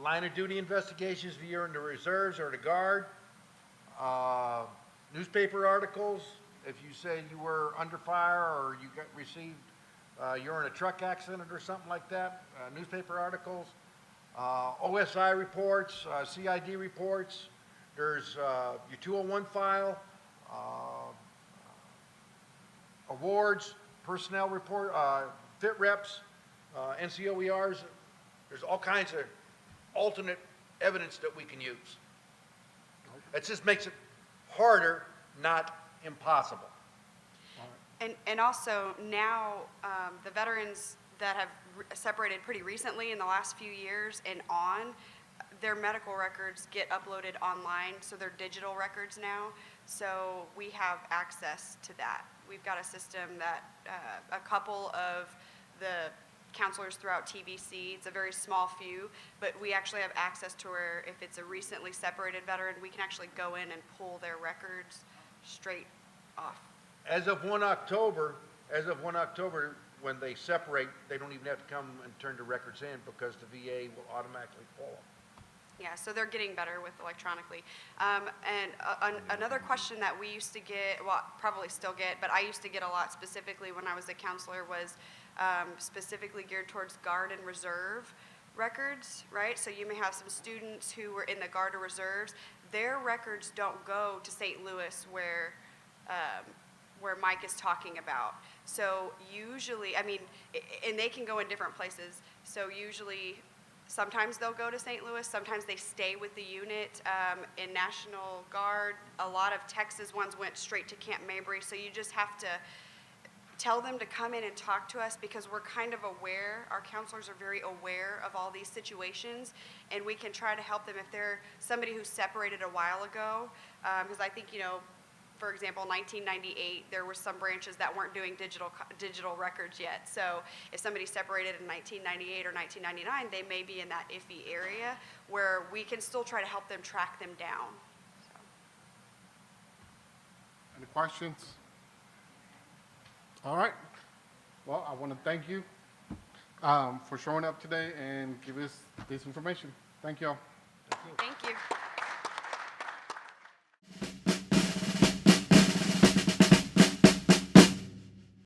Speaker 22: line of duty investigations if you're in the reserves or the guard, newspaper articles, if you say you were under fire or you received, you're in a truck accident or something like that, newspaper articles, OSI reports, CID reports, there's your 201 file, awards, personnel report, fit reps, NCOERs. There's all kinds of alternate evidence that we can use. It just makes it harder, not impossible.
Speaker 7: And also now, the veterans that have separated pretty recently in the last few years and on, their medical records get uploaded online, so they're digital records now. So we have access to that. We've got a system that a couple of the counselors throughout TVC, it's a very small few, but we actually have access to where if it's a recently separated veteran, we can actually go in and pull their records straight off.
Speaker 22: As of 1 October, when they separate, they don't even have to come and turn the records in because the VA will automatically pull them.
Speaker 7: Yeah, so they're getting better with electronically. Another question that we used to get, well, probably still get, but I used to get a lot specifically when I was a counselor was specifically geared towards Guard and Reserve records, right? So you may have some students who were in the Guard or Reserves. Their records don't go to St. Louis where Mike is talking about. So usually, I mean, and they can go in different places. So usually, sometimes they'll go to St. Louis, sometimes they stay with the unit. In National Guard, a lot of Texas ones went straight to Camp Mabry, so you just have to tell them to come in and talk to us because we're kind of aware, our counselors are very aware of all these situations, and we can try to help them if they're somebody who separated a while ago, because I think, you know, for example, 1998, there were some branches that weren't doing digital records yet. So if somebody separated in 1998 or 1999, they may be in that iffy area where we can still try to help them track them down. So.
Speaker 1: Any questions? All right. Well, I want to thank you for showing up today and give us this information. Thank you all.
Speaker 7: Thank you.